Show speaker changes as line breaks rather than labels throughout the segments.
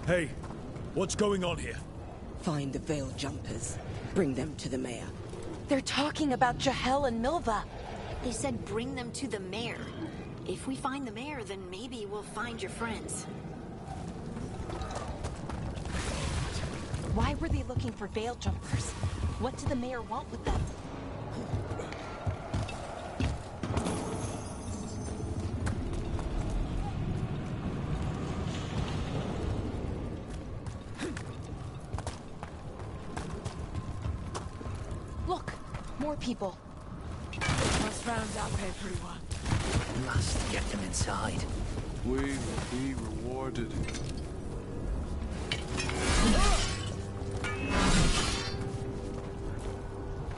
Hey, what's going on here?
Find the Veil Jumpers. Bring them to the mayor.
They're talking about Jahel and Milva.
They said bring them to the mayor. If we find the mayor, then maybe we'll find your friends.
Why were they looking for Veil Jumpers? What did the mayor want with them? Look, more people.
Must round up everyone.
Must get them inside.
We will be rewarded.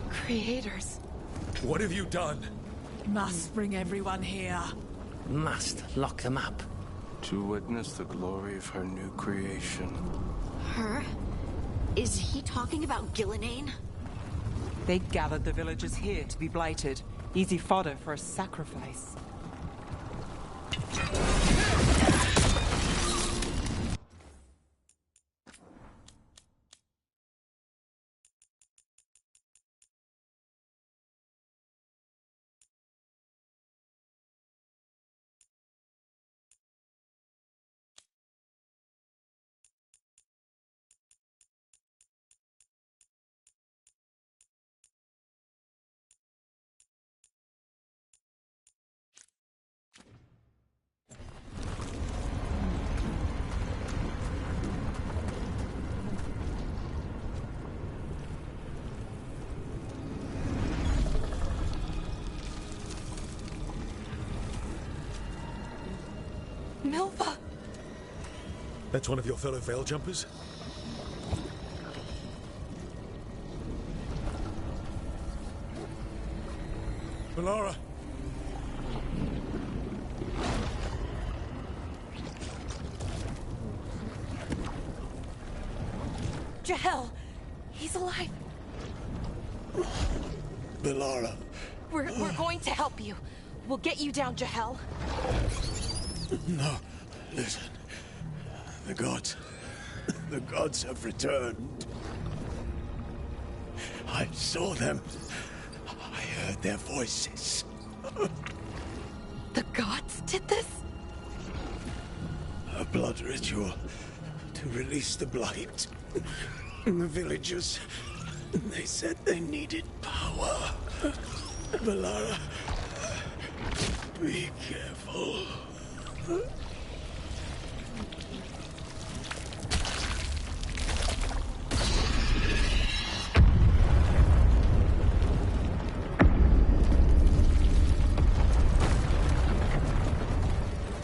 Creators.
What have you done?
Must bring everyone here.
Must lock them up.
To witness the glory of her new creation.
Her? Is he talking about Gillenane?
They gathered the villagers here to be blighted. Easy fodder for a sacrifice.
Milva!
That's one of your fellow Veil Jumpers? Melara!
Jahel! He's alive!
Melara!
We're going to help you. We'll get you down, Jahel.
No, listen. The gods have returned. I saw them. I heard their voices.
The gods did this?
A blood ritual to release the blight. And the villagers, they said they needed power. Melara, be careful.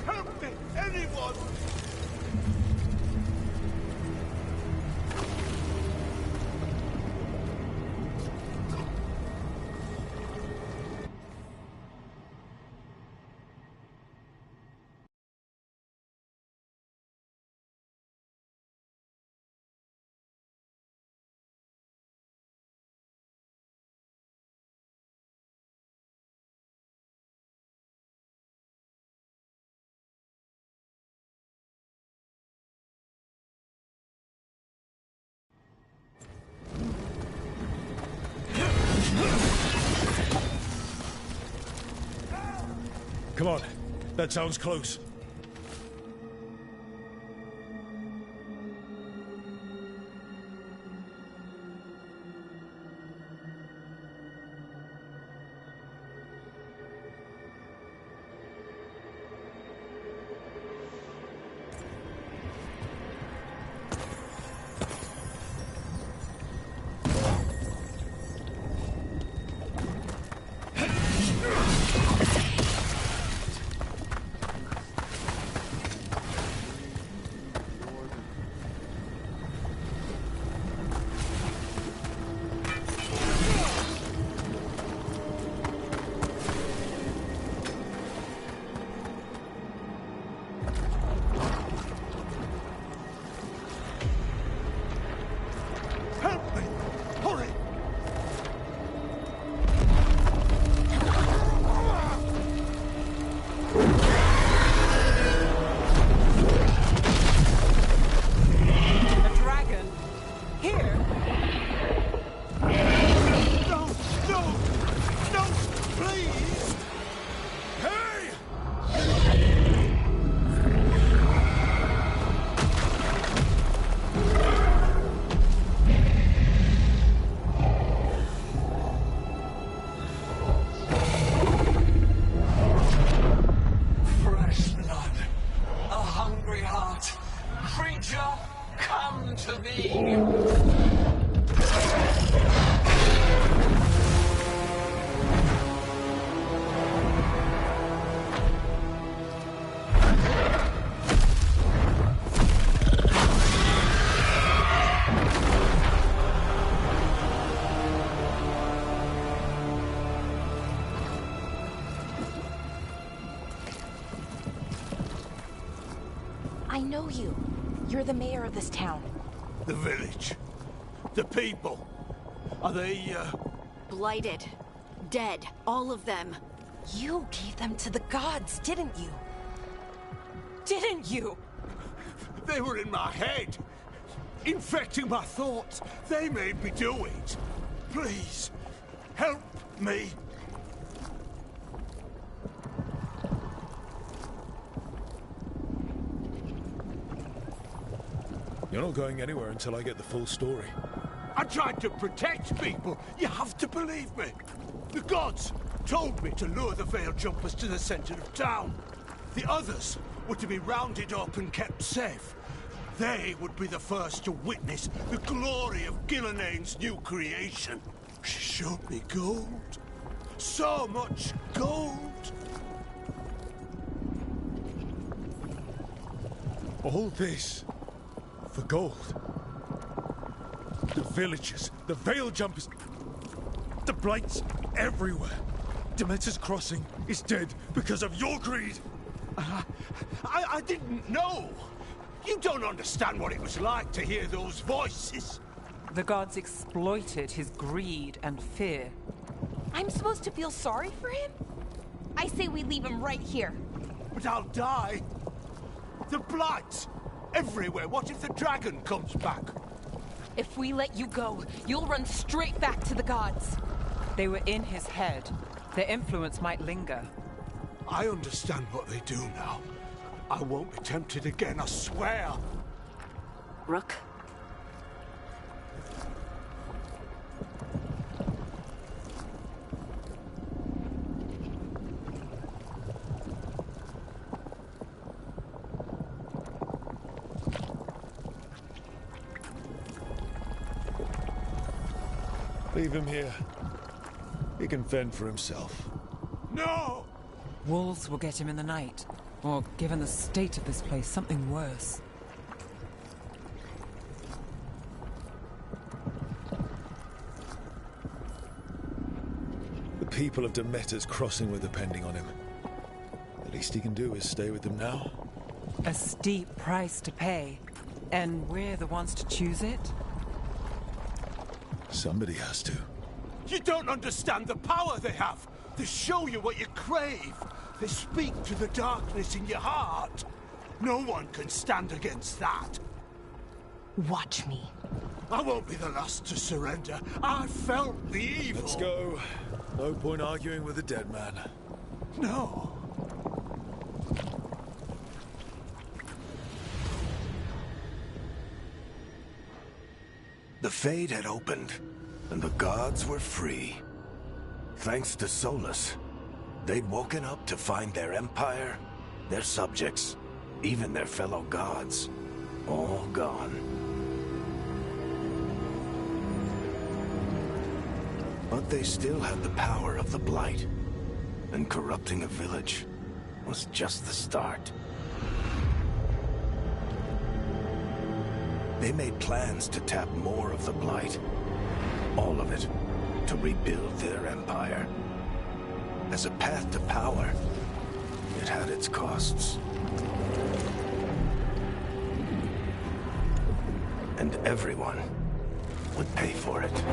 Help me, anyone!
Come on, that sounds close.
villager, come to me.
I know you. You're the mayor of this town.
The village. The people. Are they,
Blighted. Dead. All of them.
You gave them to the gods, didn't you? Didn't you?
They were in my head. Infecting my thoughts. They made me do it. Please, help me.
You're not going anywhere until I get the full story.
I tried to protect people. You have to believe me. The gods told me to lure the Veil Jumpers to the center of town. The others were to be rounded up and kept safe. They would be the first to witness the glory of Gilnenane's new creation. She showed me gold. So much gold.
All this for gold. The villagers, the Veil Jumpers, the Blights everywhere. Demeter's Crossing is dead because of your greed.
I didn't know. You don't understand what it was like to hear those voices.
The gods exploited his greed and fear.
I'm supposed to feel sorry for him? I say we leave him right here.
But I'll die. The Blights everywhere. What if the dragon comes back?
If we let you go, you'll run straight back to the gods.
They were in his head. Their influence might linger.
I understand what they do now. I won't be tempted again, I swear.
Rook?
Leave him here. He can fend for himself.
No!
Wolves will get him in the night. Or, given the state of this place, something worse.
The people of Demeter's Crossing were depending on him. The least he can do is stay with them now.
A steep price to pay. And we're the ones to choose it?
Somebody has to.
You don't understand the power they have. They show you what you crave. They speak to the darkness in your heart. No one can stand against that.
Watch me.
I won't be the last to surrender. I felt the evil.
Let's go. No point arguing with a dead man.
No.
The Fade had opened, and the gods were free. Thanks to Solus, they'd woken up to find their empire, their subjects, even their fellow gods, all gone. But they still had the power of the Blight, and corrupting a village was just the start. They made plans to tap more of the Blight, all of it, to rebuild their empire. As a path to power, it had its costs. And everyone would pay for it.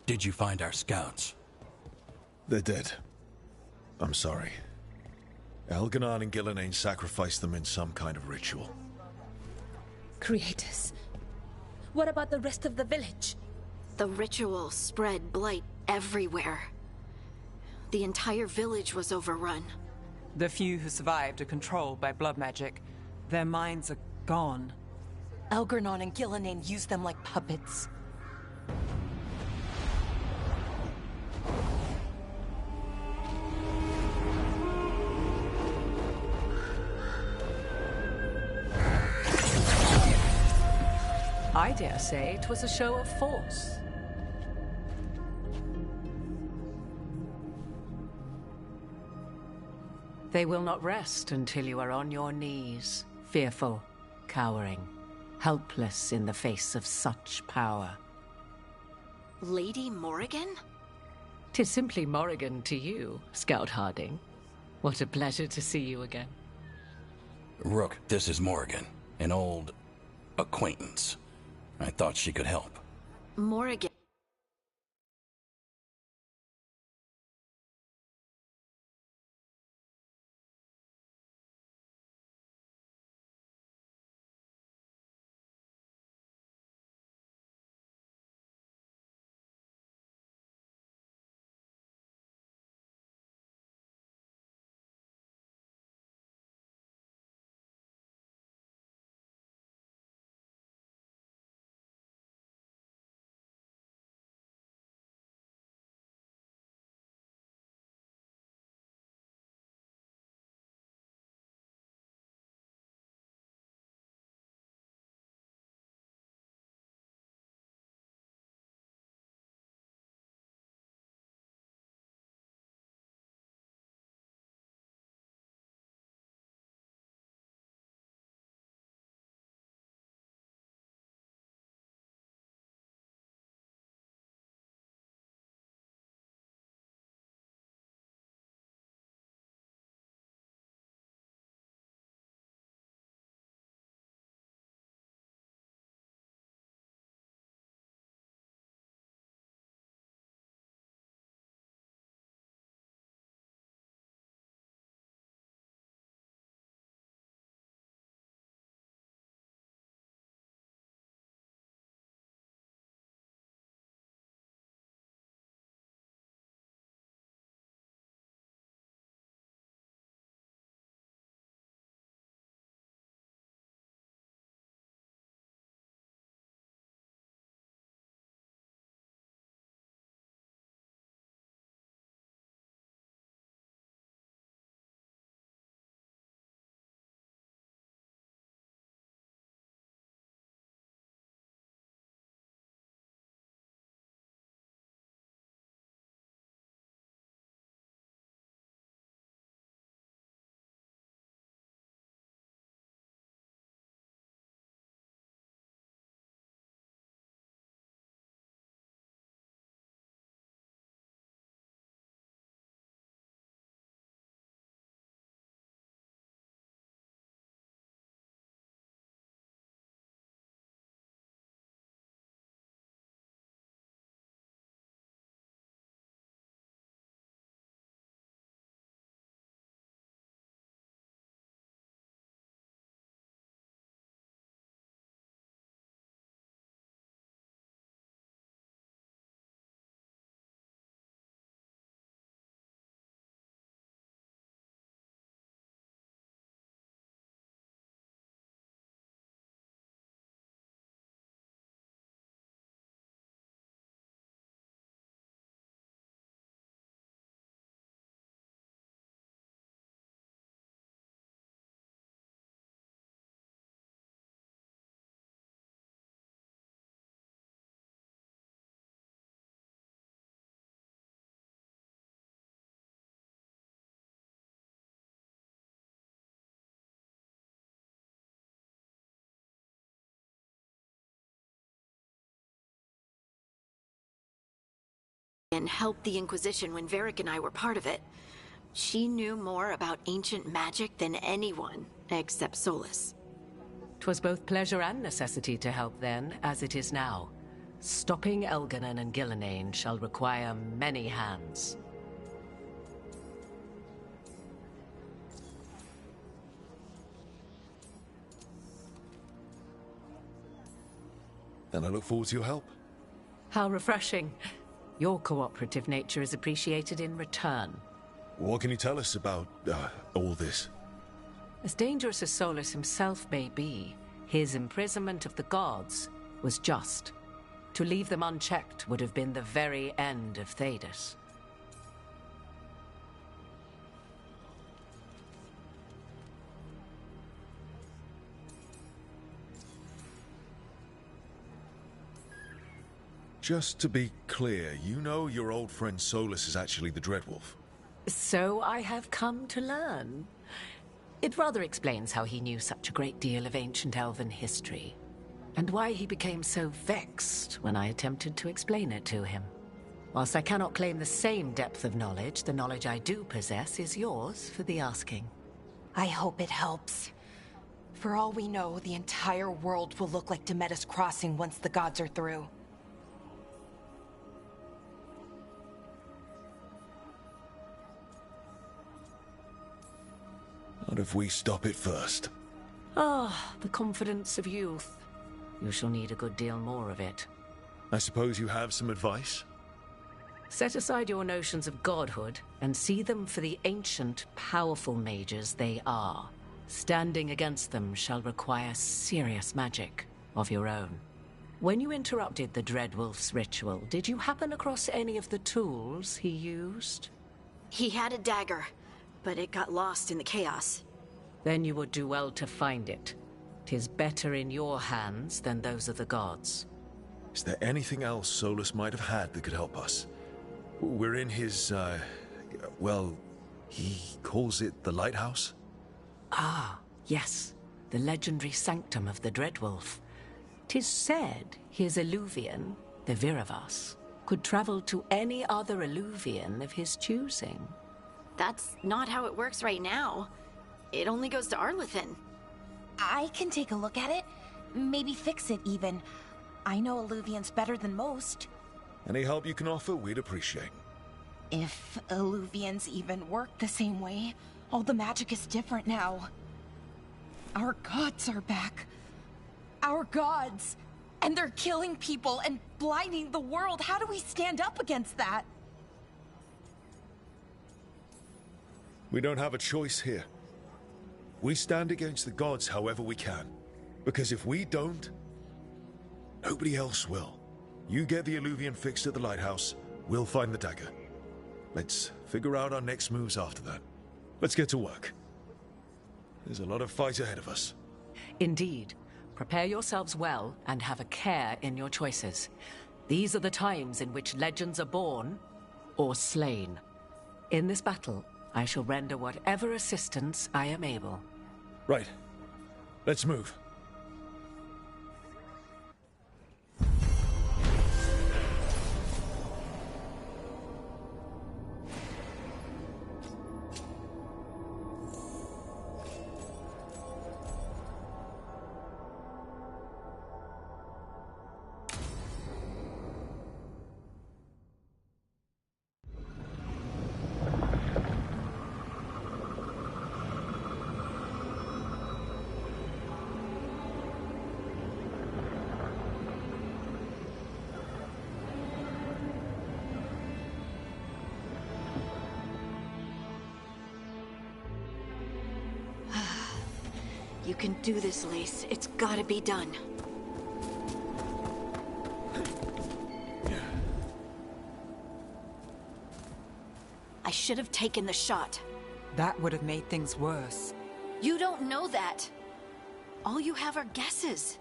Did you find our scouts?
They're dead. I'm sorry. Elganon and Gillenane sacrificed them in some kind of ritual.
Creators. What about the rest of the village?
The ritual spread blight everywhere. The entire village was overrun.
The few who survived are controlled by blood magic. Their minds are gone.
Elgar'nan and Gillenane used them like puppets.
I dare say it was a show of force. They will not rest until you are on your knees, fearful, cowering, helpless in the face of such power.
Lady Morrigan?
'Tis simply Morrigan to you, Scout Harding. What a pleasure to see you again.
Rook, this is Morrigan, an old acquaintance. I thought she could help.
Morrigan. And helped the Inquisition when Varric and I were part of it. She knew more about ancient magic than anyone, except Solas.
'Twas both pleasure and necessity to help then, as it is now. Stopping Elganon and Gillenane shall require many hands.
And I look forward to your help.
How refreshing. Your cooperative nature is appreciated in return.
What can you tell us about all this?
As dangerous as Solus himself may be, his imprisonment of the gods was just. To leave them unchecked would have been the very end of Thedas.
Just to be clear, you know your old friend Solus is actually the Dreadwolf.
So I have come to learn. It rather explains how he knew such a great deal of ancient elven history, and why he became so vexed when I attempted to explain it to him. Whilst I cannot claim the same depth of knowledge, the knowledge I do possess is yours for the asking.
I hope it helps. For all we know, the entire world will look like Demetus Crossing once the gods are through.
Not if we stop it first.
Ah, the confidence of youth. You shall need a good deal more of it.
I suppose you have some advice?
Set aside your notions of godhood and see them for the ancient, powerful mages they are. Standing against them shall require serious magic of your own. When you interrupted the Dreadwolf's ritual, did you happen across any of the tools he used?
He had a dagger, but it got lost in the chaos.
Then you would do well to find it. 'Tis better in your hands than those of the gods.
Is there anything else Solus might have had that could help us? We're in his, well, he calls it the Lighthouse?
Ah, yes. The legendary sanctum of the Dreadwolf. 'Tis said his Eluvian, the Viravas, could travel to any other Eluvian of his choosing.
That's not how it works right now. It only goes to Arlathan.
I can take a look at it. Maybe fix it, even. I know Eluvians better than most.
Any help you can offer, we'd appreciate.
If Eluvians even work the same way, all the magic is different now. Our gods are back. Our gods! And they're killing people and blinding the world. How do we stand up against that?
We don't have a choice here. We stand against the gods however we can. Because if we don't, nobody else will. You get the Eluvian fixed at the lighthouse, we'll find the dagger. Let's figure out our next moves after that. Let's get to work. There's a lot of fight ahead of us.
Indeed. Prepare yourselves well and have a care in your choices. These are the times in which legends are born or slain. In this battle, I shall render whatever assistance I am able.
Right. Let's move.
You can do this, Lace. It's gotta be done. I should have taken the shot.
That would have made things worse.
You don't know that. All you have are guesses.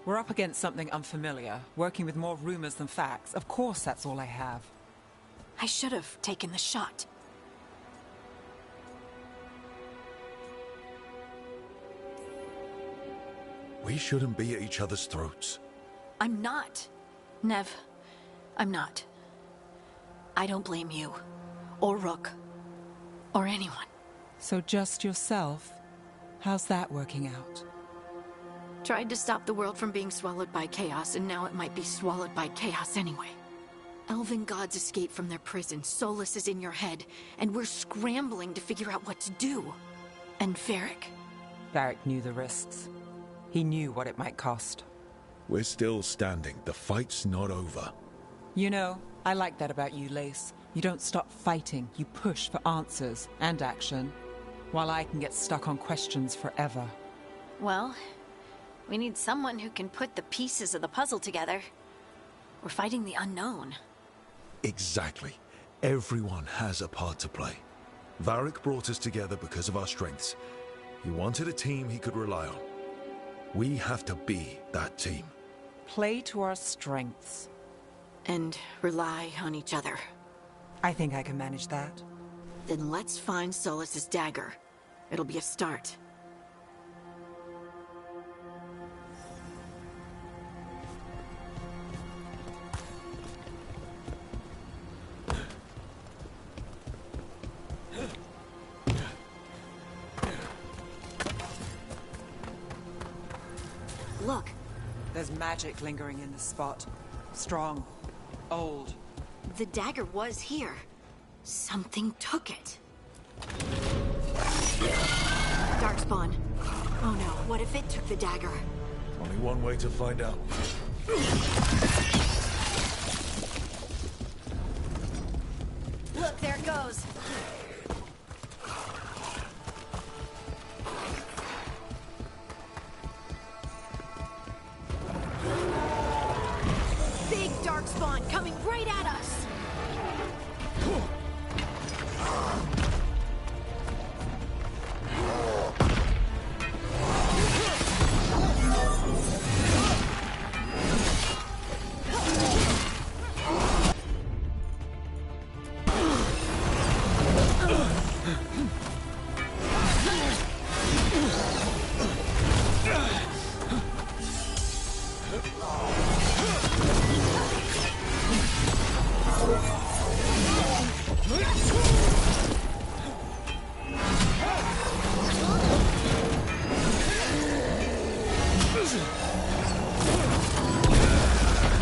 We're up against something unfamiliar, working with more rumors than facts. Of course that's all I have.
I should have taken the shot.
We shouldn't be at each other's throats.
I'm not. Nev, I'm not. I don't blame you. Or Rook. Or anyone.
So just yourself? How's that working out?
Tried to stop the world from being swallowed by chaos, and now it might be swallowed by chaos anyway. Elven gods escape from their prison, Solus is in your head, and we're scrambling to figure out what to do. And Varric?
Varric knew the risks. He knew what it might cost.
We're still standing. The fight's not over.
You know, I like that about you, Lace. You don't stop fighting. You push for answers and action, while I can get stuck on questions forever.
Well, we need someone who can put the pieces of the puzzle together. We're fighting the unknown.
Exactly. Everyone has a part to play. Varric brought us together because of our strengths. He wanted a team he could rely on. We have to be that team.
Play to our strengths.
And rely on each other.
I think I can manage that.
Then let's find Solus's dagger. It'll be a start. Look.
There's magic lingering in this spot. Strong. Old.
The dagger was here. Something took it. Darkspawn. Oh no, what if it took the dagger?
Only one way to find out.
Look, there it goes.
Big Darkspawn coming right at us!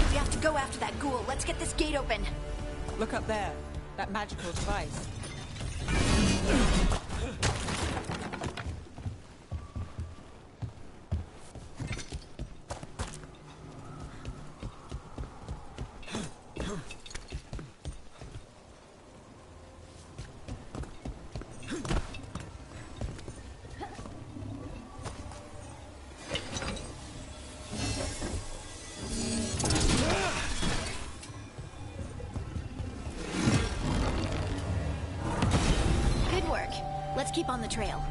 We have to go after that ghoul. Let's get this gate open.
Look up there. That magical device.
Good work. Let's keep on the trail.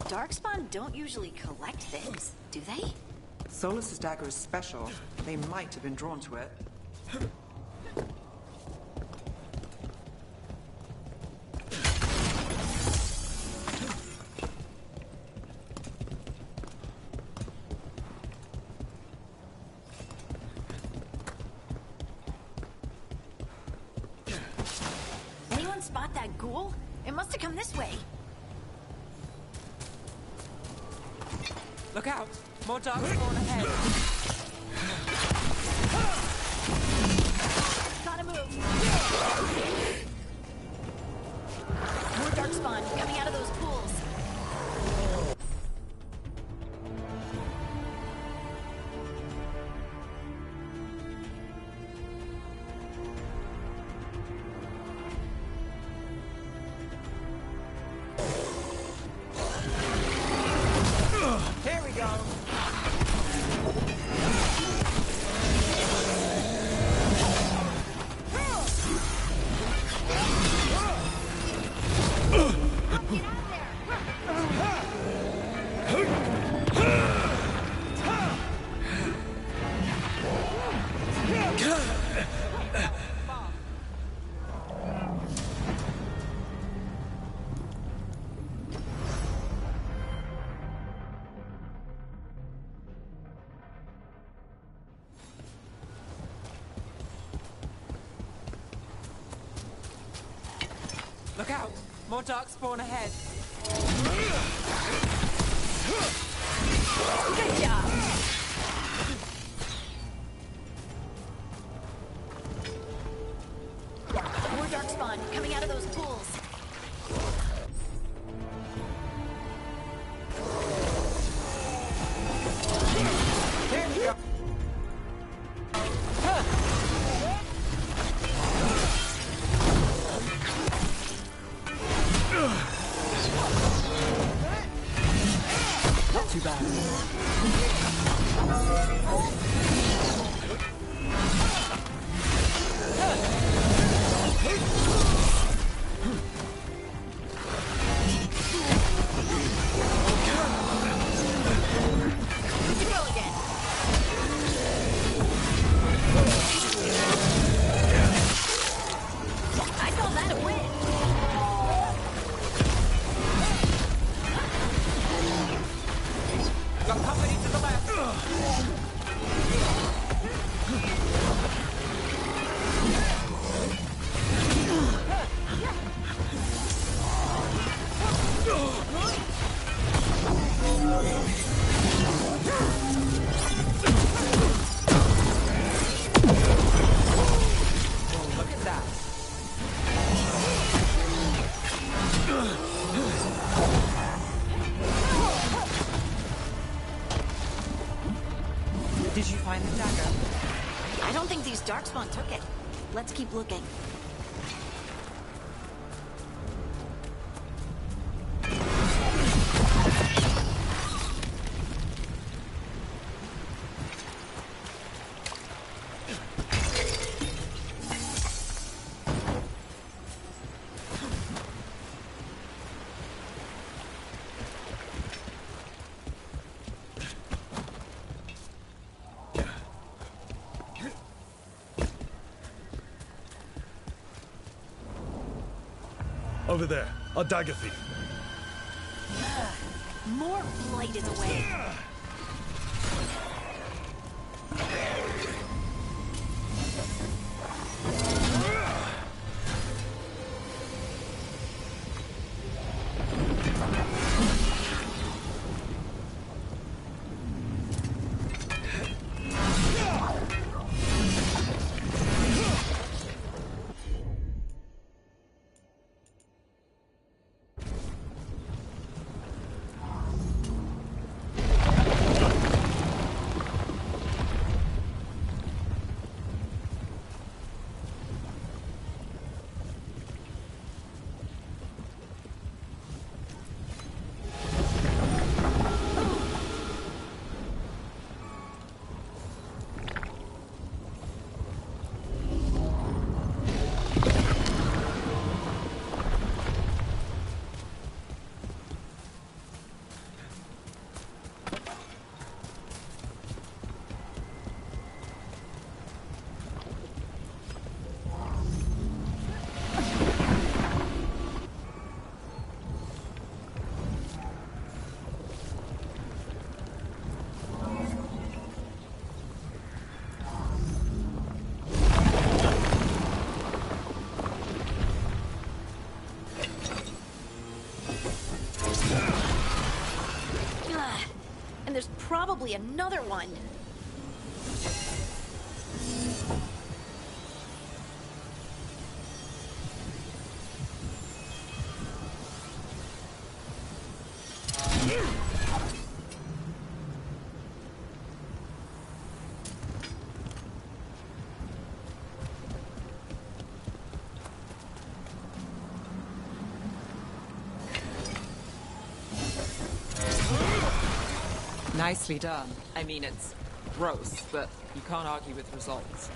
Darkspawn don't usually collect things, do they?
Solus's dagger is special. They might have been drawn to it.
Anyone spot that ghoul? It must have come this way.
Look out! More Darkspawn ahead.
Gotta move. More Darkspawn coming out of those pools.
Here we go.
Get out of there!
Look out! More darkspawn ahead.
Good job! More darkspawn coming out of those pools.
There you go. Not too bad.
I call that a win.
Got company to the left. Look at that. Did you find the dagger?
I don't think these darkspawn took it. Let's keep looking.
Over there, a dagger thief.
More blight is away. And there's probably another one.
Nicely done. I mean, it's gross, but you can't argue with results.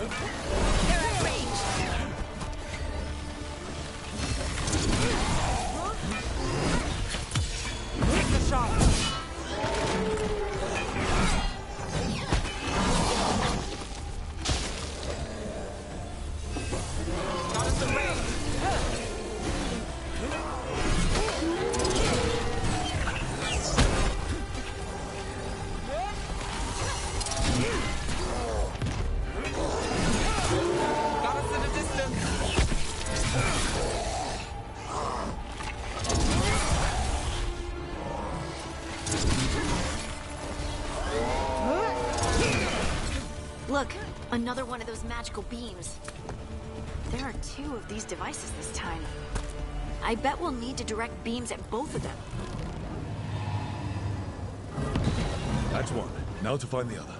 They're at range.
Take the shot. Got us the range. Got us in the distance.
Look, another one of those magical beams. There are 2 of these devices this time. I bet we'll need to direct beams at both of them.
That's one. Now to find the other.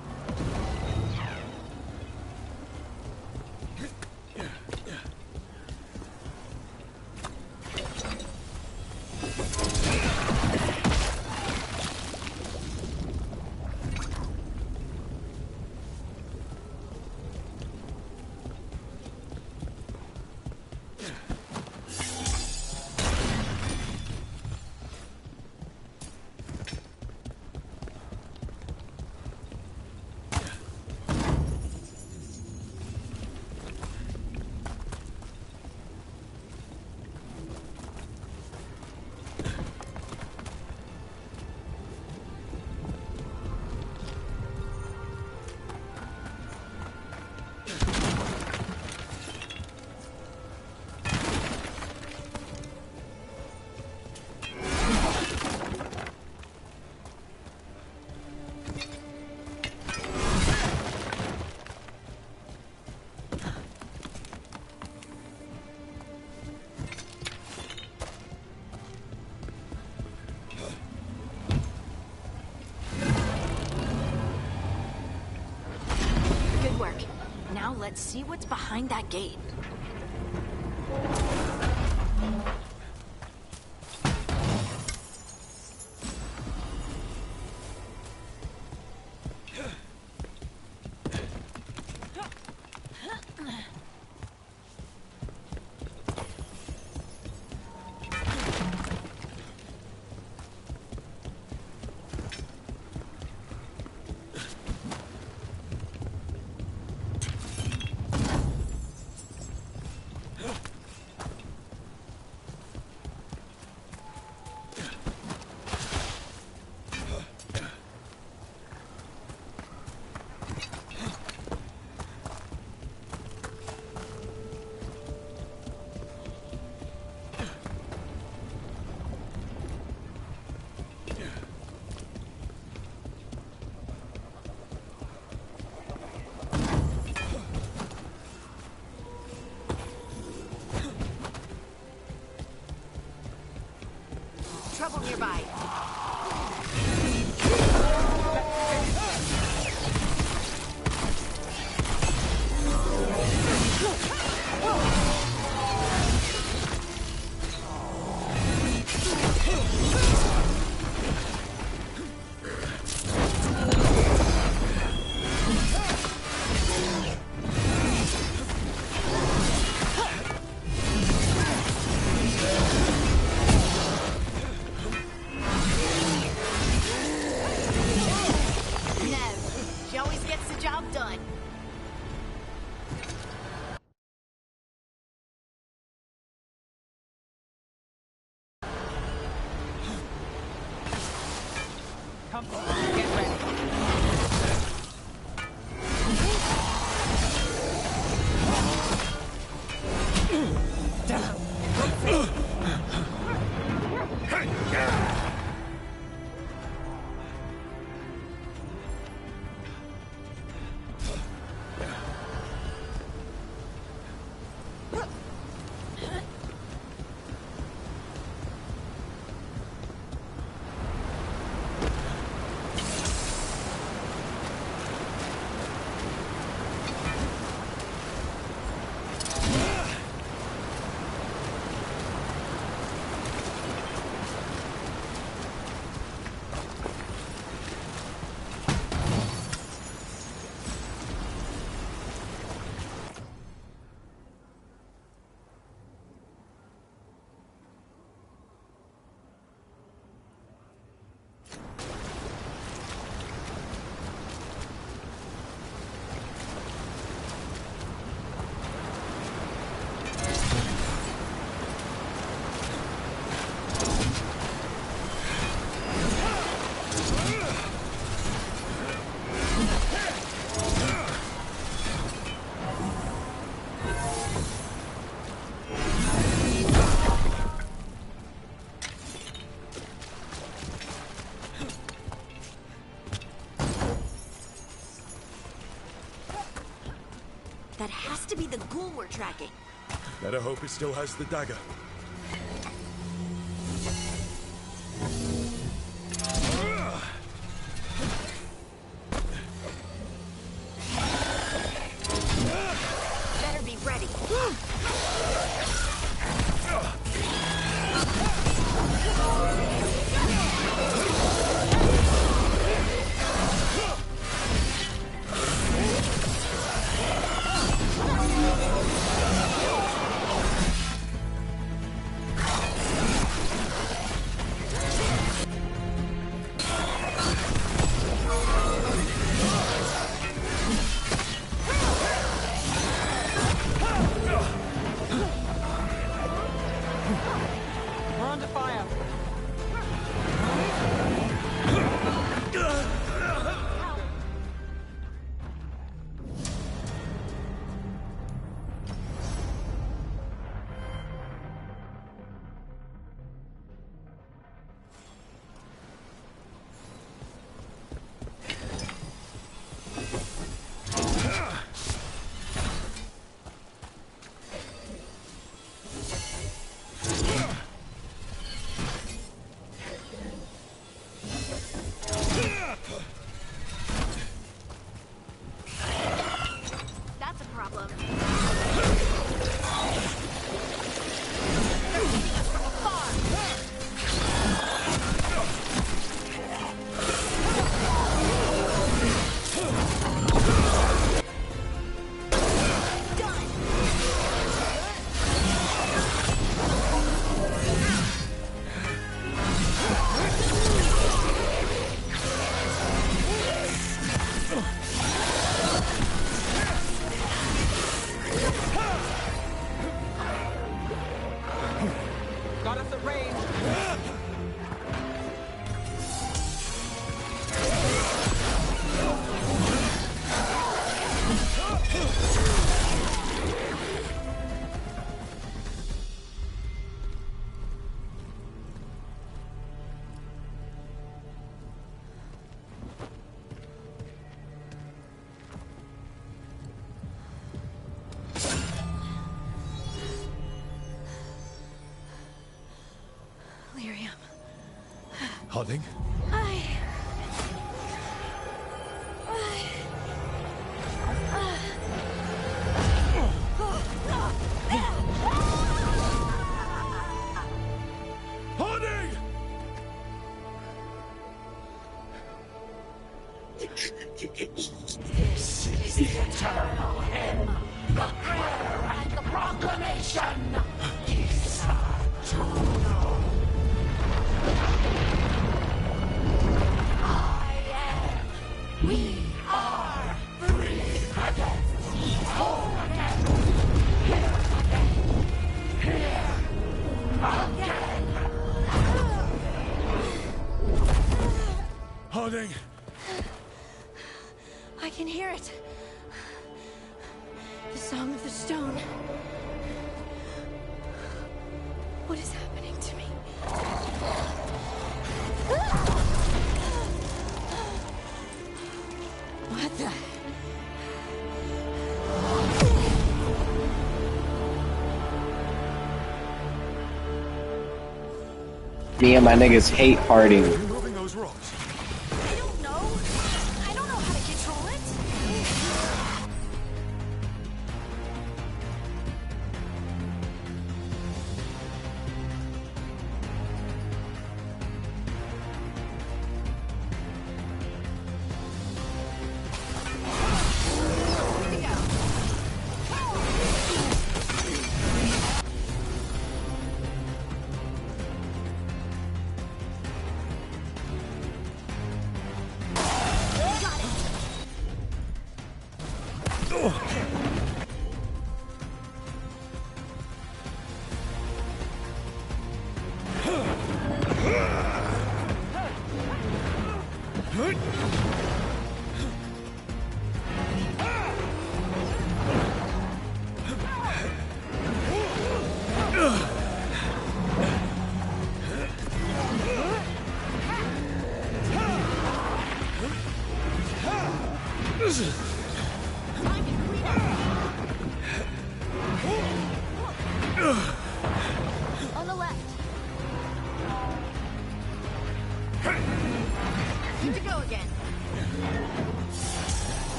Good work. Now let's see what's behind that gate. Trouble nearby. That has to be the ghoul we're tracking.
Better hope it still has the dagger.
Better be ready.
We're under fire.
That's a problem.
Got us at range.
Lyrium.
Harding? Harding!
This is the eternal hymn, the prayer and the proclamation. We are free again, whole again, here again.
Harding!
I can hear it. The Song of the Stone. What is happening to me? What the?
Me and my niggas hate Harding.
Moving those rocks.
I don't know. I don't know how to control it.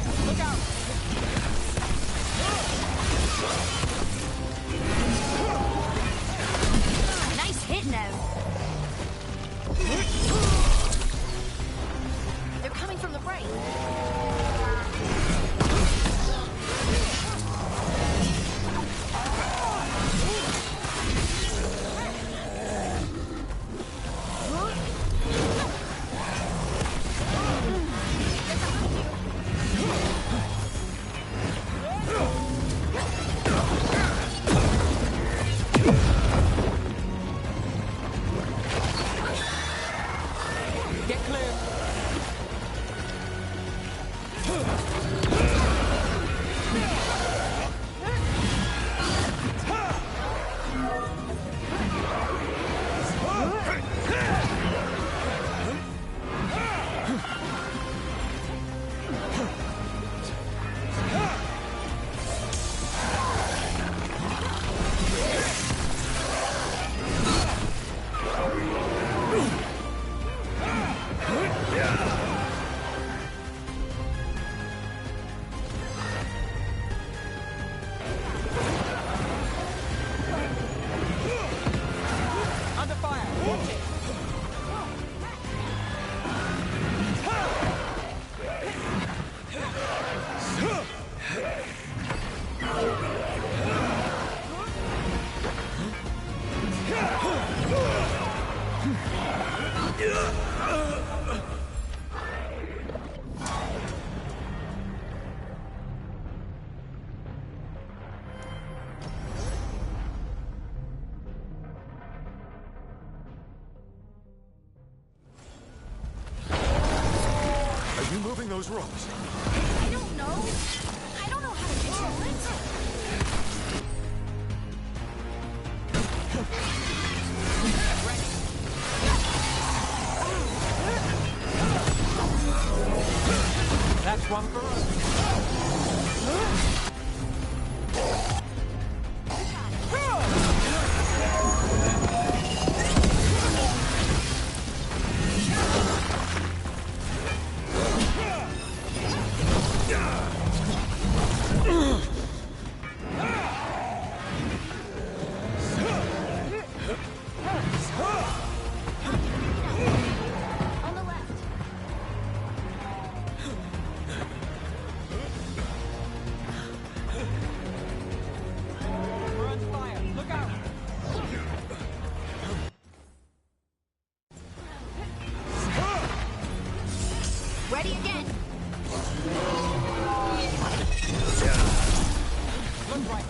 fire! Look out!
Nice hit, Nev. They're coming from the right.
Get clear! Under fire! Watch it!
Are you moving those rocks?
I don't know. I don't know how to control it.
That's one for us.
On the left.
We're under fire! Look out!
Ready again.
Look right!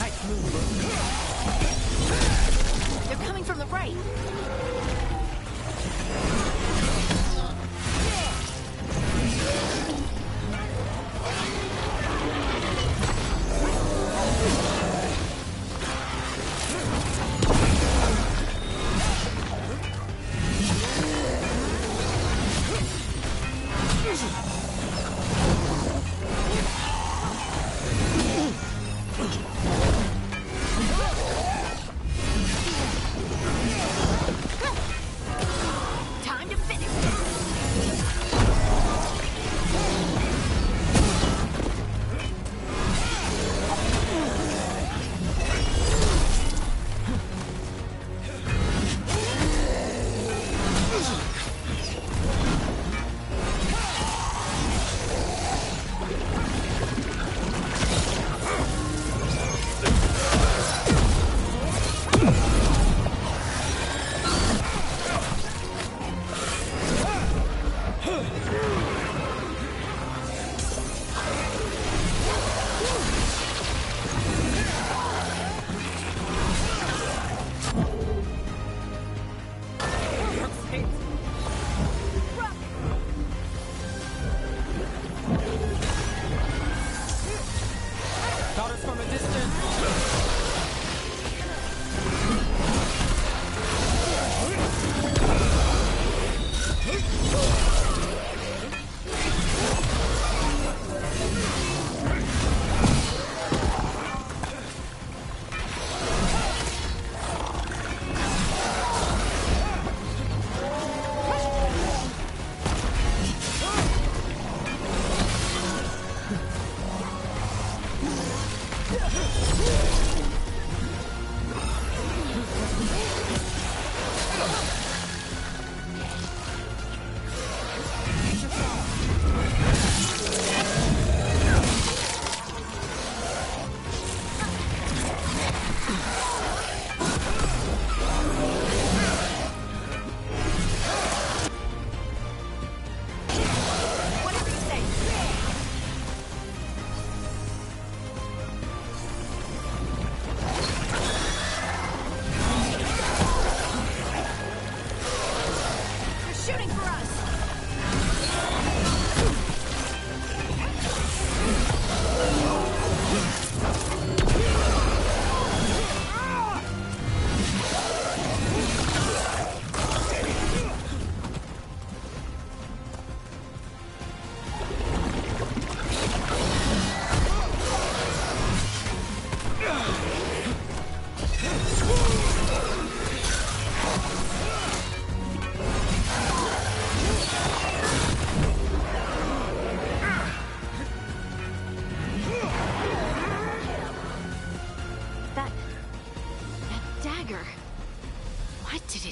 Nice move,
They're coming from the right.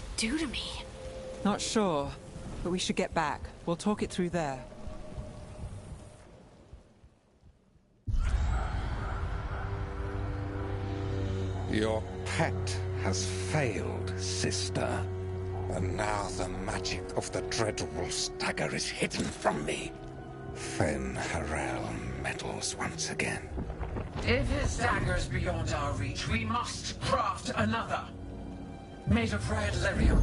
it do to me?
Not sure, but we should get back. We'll talk it through there.
Your pet has failed, sister. And now the magic of the Dreadwolf's dagger is hidden from me. Fen Harel meddles once again.
If his dagger's beyond our reach, we must craft another. Made of red lyrium.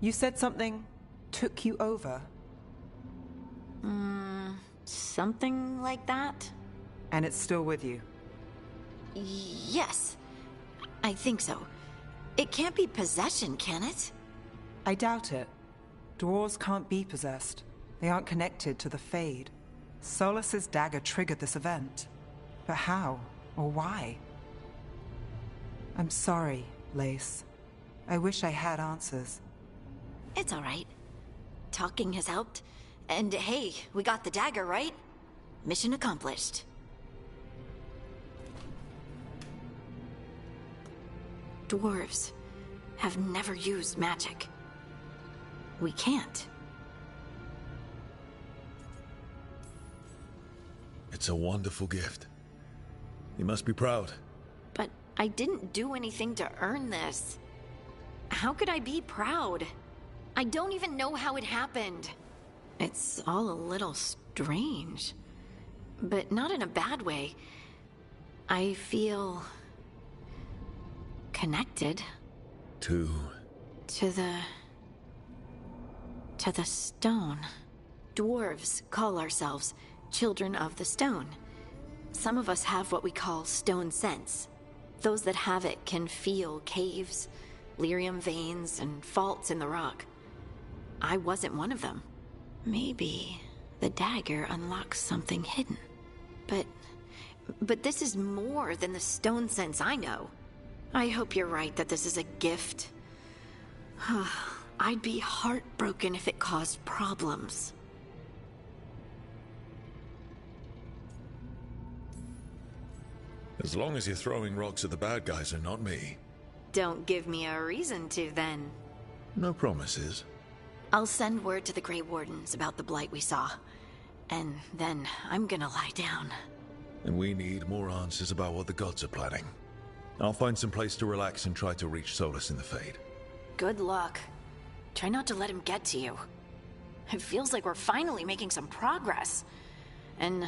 You said something took you over?
Something like that?
And it's still with you?
Yes. I think so. It can't be possession, can it?
I doubt it. Dwarves can't be possessed. They aren't connected to the Fade. Solus's dagger triggered this event. But how? Or why? I'm sorry, Lace. I wish I had answers.
It's all right. Talking has helped. And hey, we got the dagger, right? Mission accomplished. Dwarves have never used magic. We can't.
It's a wonderful gift. You must be proud.
But I didn't do anything to earn this. How could I be proud? I don't even know how it happened. It's all a little strange. But not in a bad way. I feel... connected.
To
the stone. Dwarves call ourselves Children of the Stone. Some of us have what we call stone sense. Those that have it can feel caves, lyrium veins, and faults in the rock. I wasn't one of them. Maybe the dagger unlocks something hidden. But this is more than the stone sense I know. I hope you're right that this is a gift. I'd be heartbroken if it caused problems.
As long as you're throwing rocks at the bad guys and not me.
Don't give me a reason to, then.
No promises.
I'll send word to the Grey Wardens about the blight we saw. And then I'm gonna lie down.
And we need more answers about what the gods are planning. I'll find some place to relax and try to reach Solus in the Fade.
Good luck. Try not to let him get to you. It feels like we're finally making some progress. And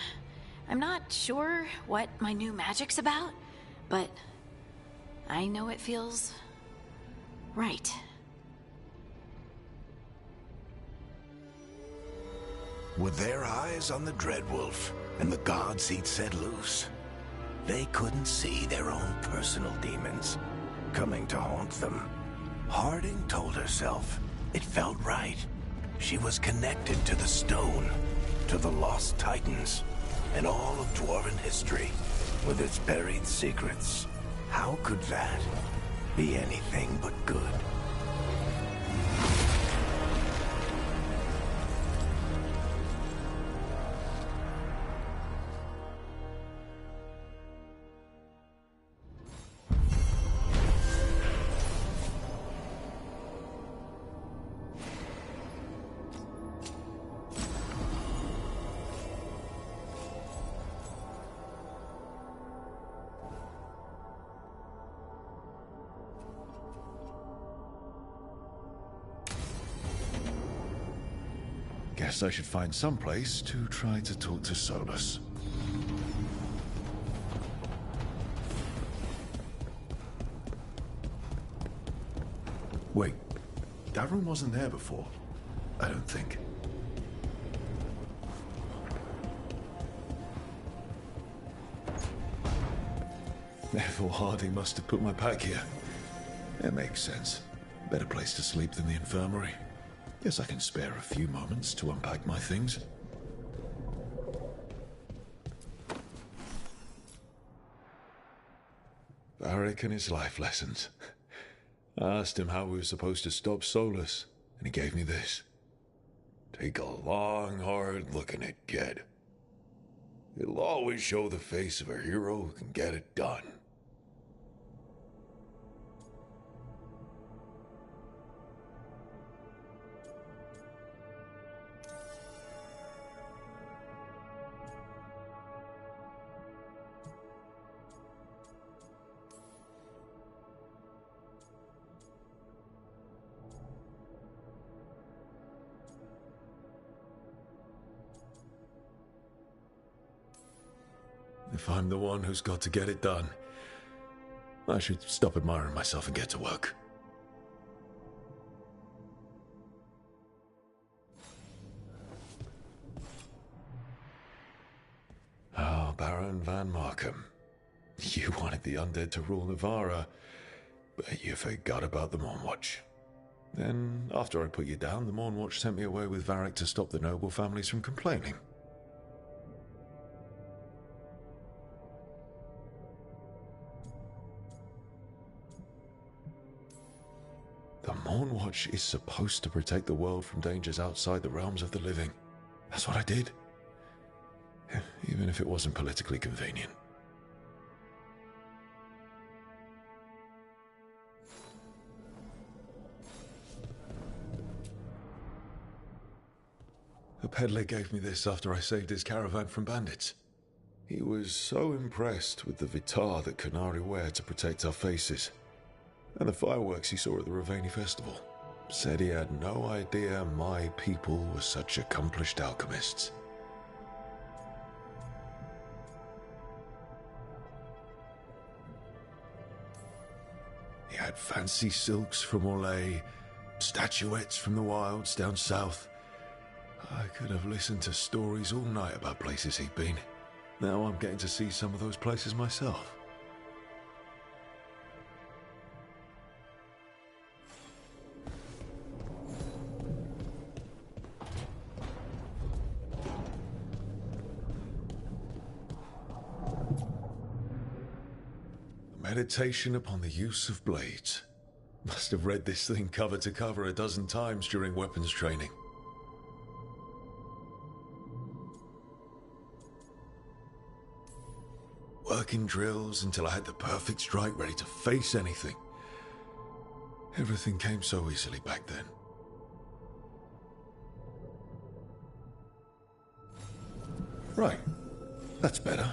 I'm not sure what my new magic's about, but I know it feels right.
With their eyes on the Dreadwolf and the gods he'd set loose, they couldn't see their own personal demons coming to haunt them. Harding told herself it felt right. She was connected to the stone, to the lost titans, and all of Dwarven history, with its buried secrets. How could that be anything but good?
Guess I should find some place to try to talk to Solus. Wait, that room wasn't there before. I don't think. Therefore, Harding must have put my pack here. It makes sense. Better place to sleep than the infirmary. Guess I can spare a few moments to unpack my things. Varric and his life lessons. I asked him how we were supposed to stop Solus, and he gave me this. Take a long, hard look in it, kid. It'll always show the face of a hero who can get it done. If I'm the one who's got to get it done, I should stop admiring myself and get to work. Oh, Baron Van Markham. You wanted the undead to rule Navarra, but you forgot about the Mournwatch. Then, after I put you down, the Mournwatch sent me away with Varric to stop the noble families from complaining. The Mournwatch is supposed to protect the world from dangers outside the realms of the living. That's what I did. Even if it wasn't politically convenient. A peddler gave me this after I saved his caravan from bandits. He was so impressed with the Vitar that Qunari wear to protect our faces, and the fireworks he saw at the Ravani festival. Said he had no idea my people were such accomplished alchemists. He had fancy silks from Orlais, statuettes from the wilds down south. I could have listened to stories all night about places he'd been. Now I'm getting to see some of those places myself. Meditation upon the use of blades. Must have read this thing cover to cover a dozen times during weapons training. Working drills until I had the perfect strike ready to face anything. Everything came so easily back then. Right. That's better.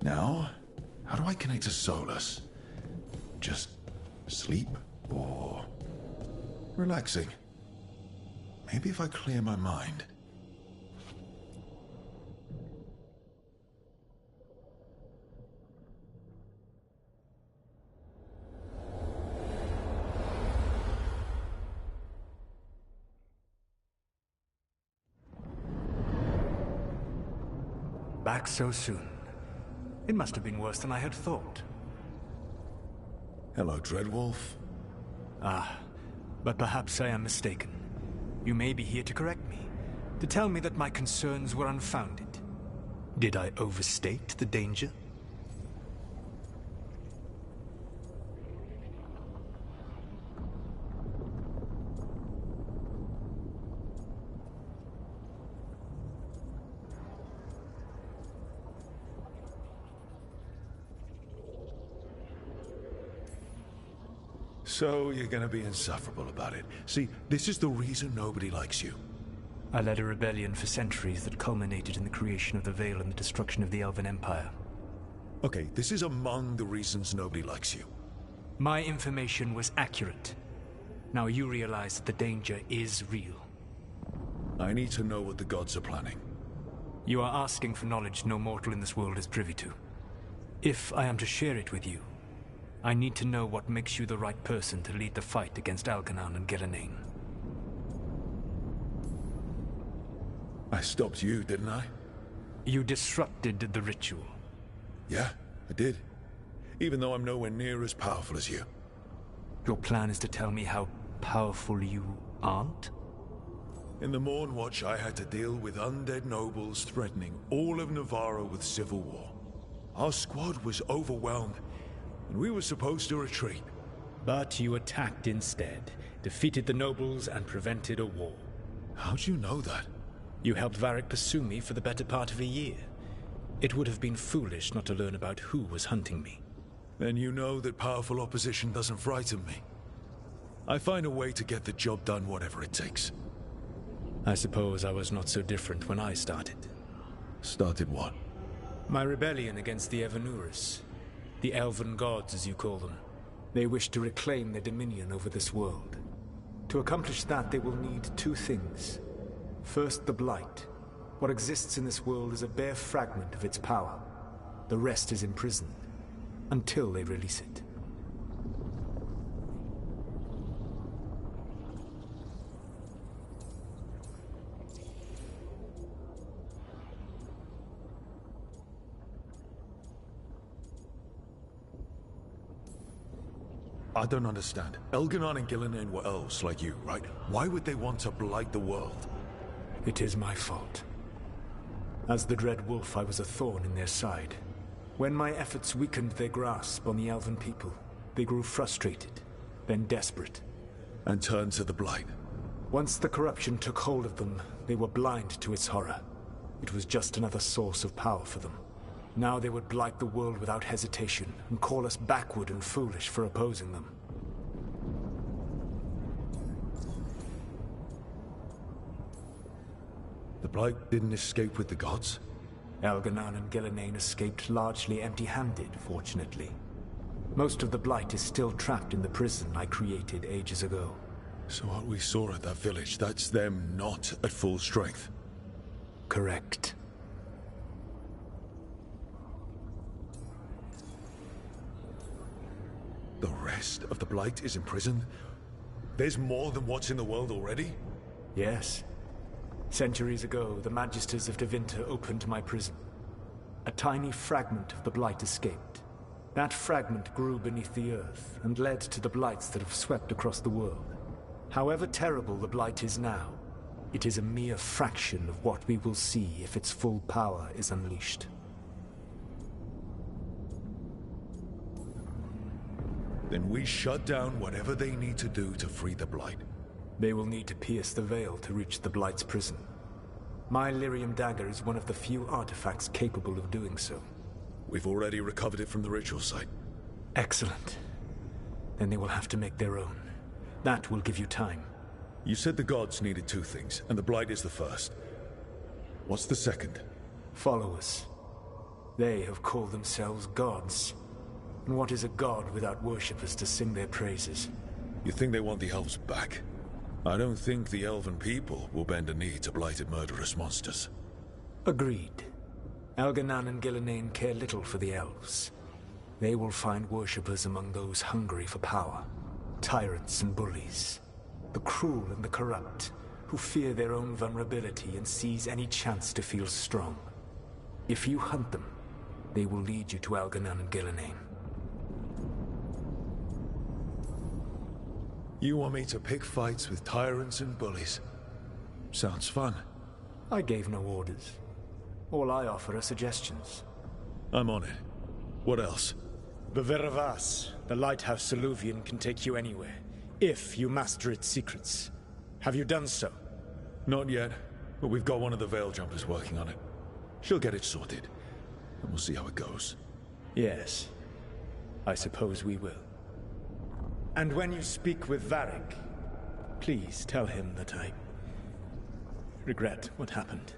Now, how do I connect to Solus? Just sleep or relaxing? Maybe if I clear my mind.
Back so soon. It must have been worse than I had thought.
Hello, Dreadwolf.
Ah, but perhaps I am mistaken. You may be here to correct me, to tell me that my concerns were unfounded. Did I overstate the danger?
So you're gonna be insufferable about it. See, this is the reason nobody likes you.
I led a rebellion for centuries that culminated in the creation of the Veil and the destruction of the Elven Empire.
Okay, this is among the reasons nobody likes you.
My information was accurate. Now you realize that the danger is real.
I need to know what the gods are planning.
You are asking for knowledge no mortal in this world is privy to. If I am to share it with you, I need to know what makes you the right person to lead the fight against Algernon and Ghilanane.
I stopped you, didn't I?
You disrupted the ritual.
Yeah, I did. Even though I'm nowhere near as powerful as you.
Your plan is to tell me how powerful you aren't?
In the Mournwatch, I had to deal with undead nobles threatening all of Navarra with civil war. Our squad was overwhelmed, and we were supposed to retreat.
But you attacked instead, defeated the nobles, and prevented a war.
How'd you know that?
You helped Varric pursue me for the better part of a year. It would have been foolish not to learn about who was hunting me.
Then you know that powerful opposition doesn't frighten me. I find a way to get the job done, whatever it takes.
I suppose I was not so different when I started.
Started what?
My rebellion against the Evanurus. The Elven Gods, as you call them. They wish to reclaim their dominion over this world. To accomplish that, they will need two things. First, the Blight. What exists in this world is a bare fragment of its power. The rest is imprisoned, until they release it.
I don't understand. Elganon and Gillinan were elves like you, right? Why would they want to blight the world?
It is my fault. As the Dread Wolf, I was a thorn in their side. When my efforts weakened their grasp on the Elven people, they grew frustrated, then desperate.
And turned to the Blight.
Once the corruption took hold of them, they were blind to its horror. It was just another source of power for them. Now they would blight the world without hesitation, and call us backward and foolish for opposing them.
The Blight didn't escape with the gods?
Elganon and Gillinan escaped largely empty-handed, fortunately. Most of the Blight is still trapped in the prison I created ages ago.
So what we saw at that village, that's them not at full strength?
Correct.
The rest of the Blight is imprisoned? There's more than what's in the world already?
Yes. Centuries ago, the Magisters of Tevinter opened my prison. A tiny fragment of the Blight escaped. That fragment grew beneath the earth, and led to the Blights that have swept across the world. However terrible the Blight is now, it is a mere fraction of what we will see if its full power is unleashed.
Then we shut down whatever they need to do to free the Blight.
They will need to pierce the veil to reach the Blight's prison. My Lyrium dagger is one of the few artifacts capable of doing so.
We've already recovered it from the ritual site.
Excellent. Then they will have to make their own. That will give you time.
You said the gods needed two things, and the Blight is the first. What's the second?
Followers. They have called themselves gods. And what is a god without worshippers to sing their praises?
You think they want the elves back? I don't think the elven people will bend a knee to blighted murderous monsters.
Agreed. Elganon and Gillinan care little for the elves. They will find worshippers among those hungry for power. Tyrants and bullies. The cruel and the corrupt, who fear their own vulnerability and seize any chance to feel strong. If you hunt them, they will lead you to Elganon and Gillinan.
You want me to pick fights with tyrants and bullies? Sounds fun.
I gave no orders. All I offer are suggestions.
I'm on it. What else?
Beveravas, the lighthouse Soluvian, can take you anywhere, if you master its secrets. Have you done so?
Not yet, but we've got one of the Veil Jumpers working on it. She'll get it sorted, and we'll see how it goes.
Yes. I suppose we will. And when you speak with Varric, please tell him that I regret what happened.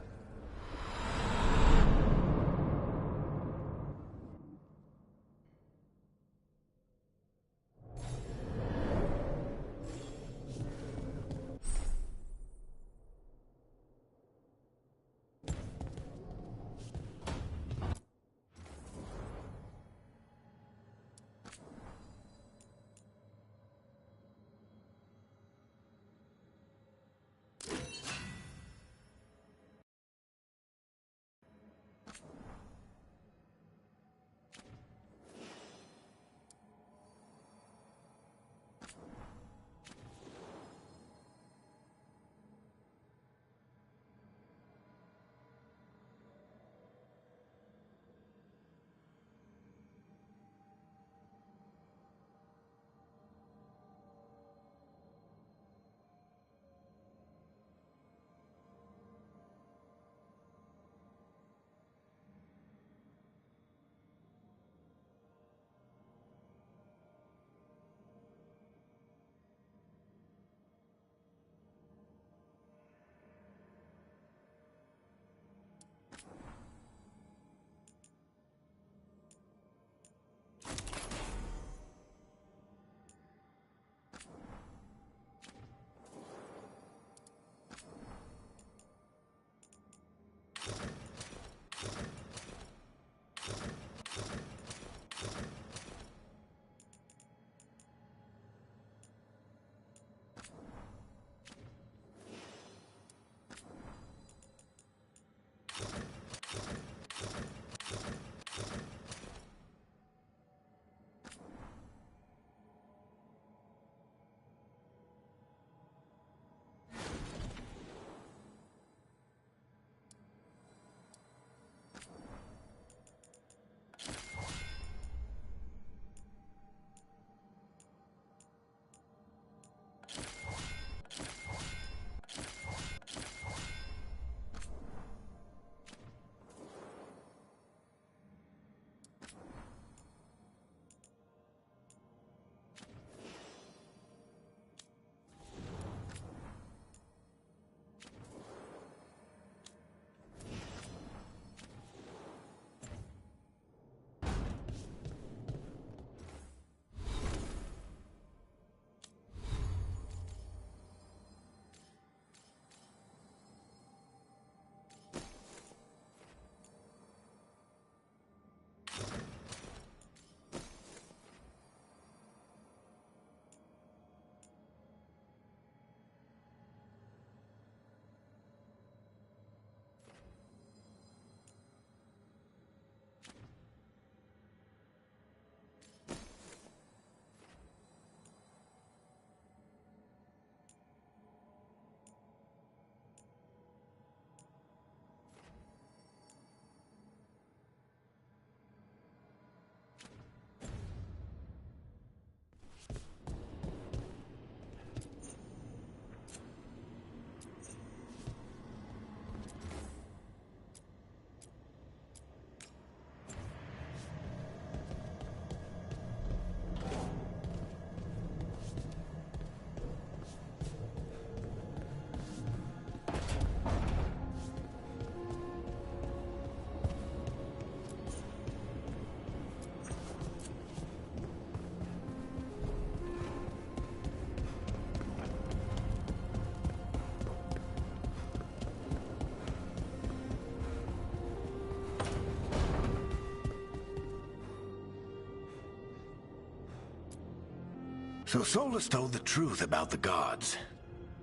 So Solus told the truth about the gods.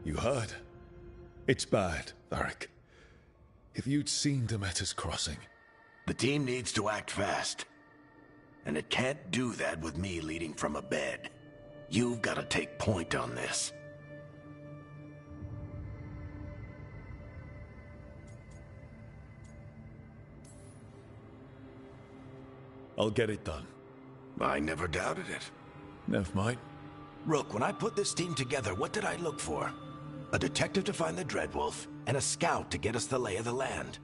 You heard? It's bad, Varric. If you'd seen Demeter's crossing...
The team needs to act fast. And it can't do that with me leading from a bed. You've got to take point on this.
I'll get it done.
I never doubted it.
Never mind.
Rook, when I put this team together, what did I look for? A detective to find the Dreadwolf, and a scout to get us the lay of the land.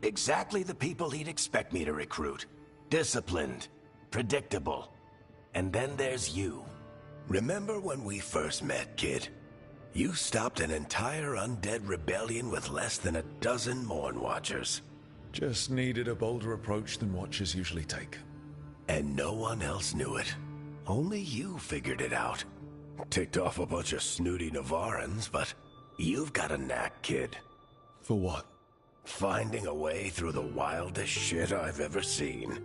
Exactly the people he'd expect me to recruit. Disciplined, predictable. And then there's you. Remember when we first met, kid? You stopped an entire undead rebellion with less than a dozen Morn Watchers.
Just needed a bolder approach than Watchers usually take.
And no one else knew it. Only you figured it out. Ticked off a bunch of snooty Navarrans, but you've got a knack, kid.
For what?
Finding a way through the wildest shit I've ever seen.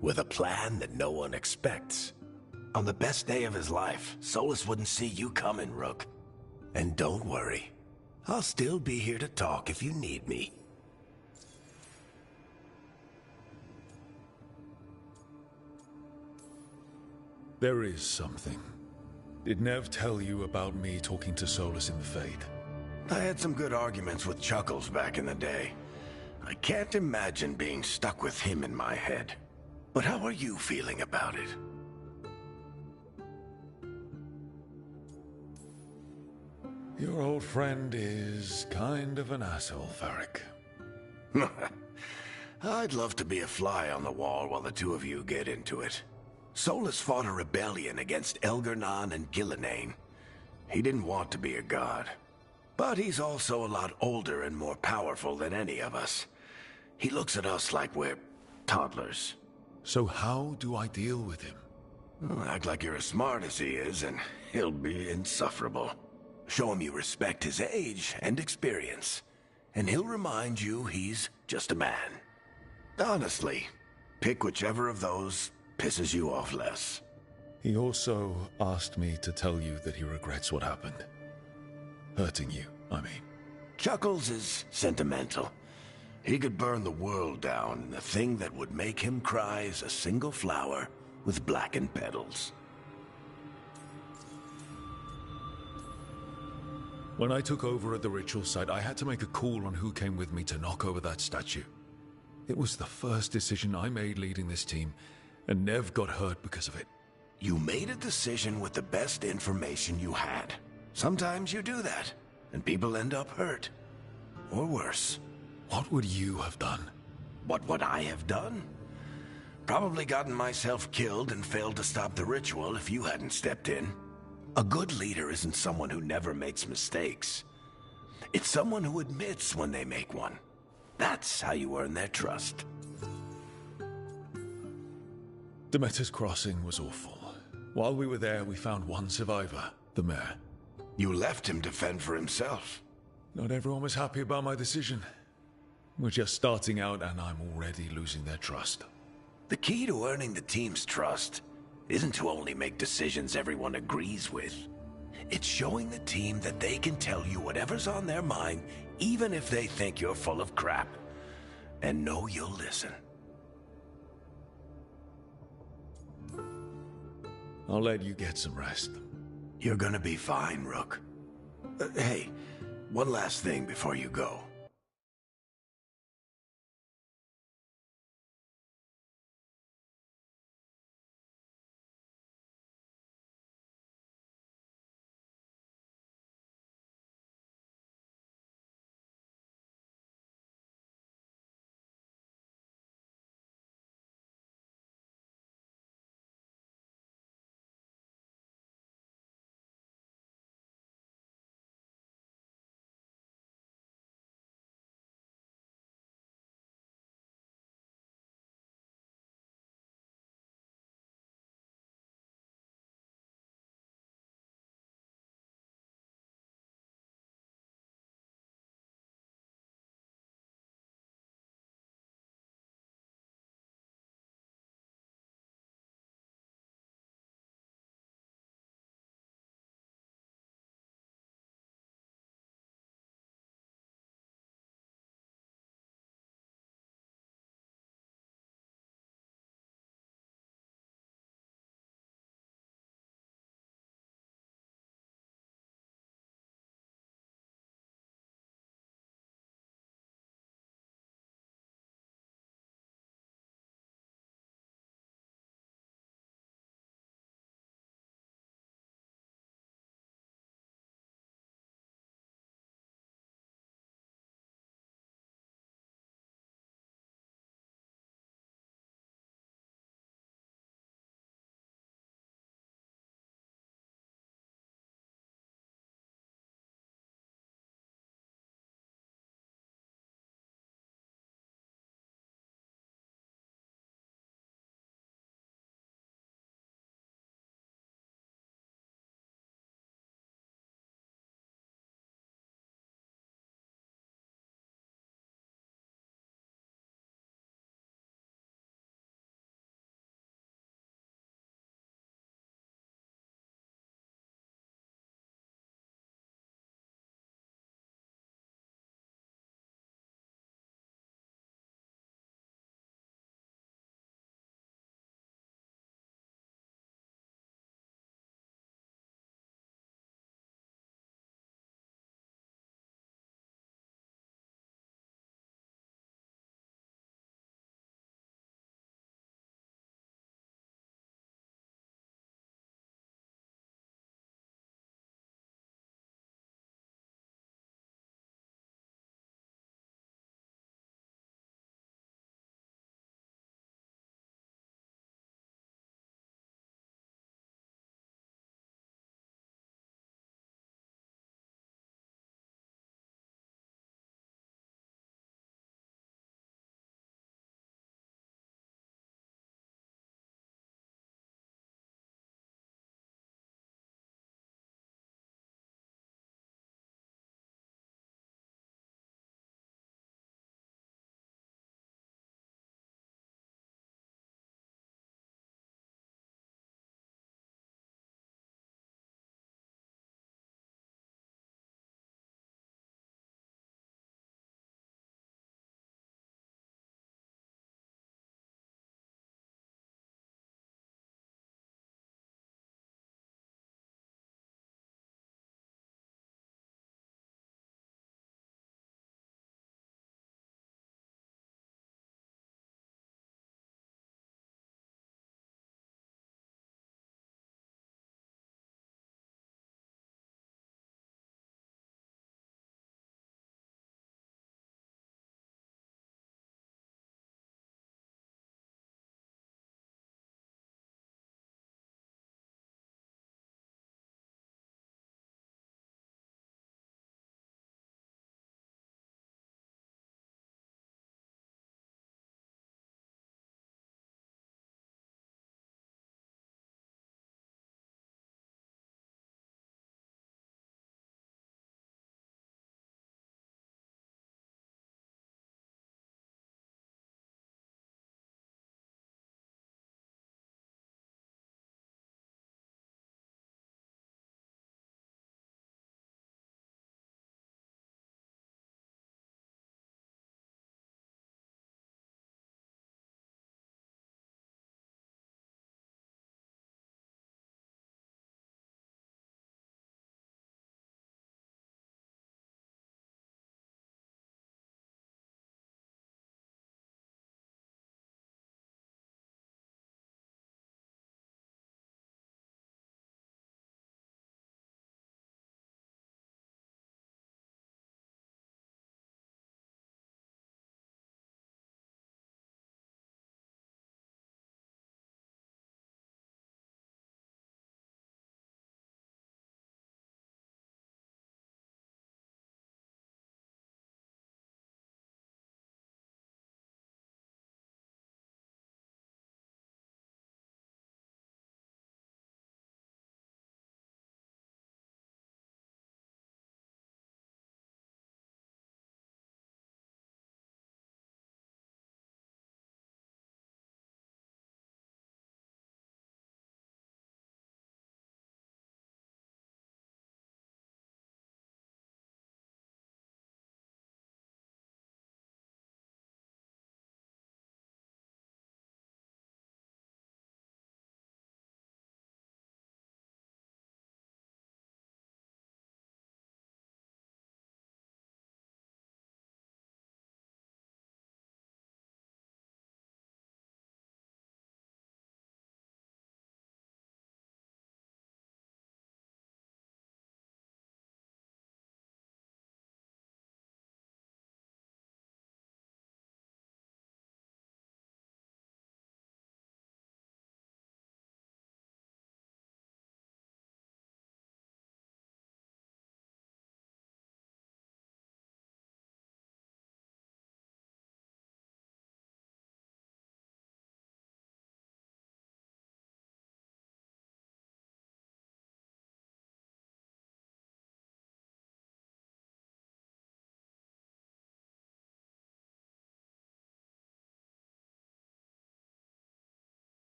With a plan that no one expects. On the best day of his life, Solus wouldn't see you coming, Rook. And don't worry. I'll still be here to talk if you need me.
There is something. Did Nev tell you about me talking to Solus in the Fade?
I had some good arguments with Chuckles back in the day. I can't imagine being stuck with him in my head. But how are you feeling about it?
Your old friend is kind of an asshole, Varric.
I'd love to be a fly on the wall while the two of you get into it. Solus fought a rebellion against Elgar'nan and Gillenane. He didn't want to be a god. But he's also a lot older and more powerful than any of us. He looks at us like we're toddlers.
So how do I deal with him?
Well, act like you're as smart as he is, and he'll be insufferable. Show him you respect his age and experience, and he'll remind you he's just a man. Honestly, pick whichever of those pisses you off less.
He also asked me to tell you that he regrets what happened. Hurting you, I mean.
Chuckles is sentimental. He could burn the world down, and the thing that would make him cry is a single flower with blackened petals.
When I took over at the ritual site, I had to make a call on who came with me to knock over that statue. It was the first decision I made leading this team, and Nev got hurt because of it.
You made a decision with the best information you had. Sometimes you do that, and people end up hurt. Or worse.
What would you have done?
What would I have done? Probably gotten myself killed and failed to stop the ritual if you hadn't stepped in. A good leader isn't someone who never makes mistakes. It's someone who admits when they make one. That's how you earn their trust.
Demeter's crossing was awful. While we were there, we found one survivor, the mayor.
You left him to fend for himself.
Not everyone was happy about my decision. We're just starting out, and I'm already losing their trust.
The key to earning the team's trust isn't to only make decisions everyone agrees with. It's showing the team that they can tell you whatever's on their mind, even if they think you're full of crap. And know you'll listen.
I'll let you get some rest.
You're gonna be fine, Rook. Hey, one last thing before you go.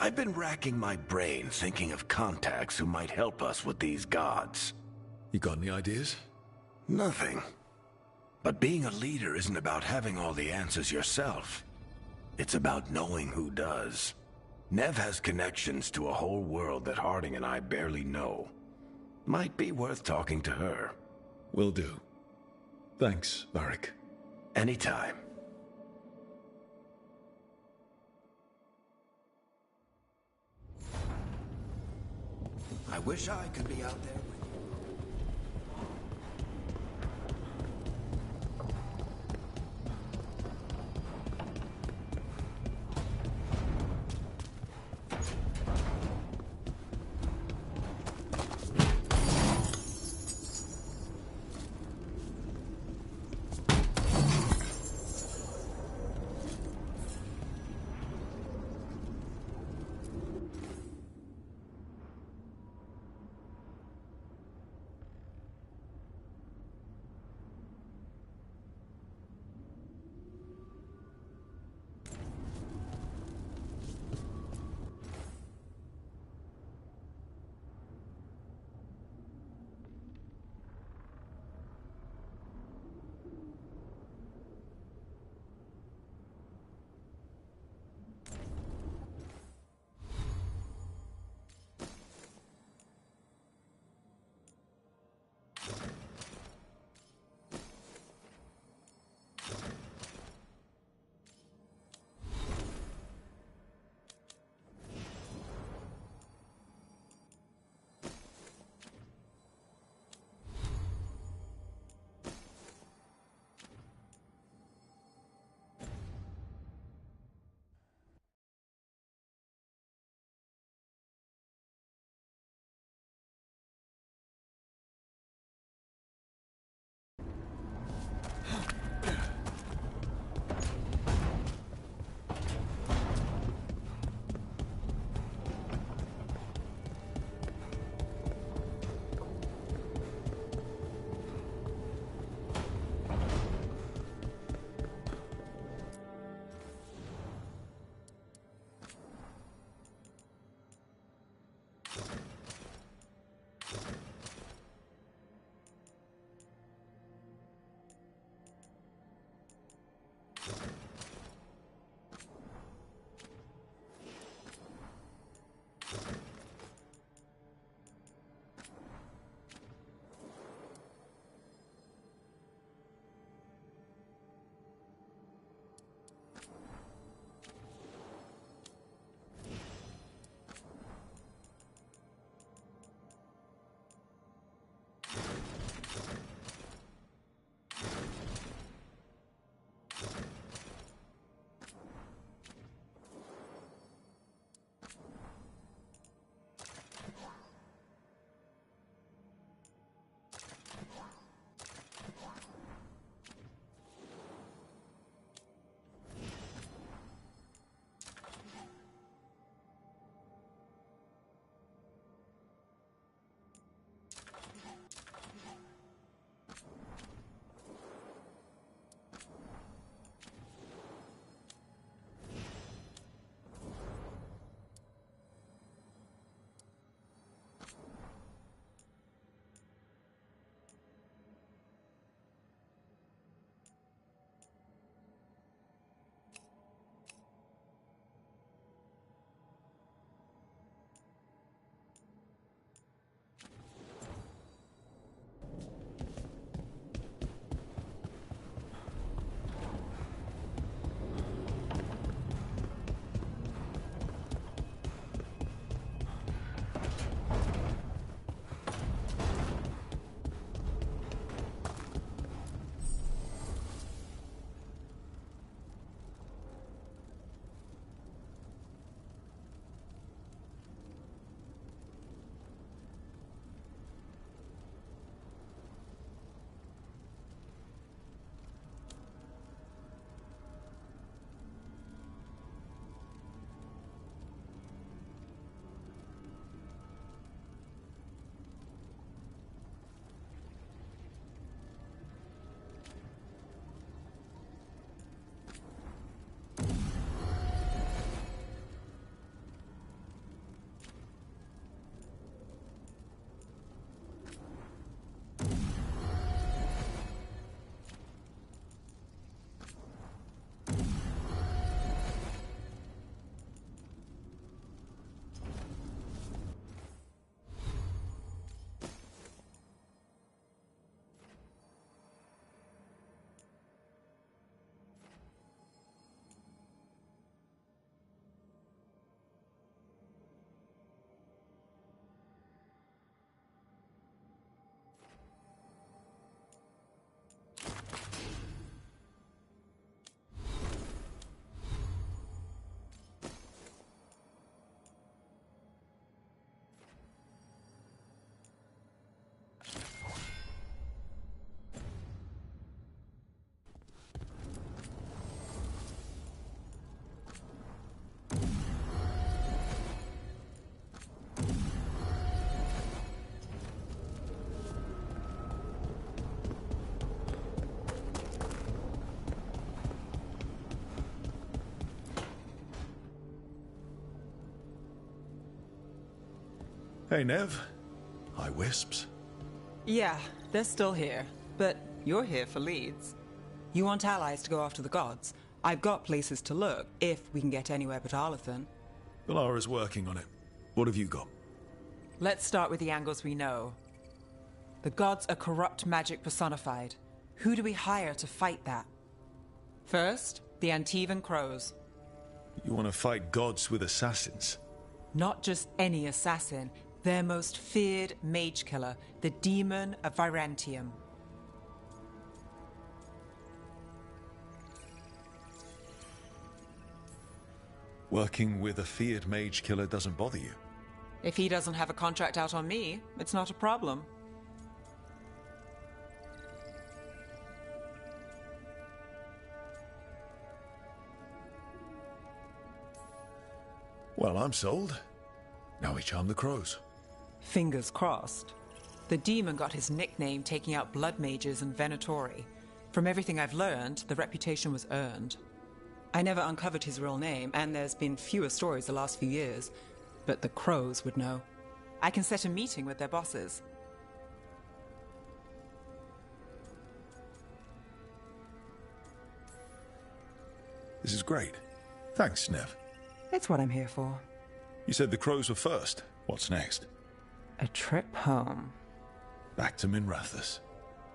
I've been racking my brain thinking of contacts who might help us with these gods.
You got any ideas?
Nothing. But being a leader isn't about having all the answers yourself. It's about knowing who does. Nev has connections to a whole world that Harding and I barely know. Might be worth talking to her.
Will do. Thanks, Varric.
Anytime. I wish I could be out there with you.
Hey, Nev. Hi, Wisps.
Yeah, they're still here. But you're here for leads. You want allies to go after the gods? I've got places to look, if we can get anywhere but Arlathan.
Balara's working on it. What have you got?
Let's start with the angles we know. The gods are corrupt magic personified. Who do we hire to fight that? First, the Antivan Crows.
You want to fight gods with assassins?
Not just any assassin, their most feared mage killer, the Demon of Virantium.
Working with a feared mage killer doesn't bother you?
If he doesn't have a contract out on me, it's not a problem.
Well, I'm sold. Now we charm the crows.
Fingers crossed. The demon got his nickname taking out blood mages and Venatori. From everything I've learned, the reputation was earned. I never uncovered his real name, and there's been fewer stories the last few years, but the crows would know. I can set a meeting with their bosses.
This is great. Thanks, Nev.
It's what I'm here for.
You said the crows were first. What's next?
A trip home.
Back to Minrathous.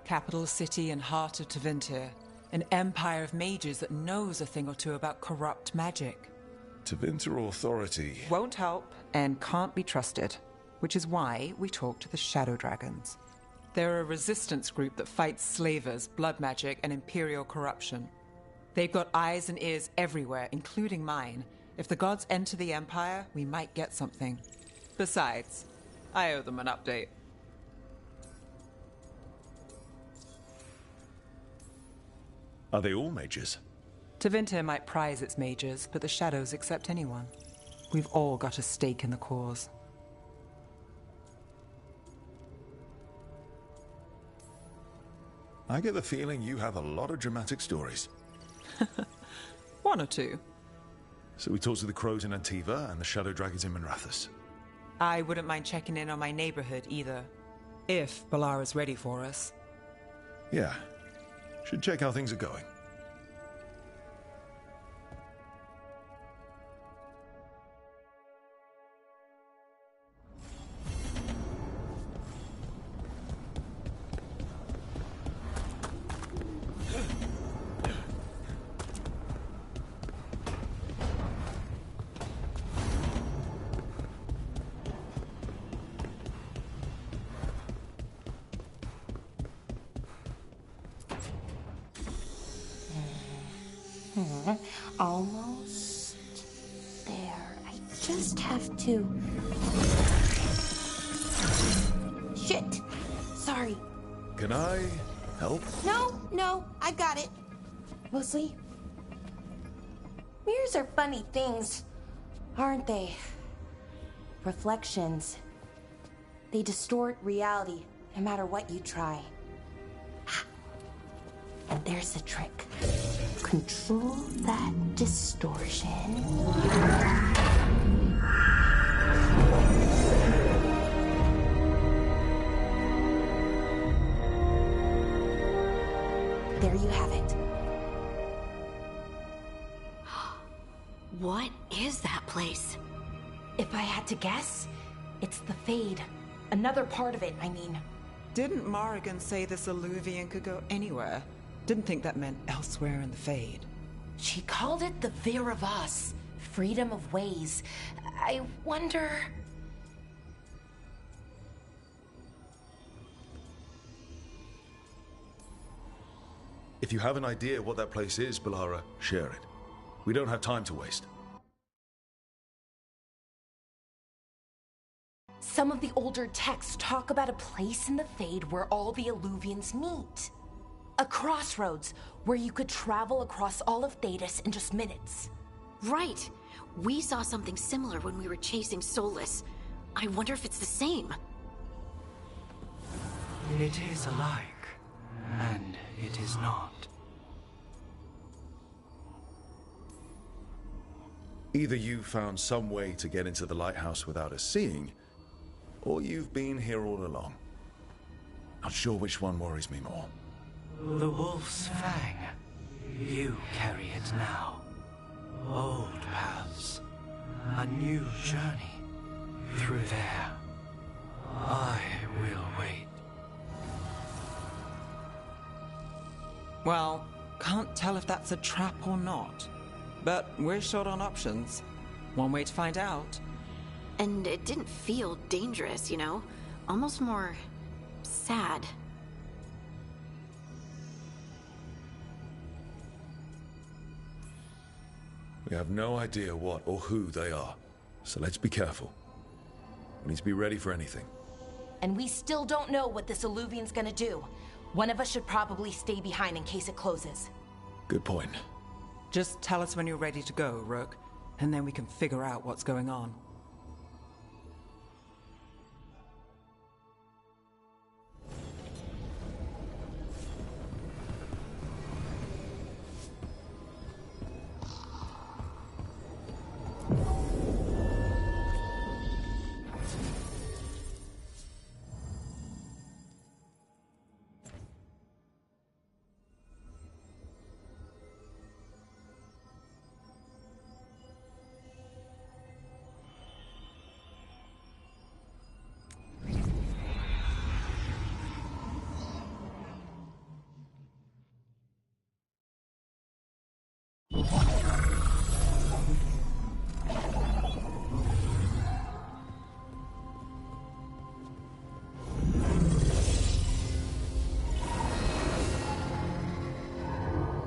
Capital city and heart of Tevinter. An empire of mages that knows a thing or two about corrupt magic.
Tevinter Authority
Won't help and can't be trusted, which is why we talk to the Shadow Dragons. They're a resistance group that fights slavers, blood magic, and imperial corruption. They've got eyes and ears everywhere, including mine. If the gods enter the Empire, we might get something. Besides, I owe them an update.
Are they all mages?
Tevinter might prize its mages, but the Shadows accept anyone. We've all got a stake in the cause.
I get the feeling you have a lot of dramatic stories.
One or two.
So we talked to the crows in Antiva and the Shadow Dragons in Minrathous.
I wouldn't mind checking in on my neighborhood either. If Balara's ready for us.
Yeah. Should check how things are going.
Almost there. I just have to... Shit! Sorry.
Can I help?
No, I got it. Mostly. Mirrors are funny things, aren't they? Reflections. They distort reality, no matter what you try. And there's the trick. Control that distortion. There you have it.
What is that place?
If I had to guess, it's the Fade. Another part of it, I mean.
Didn't Morrigan say this Illuvian could go anywhere? Didn't think that meant elsewhere in the Fade.
She called it the Veer of Us. Freedom of ways. I wonder...
If you have an idea what that place is, Balara, share it. We don't have time to waste.
Some of the older texts talk about a place in the Fade where all the Illuvians meet. A crossroads where you could travel across all of Thedas in just minutes.
Right. We saw something similar when we were chasing Solus. I wonder if it's the same.
It is alike, and it is not.
Either you found some way to get into the lighthouse without us seeing, or you've been here all along. Not sure which one worries me more.
The Wolf's Fang. You carry it now. Old paths. A new journey. Through there. I will wait.
Well, can't tell if that's a trap or not. But we're short on options. One way to find out.
And it didn't feel dangerous, you know? Almost more sad.
We have no idea what or who they are, so let's be careful. We need to be ready for anything.
And we still don't know what this Eluvian's gonna do. One of us should probably stay behind in case it closes.
Good point.
Just tell us when you're ready to go, Rook, and then we can figure out what's going on.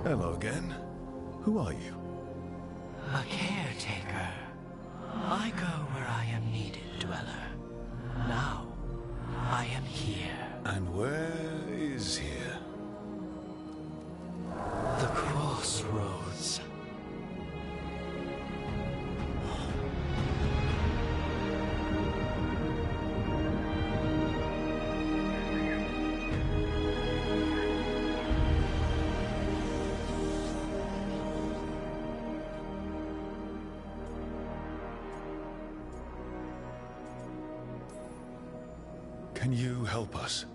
Hello again. Who are you?
A caretaker. I go where I am needed, Dweller. Now, I am here.
And where is here?
The Crossroads.
Can you help us?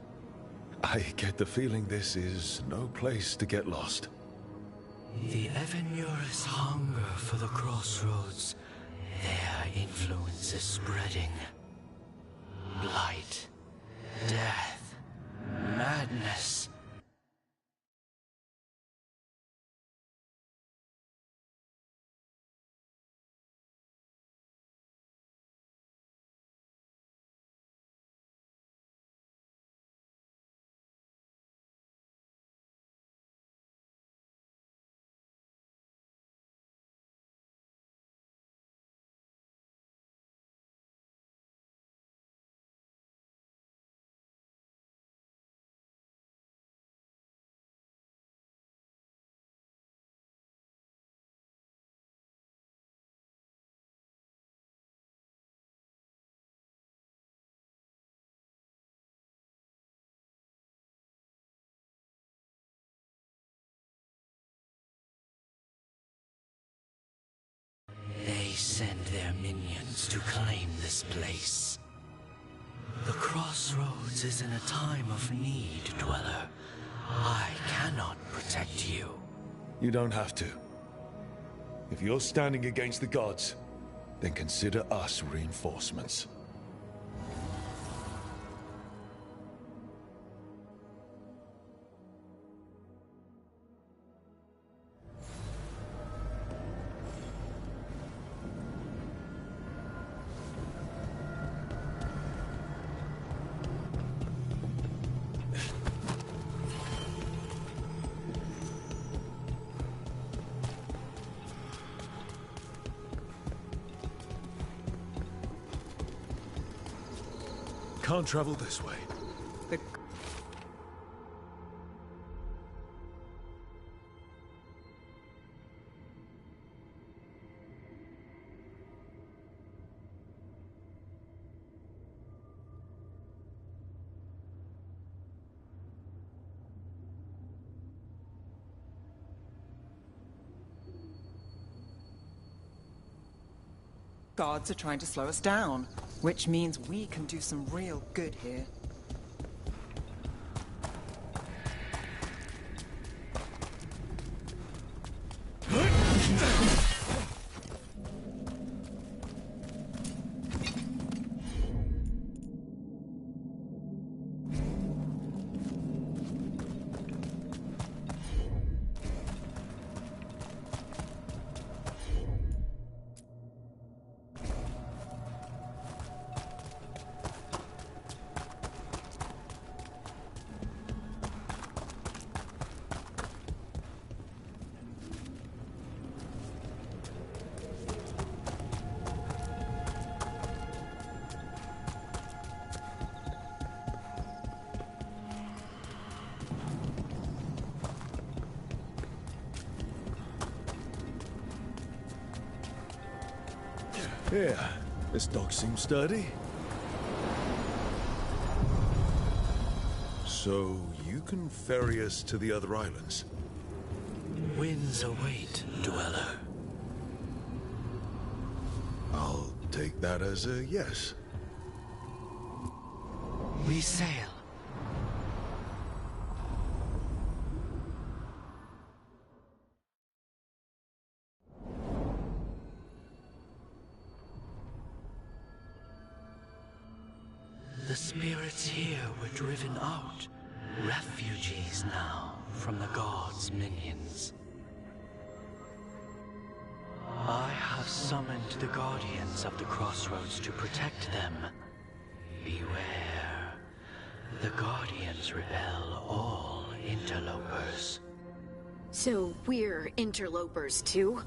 I get the feeling this is no place to get lost.
The Evenurus hunger for the Crossroads. Their influence is spreading. Blight. Death. Madness. They send their minions to claim this place. The Crossroads is in a time of need, Dweller. I cannot protect you.
You don't have to. If you're standing against the gods, then consider us reinforcements. Can't travel this way.
Guards are trying to slow us down, which means we can do some real good here.
Yeah, this dog seems sturdy. So, you can ferry us to the other islands?
Winds await, Dweller.
I'll take that as a yes.
We sail. The spirits here were driven out, refugees now from the gods' minions. I have summoned the guardians of the crossroads to protect them. Beware. The guardians repel all interlopers.
So we're interlopers too?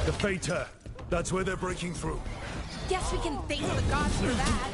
The Fater! That's where they're breaking through.
Guess we can thank the gods for that.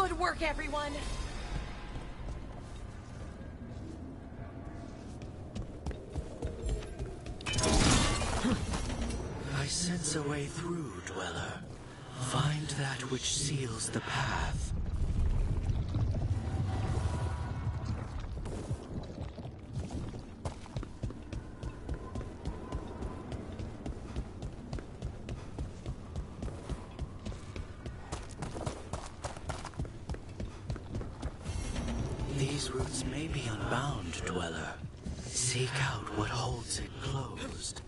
Good work, everyone!
I sense a way through, Dweller. Find that which seals the path. These roots may be unbound, Dweller. Seek out what holds it closed.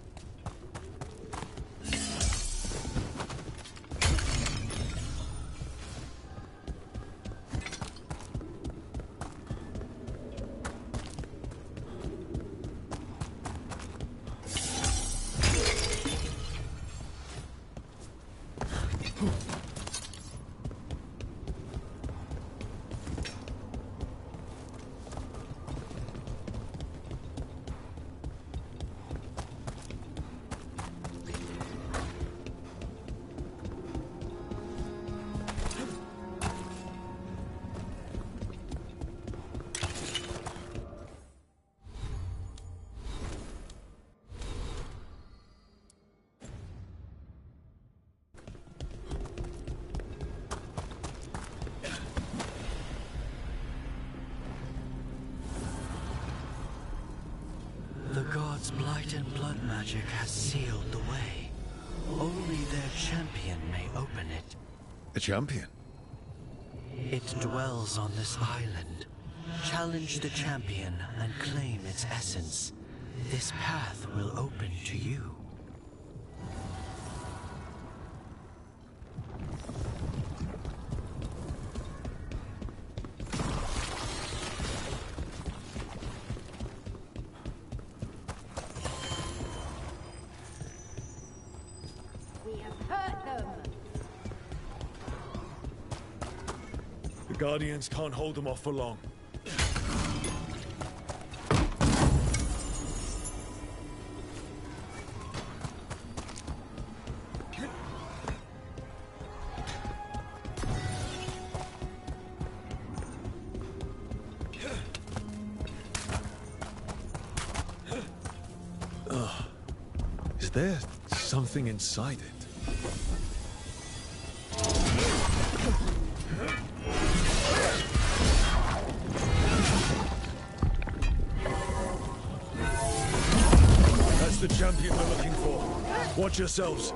The gods' blight and blood magic has sealed the way. Only their champion may open it.
A champion?
It dwells on this island. Challenge the champion and claim its essence. This path will open to you.
The Guardians can't hold them off for long. Is there something inside it? That's the champion we're looking for. Watch yourselves.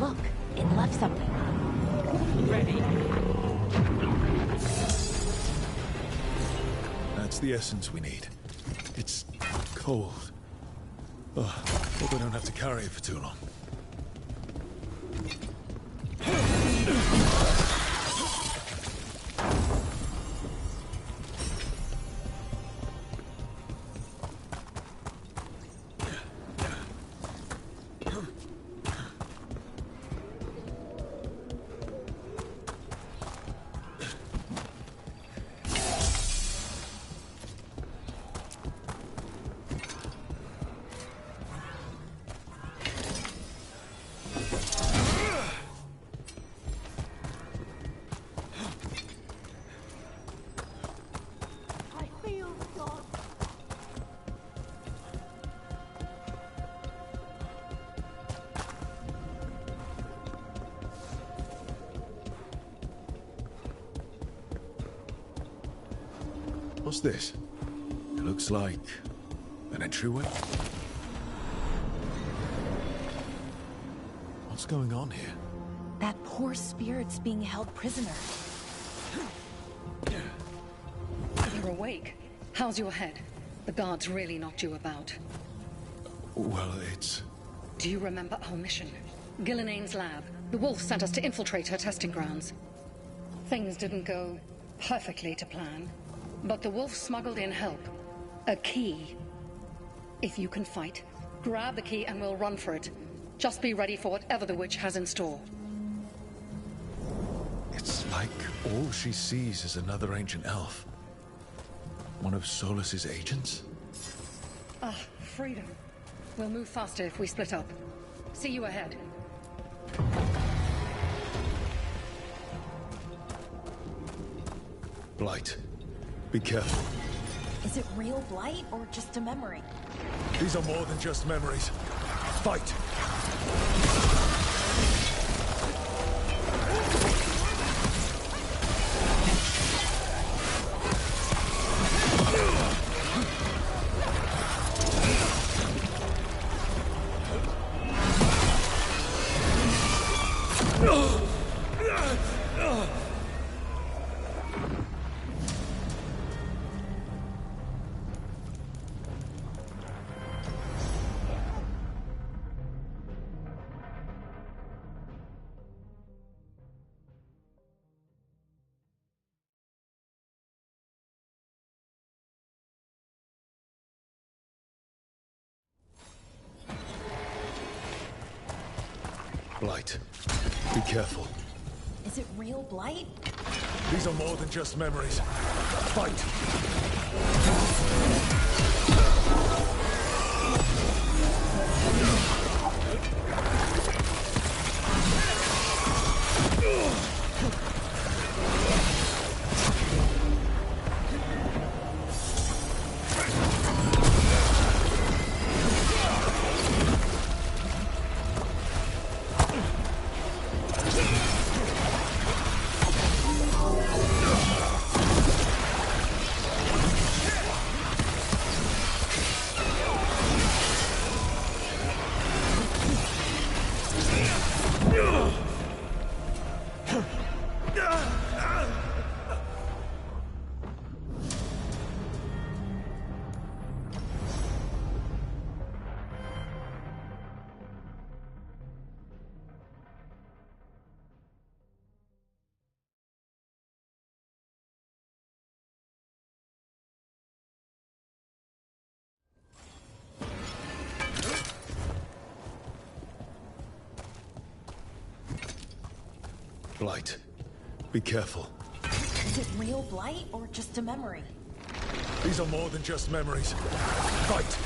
Look, it left something. Ready?
That's the essence we need. It's cold. Oh, hope I don't have to carry it for too long. What's this? It looks like an entryway. What's going on here?
That poor spirit's being held prisoner.
You're awake. How's your head? The guards really knocked you about.
Well, it's...
Do you remember our mission? Gillenane's lab. The wolf sent us to infiltrate her testing grounds. Things didn't go perfectly to plan, but the wolf smuggled in help. A key. If you can fight, grab the key and we'll run for it. Just be ready for whatever the witch has in store.
It's like all she sees is another ancient elf. One of Solus's agents?
Ah, freedom. We'll move faster if we split up. See you ahead.
Blight, be careful.
Is it real blight or just a memory?
These are more than just memories. Fight! Blight, be careful.
Is it real blight?
These are more than just memories. Fight! Blight, be careful.
Is it real blight or just a memory?
These are more than just memories. Fight!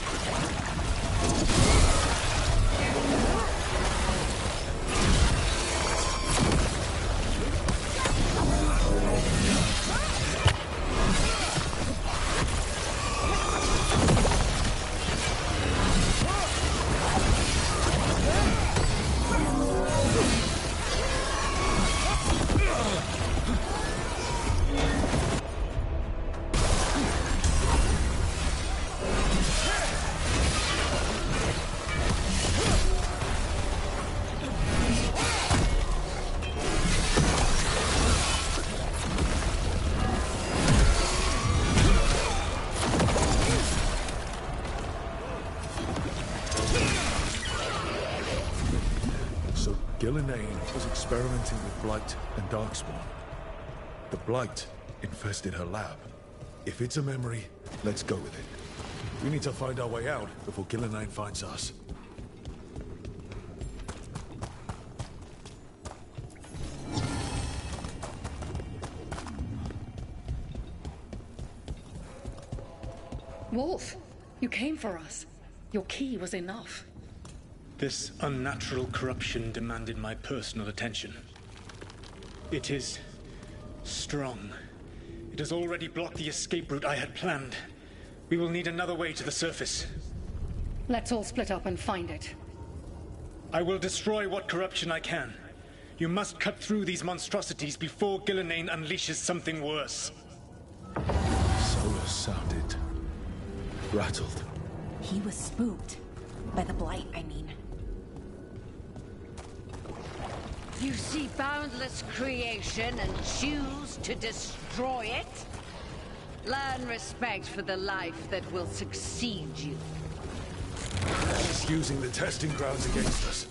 Gillenane was experimenting with Blight and Darkspawn. The Blight infested her lab. If it's a memory, let's go with it. We need to find our way out before Gillenane finds us.
Wolf, you came for us. Your key was enough.
This unnatural corruption demanded my personal attention. It is strong. It has already blocked the escape route I had planned. We will need another way to the surface.
Let's all split up and find it.
I will destroy what corruption I can. You must cut through these monstrosities before Gillenane unleashes something worse.
Solus Rattled.
He was spooked. By the Blight, I mean.
You see boundless creation and choose to destroy it? Learn respect for the life that will succeed you.
She's using the testing grounds against us.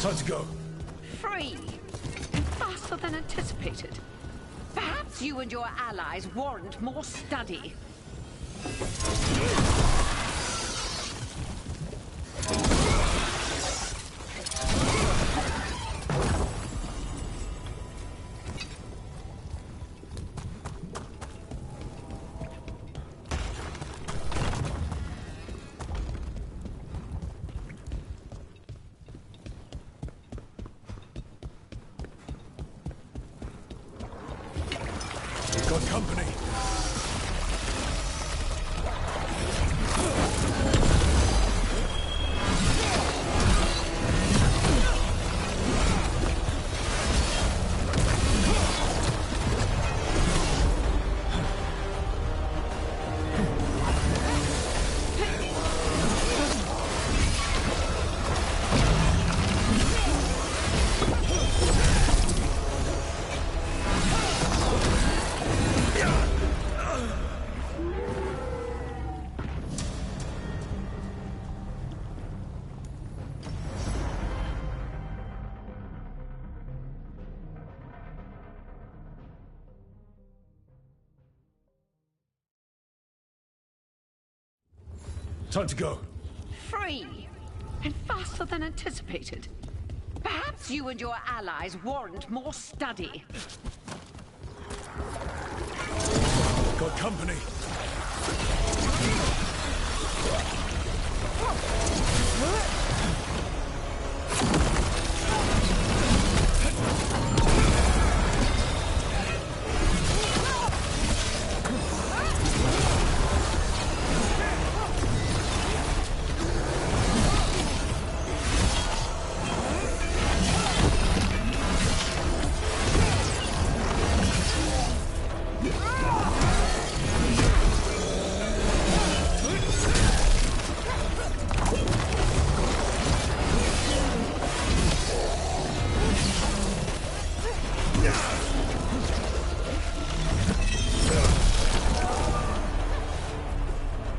Time to go.
Free! And faster than anticipated. Perhaps you and your allies warrant more study.
Got company. Time to go.
Free! And faster than anticipated. Perhaps you and your allies warrant more study.
Got company.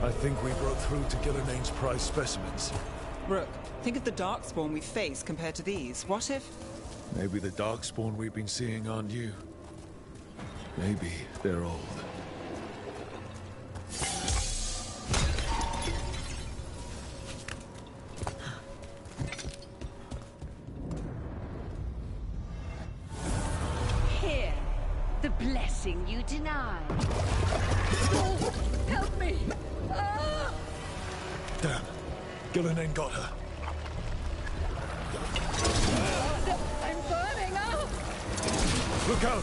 I think we broke through to Gilnenain's prize specimens.
Rook, think of the Darkspawn we face compared to these. What if...
Maybe the Darkspawn we've been seeing aren't new. Maybe they're old.
Here, the blessing you denied. Oh, help me! Ah!
Damn. Gilnenain got her.
I'm burning up!
Look out!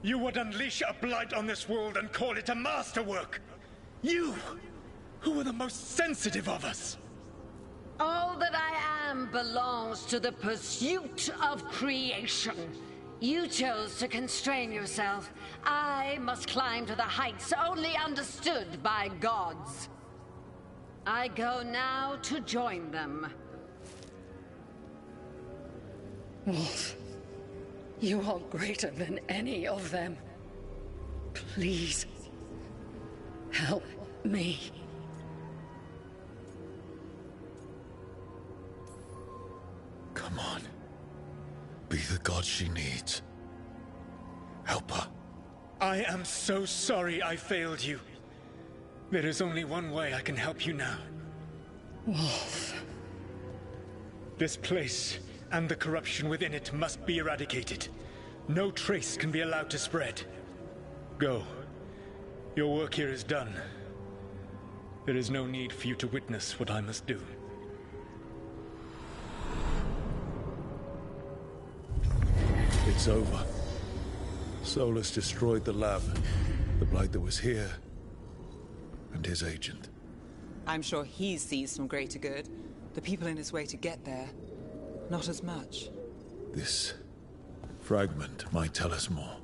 You would unleash a blight on this world and call it a masterwork! You, who were the most sensitive of us!
All that I am belongs to the pursuit of creation. You chose to constrain yourself. I must climb to the heights only understood by gods. I go now to join them.
Wolf, you are greater than any of them. Please, help me.
Come on. Be the god she needs. Help her.
I am so sorry I failed you. There is only one way I can help you now.
Wolf.
This place and the corruption within it must be eradicated. No trace can be allowed to spread. Go. Your work here is done. There is no need for you to witness what I must do.
It's over. Solus destroyed the lab, the blight that was here, and his agent.
I'm sure he sees some greater good. The people in his way to get there, not as much.
This fragment might tell us more.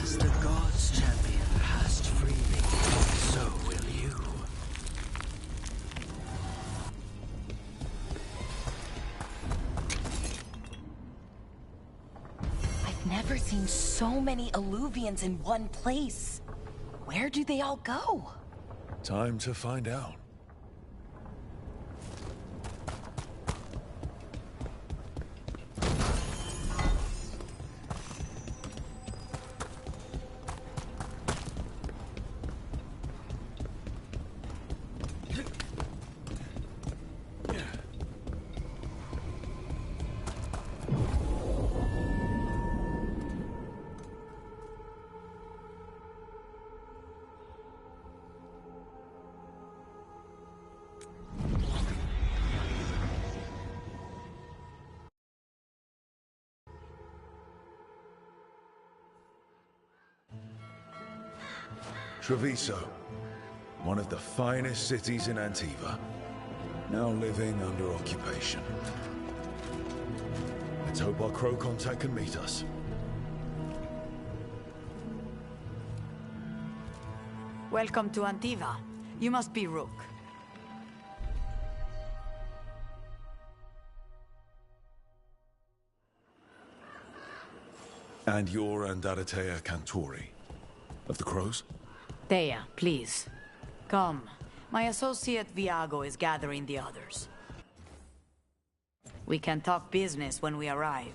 As the gods' champion passed freely, so will you.
I've never seen so many Illuvians in one place. Where do they all go?
Time to find out. Treviso, one of the finest cities in Antiva, now living under occupation. Let's hope our crow contact can meet us.
Welcome to Antiva. You must be Rook.
And you're Andaratea Cantori, of the Crows?
Thea, please. Come. My associate Viago is gathering the others. We can talk business when we arrive.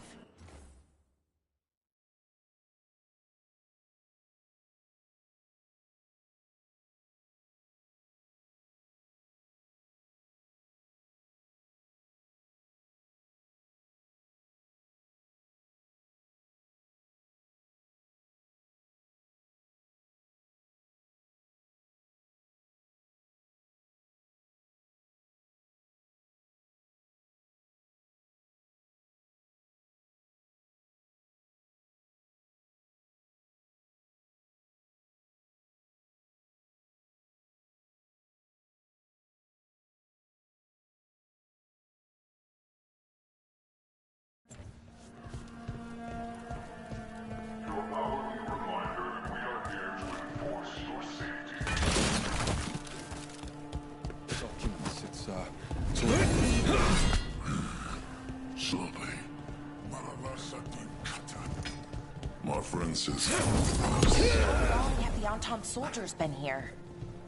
How long have the Antam soldiers been here?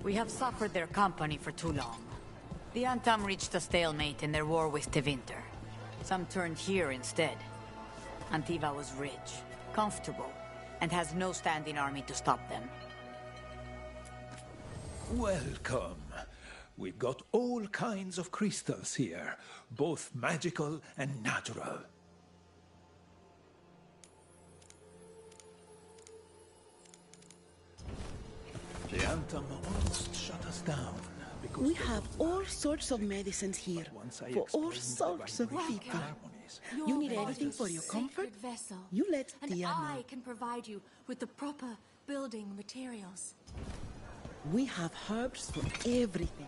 We have suffered their company for too long. The Antam reached a stalemate in their war with Tevinter. Some turned here instead. Antiva was rich, comfortable, and has no standing army to stop them.
Welcome. We've got all kinds of crystals here, both magical and natural. The Antam almost shut us down.
We have all sorts of medicines here, for all sorts of people. You need anything for your comfort?
Vessel,
you let
and
Tia know.
I can provide you with the proper building materials.
We have herbs for everything.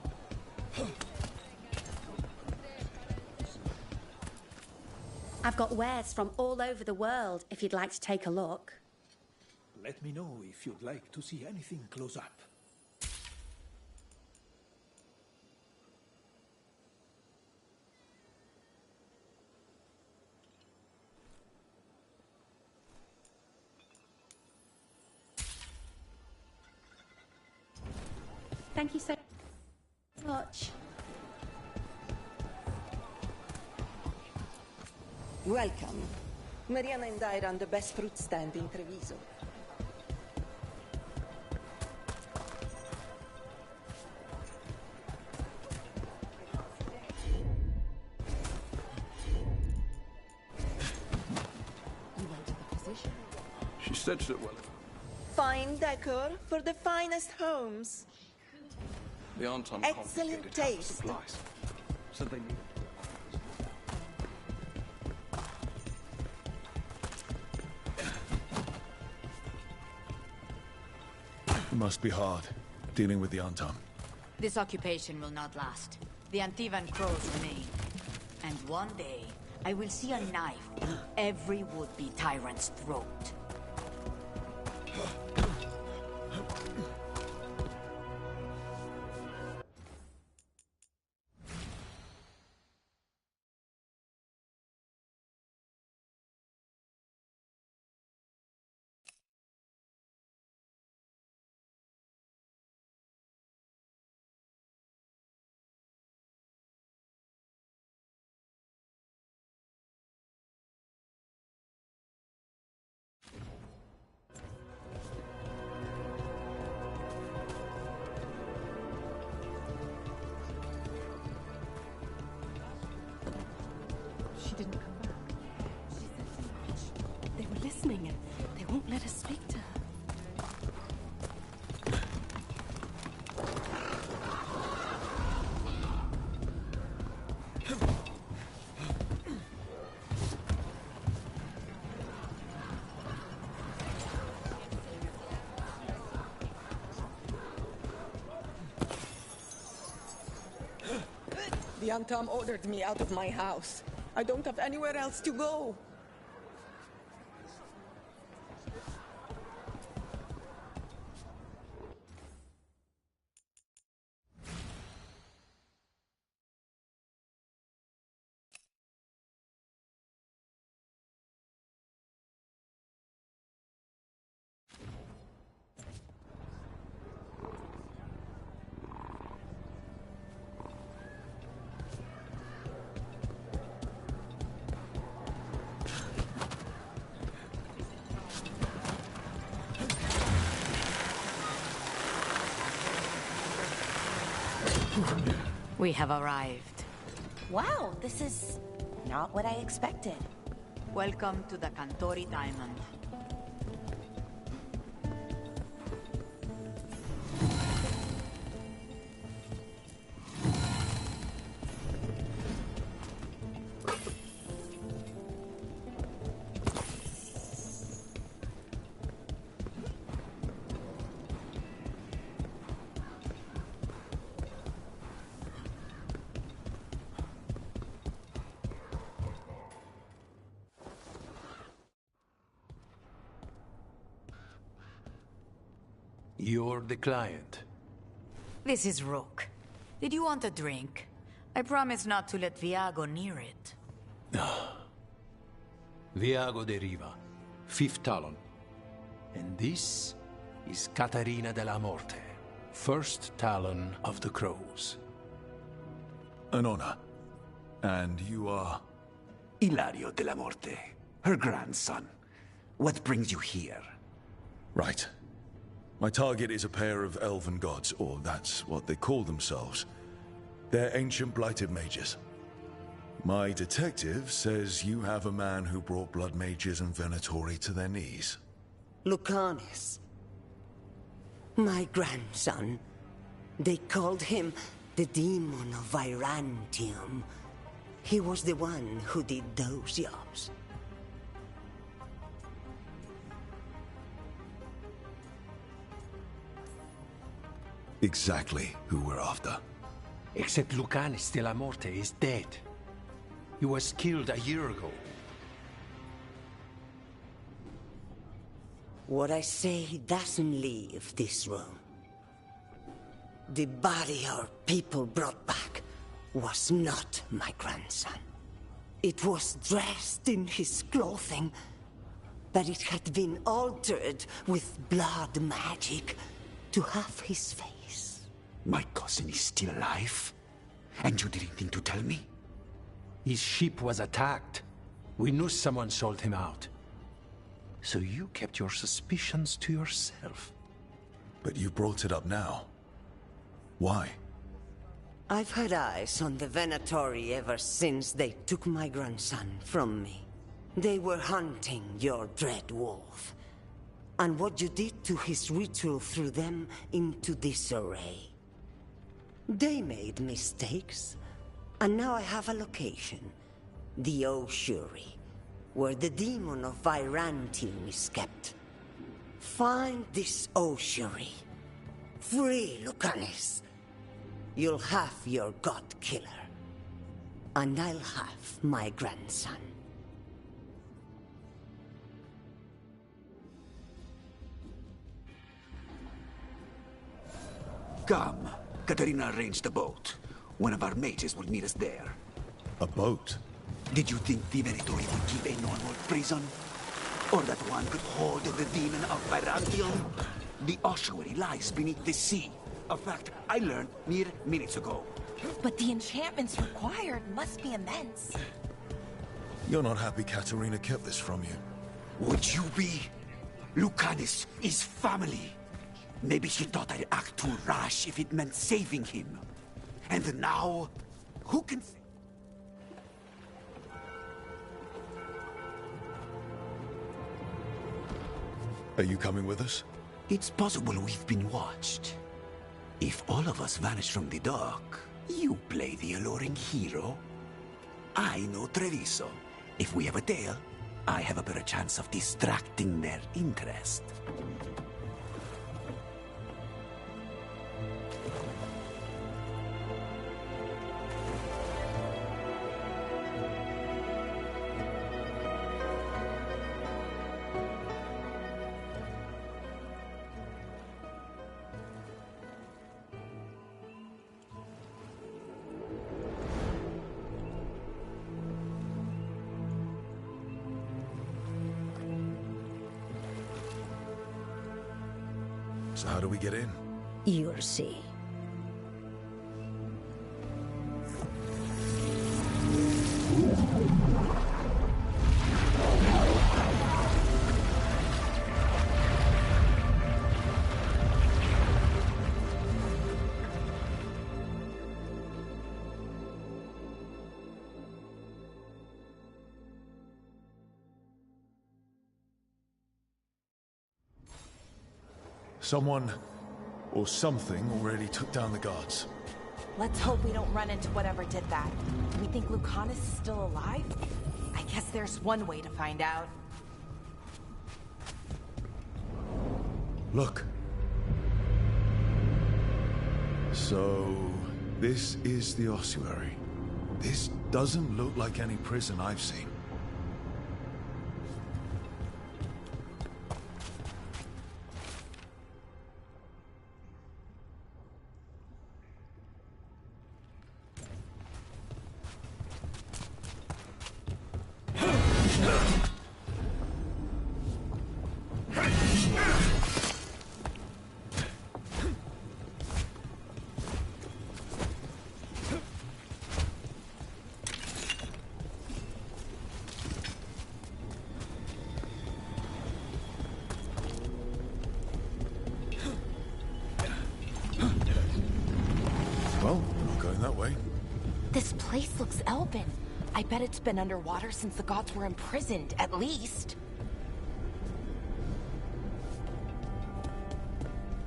I've got wares from all over the world, if you'd like to take a look.
Let me know if you'd like to see anything close up.
Thank you so much.
Welcome. Mariana and I run the best fruit stand in Treviso.
She stitched it well.
Fine decor for the finest homes.
The Antam
Excellent
confiscated half the
taste.
supplies. Said they needed.
It must be hard, dealing with the Antam.
This occupation will not last. The Antivan crows remain. And one day, I will see a knife through every would-be tyrant's throat.
She didn't come back. She said too much. They were listening and they won't let us speak to her.
The Antam ordered me out of my house. I don't have anywhere else to go.
We have arrived.
Wow, this is not what I expected.
Welcome to the Cantori Diamond.
You're the client.
This is Rook. Did you want a drink? I promise not to let Viago near it.
Viago de Riva, 5th Talon. And this is Catarina de la Morte, 1st Talon of the Crows.
An honor. And you are?
Ilario de la Morte, her grandson. What brings you here?
Right. My target is a pair of elven gods, or that's what they call themselves. They're ancient blighted mages. My detective says you have a man who brought blood mages and Venatori to their knees.
Lucanus. My grandson. They called him the Demon of Virantium. He was the one who did those jobs.
Exactly who we're after.
Except Lucanus de la Morte is dead. He was killed a year ago.
What I say doesn't leave this room. The body our people brought back was not my grandson. It was dressed in his clothing, but it had been altered with blood magic to have his face.
My cousin is still alive? And you didn't think to tell me?
His ship was attacked. We knew someone sold him out. So you kept your suspicions to yourself.
But you brought it up now. Why?
I've had eyes on the Venatori ever since they took my grandson from me. They were hunting your dread wolf. And what you did to his ritual threw them into disarray. They made mistakes, and now I have a location. The Oshuri, where the demon of Virantium is kept. Find this Oshuri. Free Lucanus. You'll have your god killer. And I'll have my grandson.
Come. Catarina arranged a boat. One of our mages will meet us there.
A boat?
Did you think the Venatori would keep a normal prison? Or that one could hold the demon of Virantium? The ossuary lies beneath the sea. A fact I learned mere minutes ago.
But the enchantments required must be immense.
You're not happy Catarina kept this from you.
Would you be? Lucanus is family. Maybe she thought I'd act too rash if it meant saving him. And now, who can...
Are you coming with us?
It's possible we've been watched. If all of us vanish from the dock, you play the alluring hero. I know Treviso. If we have a tail, I have a better chance of distracting their interest.
So how do we get in?
You'll see.
Someone or something already took down the guards.
Let's hope we don't run into whatever did that. Do we think Lucanus is still alive? I guess there's one way to find out.
Look. So, this is the ossuary. This doesn't look like any prison I've seen. Well, not going that way.
This place looks elven. I bet it's been underwater since the gods were imprisoned, at least.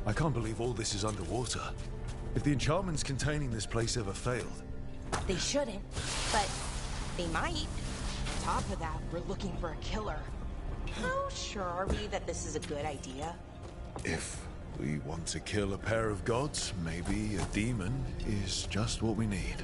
I can't believe all this is underwater. If the enchantments containing this place ever failed...
They shouldn't, but they might. On top of that, we're looking for a killer. How sure are we that this is a good idea?
If we want to kill a pair of gods, maybe a demon is just what we need.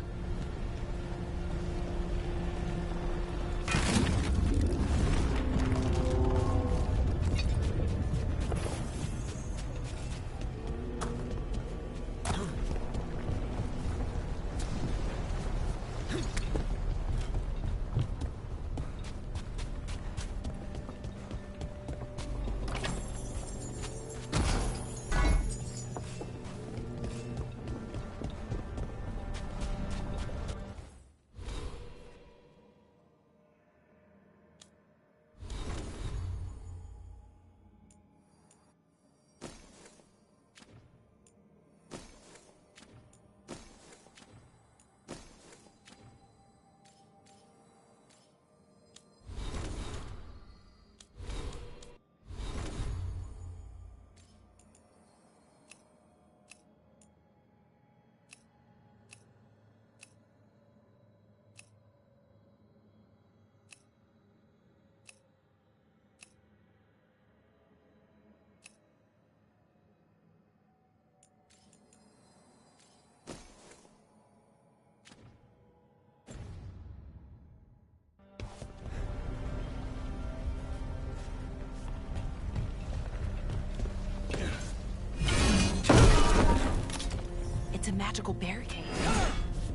It's a magical barricade.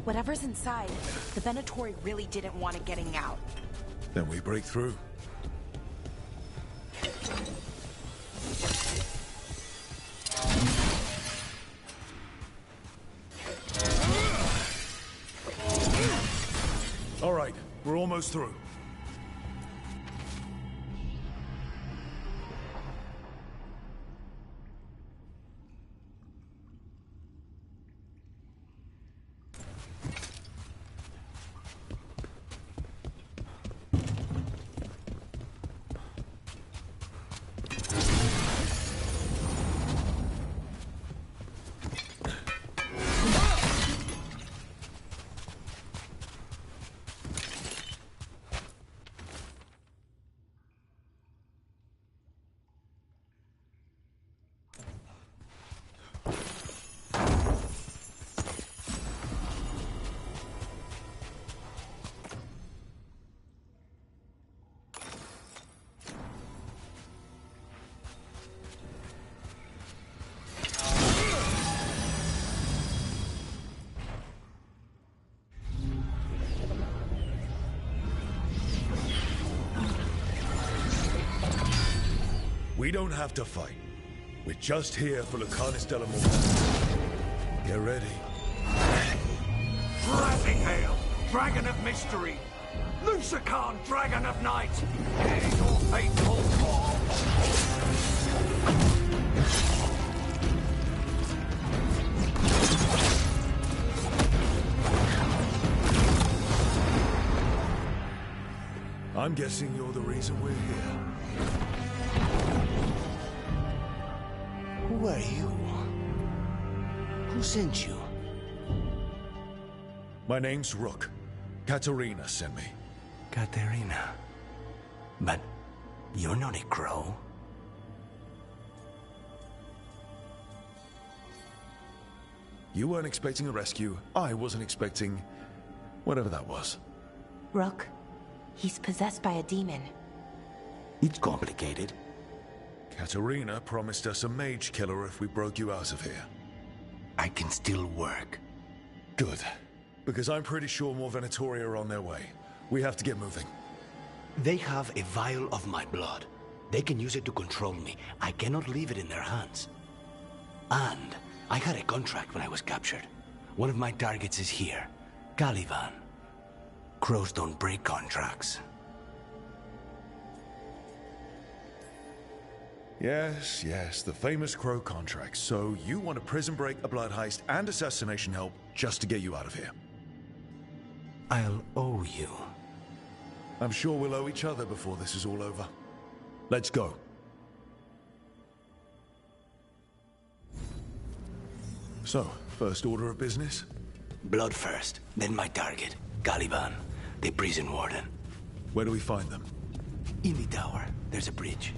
Whatever's inside, the Venatori really didn't want it getting out.
Then we break through. All right, we're almost through. We don't have to fight. We're just here for Lucanus de la Morte. Get ready.
Rising Hail, Dragon of Mystery! Lucican, Dragon of Night! Hear your fateful call!
I'm guessing you're the reason we're here.
Why
you? Who sent you?
My name's Rook. Katarina sent me.
Katarina. But you're not a crow.
You weren't expecting a rescue. I wasn't expecting... whatever that was.
Rook, he's possessed by a demon.
It's complicated.
Katarina promised us a mage killer if we broke you out of here.
I can still work.
Good. Because I'm pretty sure more Venatoria are on their way. We have to get moving.
They have a vial of my blood. They can use it to control me. I cannot leave it in their hands. And I had a contract when I was captured. One of my targets is here. Caliban. Crows don't break contracts.
Yes, the famous Crow contract. So you want a prison break, a blood heist, and assassination help just to get you out of here?
I'll owe you.
I'm sure we'll owe each other before this is all over. Let's go. So, first order of business?
Blood first, then my target, Caliban, the prison warden.
Where do we find them?
In the tower. There's a bridge.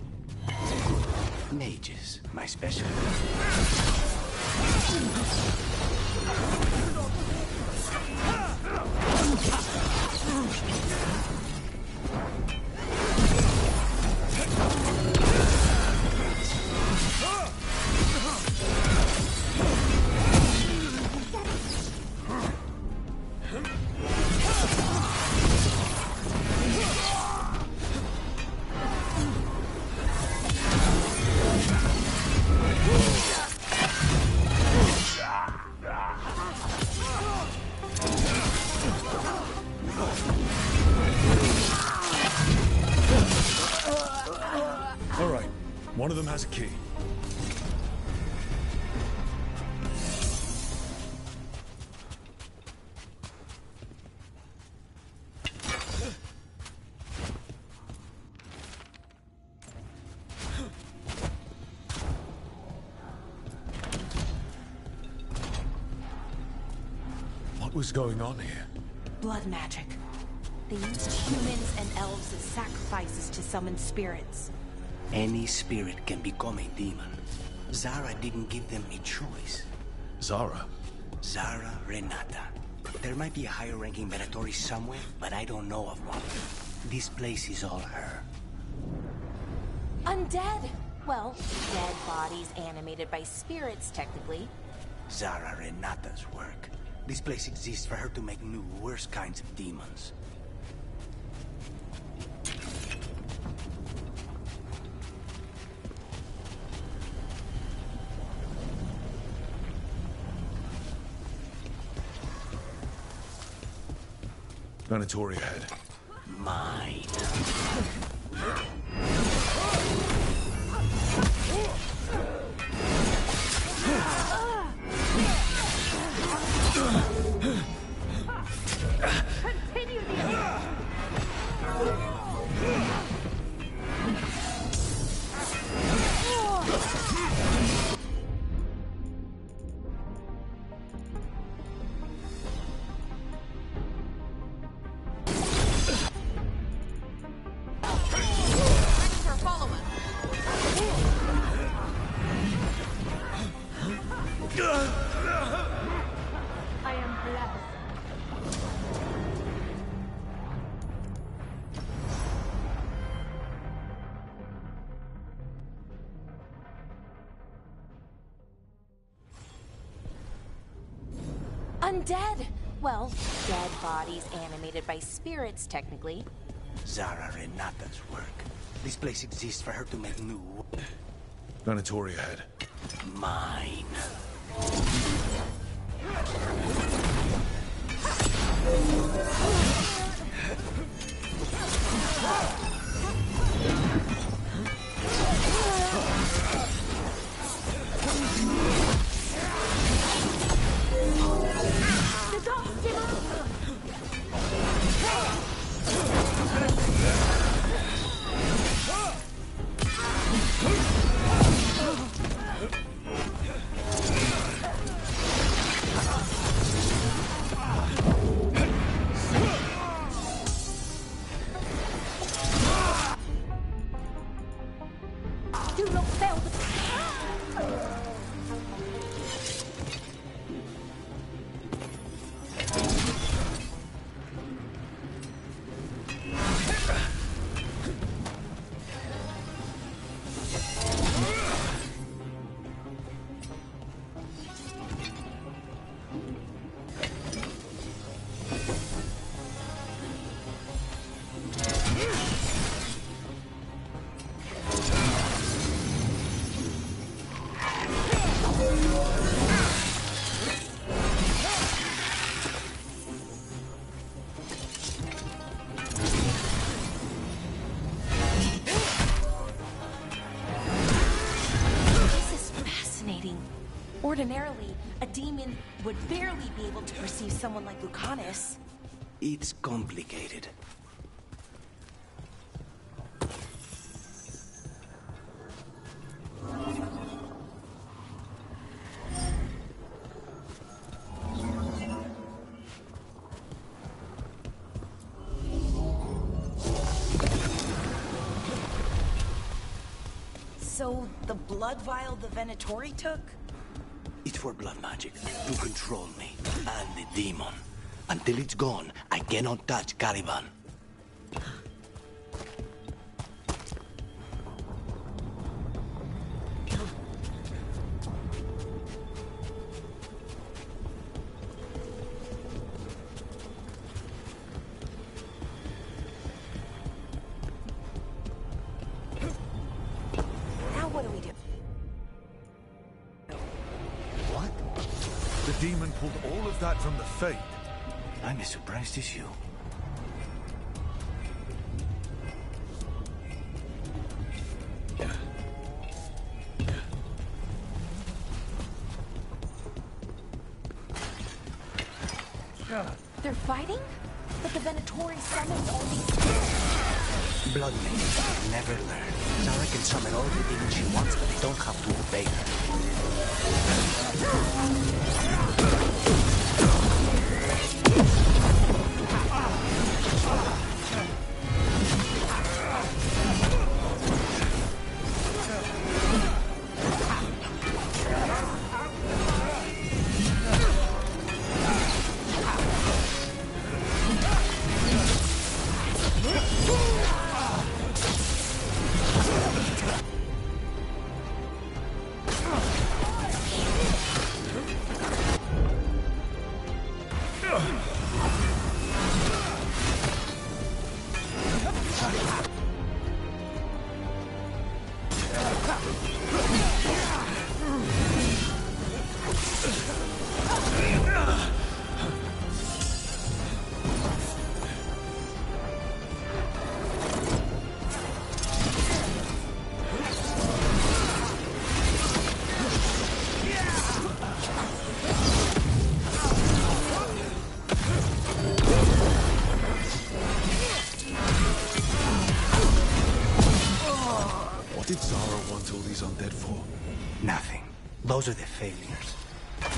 Mages, my specialty.
All right, one of them has a key. What was going on here?
Blood magic. They used humans and elves as sacrifices to summon spirits.
Any spirit can become a demon. Zara didn't give them a choice.
Zara?
Zara Renata. There might be a higher-ranking Venatori somewhere, but I don't know of one. This place is all her.
Undead! Well, dead bodies animated by spirits, technically.
Zara Renata's work. This place exists for her to make new, worse kinds of demons.
Venatoria head.
Mine.
Continue the I am blessed.
Undead! Well, dead bodies animated by spirits, technically.
Zara Renata's work. This place exists for her to make new...
Venatoria head.
Mine.
Ordinarily, a demon would barely be able to perceive someone like Lucanus.
It's complicated.
So, the blood vial the Venatori took?
It's for blood magic, to control me, and the demon. Until it's gone, I cannot touch Caliban.
Now what do we do?
The demon pulled all of that from the Fade.
I'm as surprised as you.
They're fighting? But the Venatori summoned all these...
Blood Mage, never learn. Zara can summon all the demons she wants, but they don't have to obey
What did Zara want all these undead for?
Nothing. Those are the failures.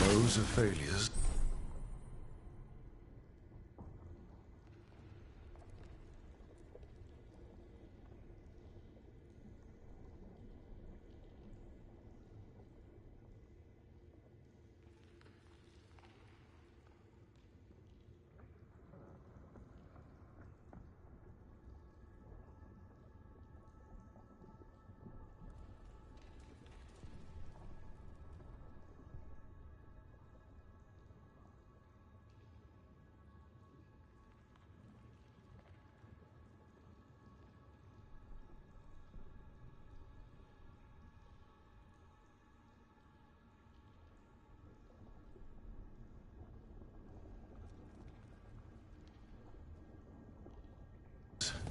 Those are failures?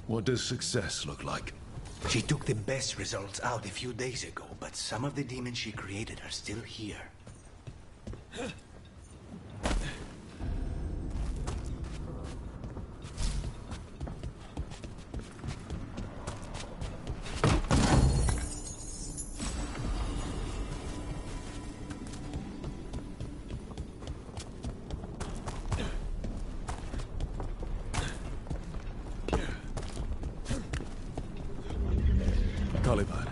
What does success look like?
She took the best results out a few days ago, but some of the demons she created are still here.
Caliban.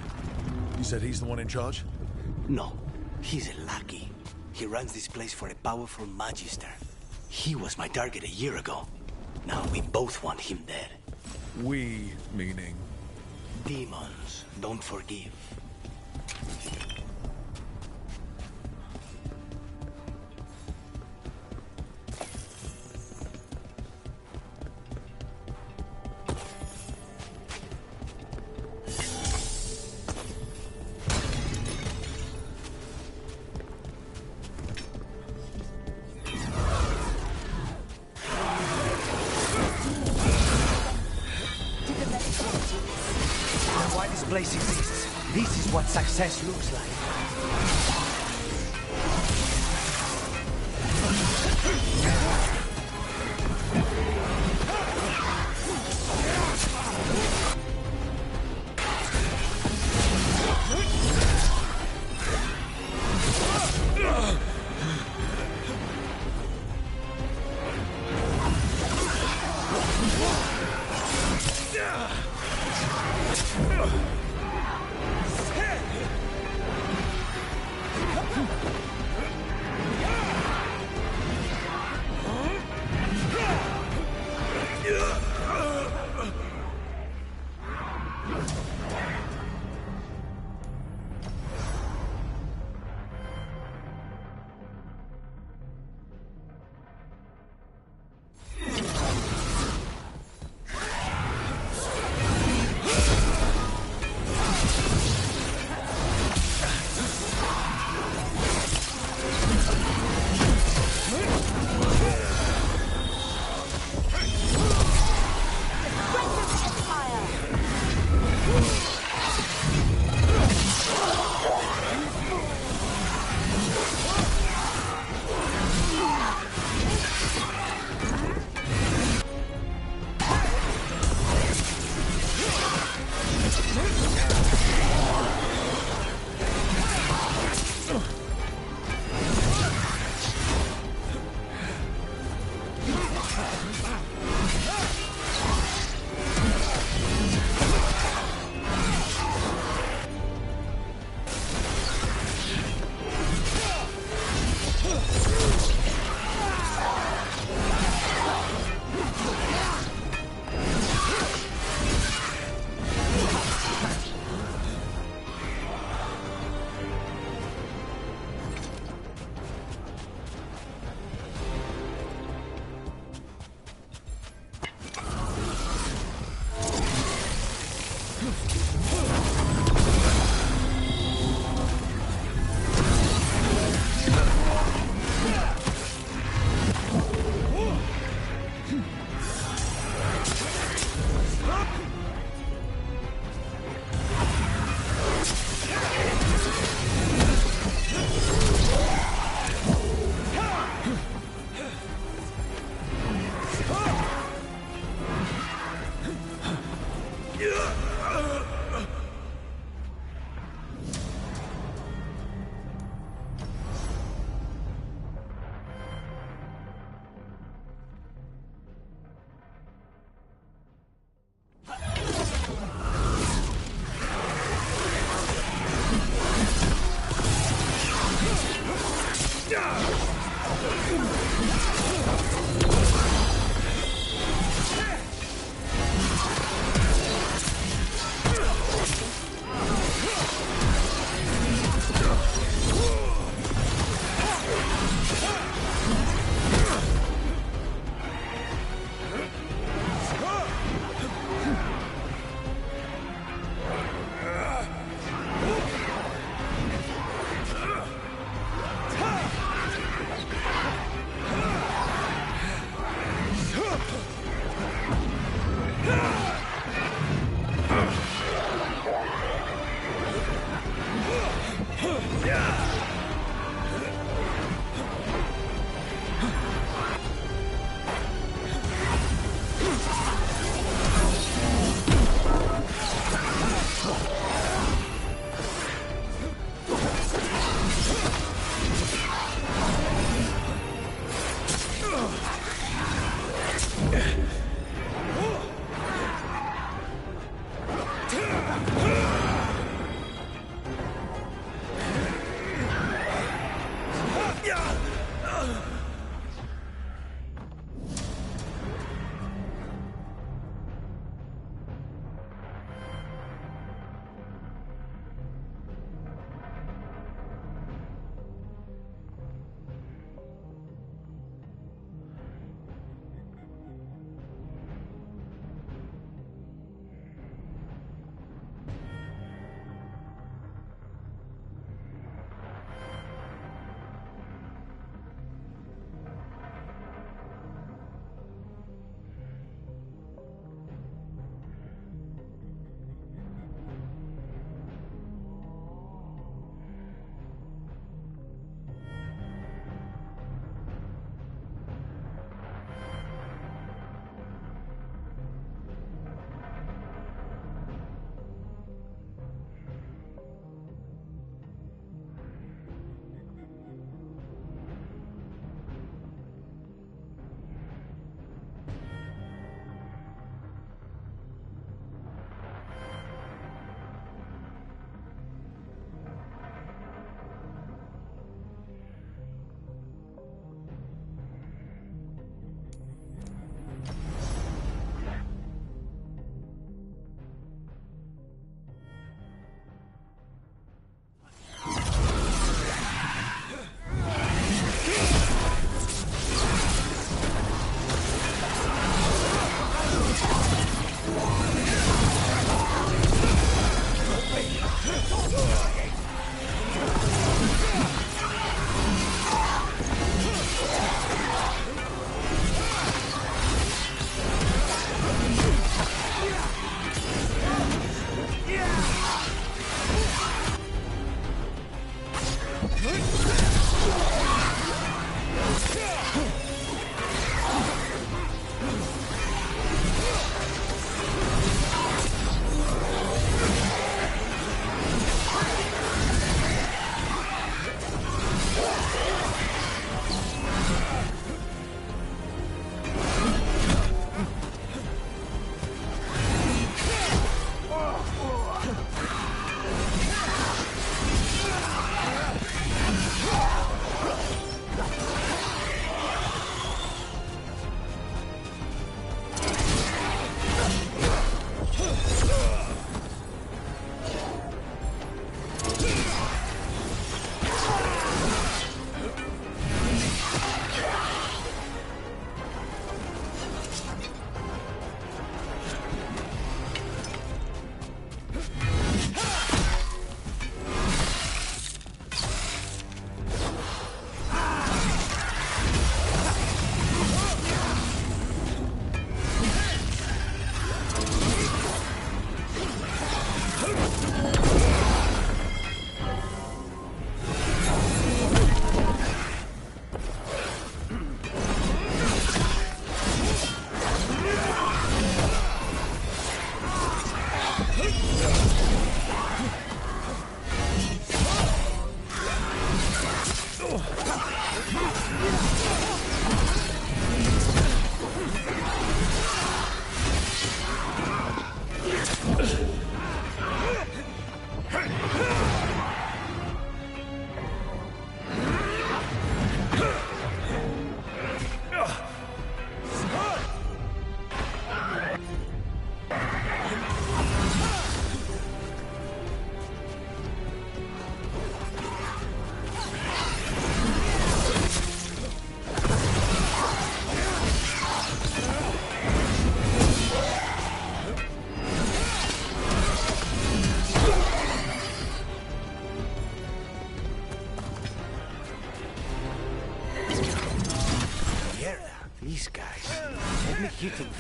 You said he's the one in charge?
No, he's a lackey. He runs this place for a powerful magister. He was my target a year ago. Now we both want him dead.
We, meaning?
Demons don't forgive. Why this place exists. This is what success looks like.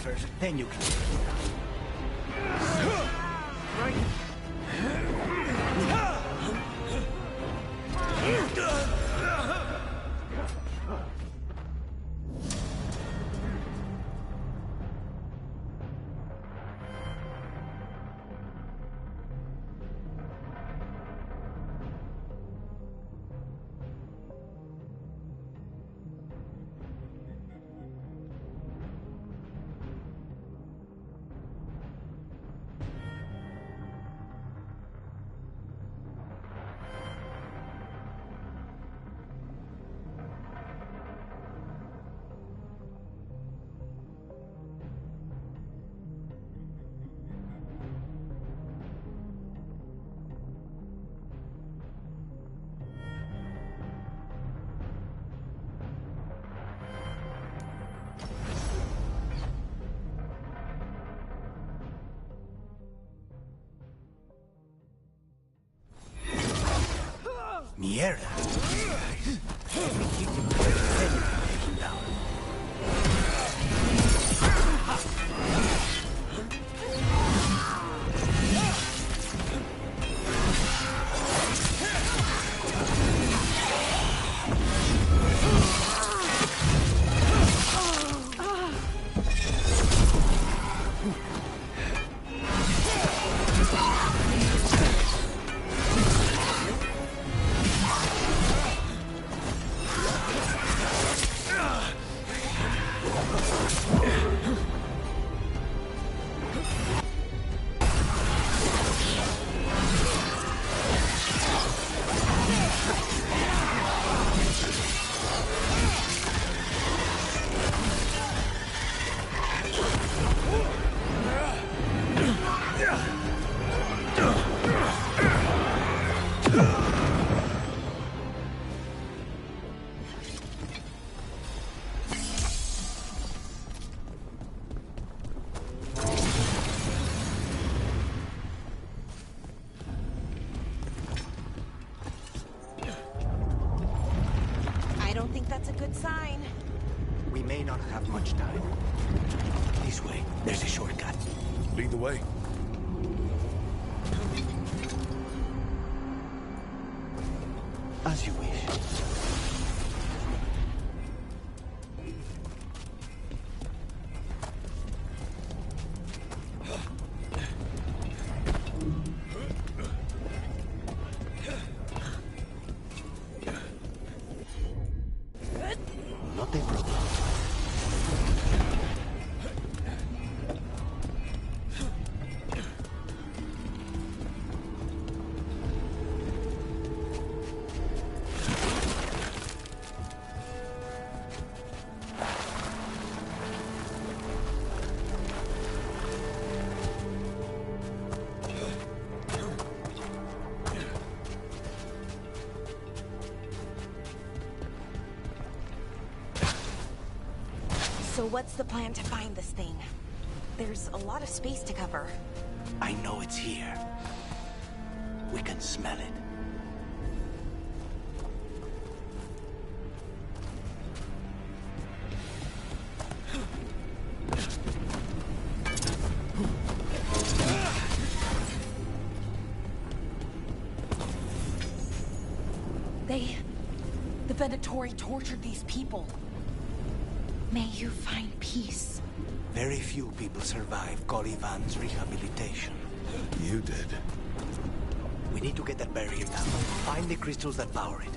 first, then you can. Right. Mierda. Let me kick him, then you can take him down.
That's a good sign.
We may not have much time. This way. There's a shortcut.
Lead the way.
As you wish. Not a problem.
So what's the plan to find this thing? There's a lot of space to cover.
I know it's here. We can smell it.
The Venatori tortured these people. May you find peace.
Very few people survive Colivan's rehabilitation.
You did.
We need to get that barrier down. Find the crystals that power it.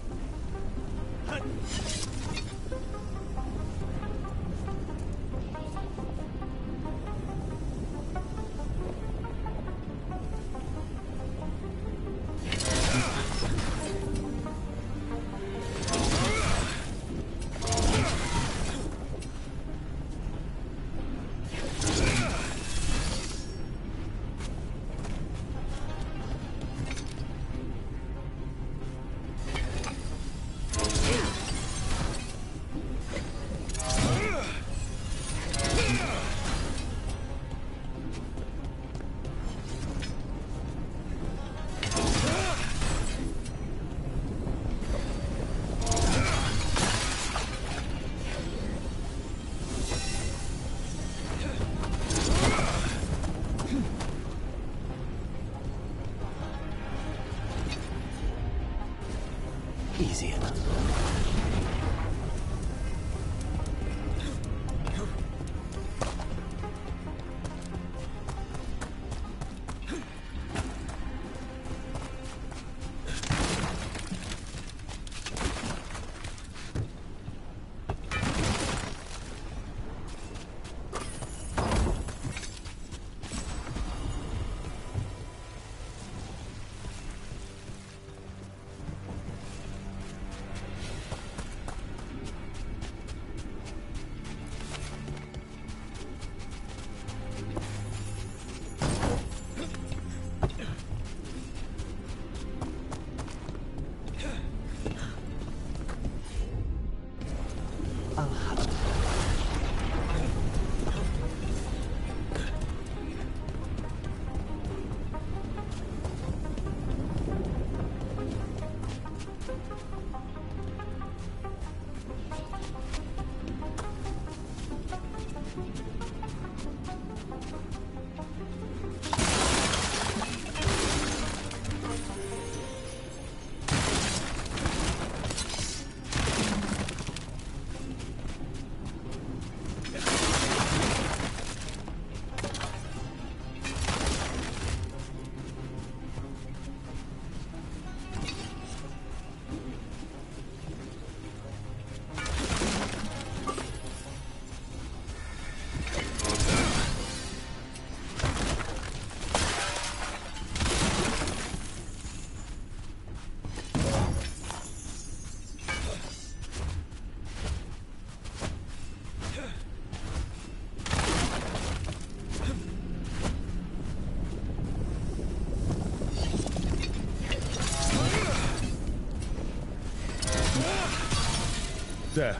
There.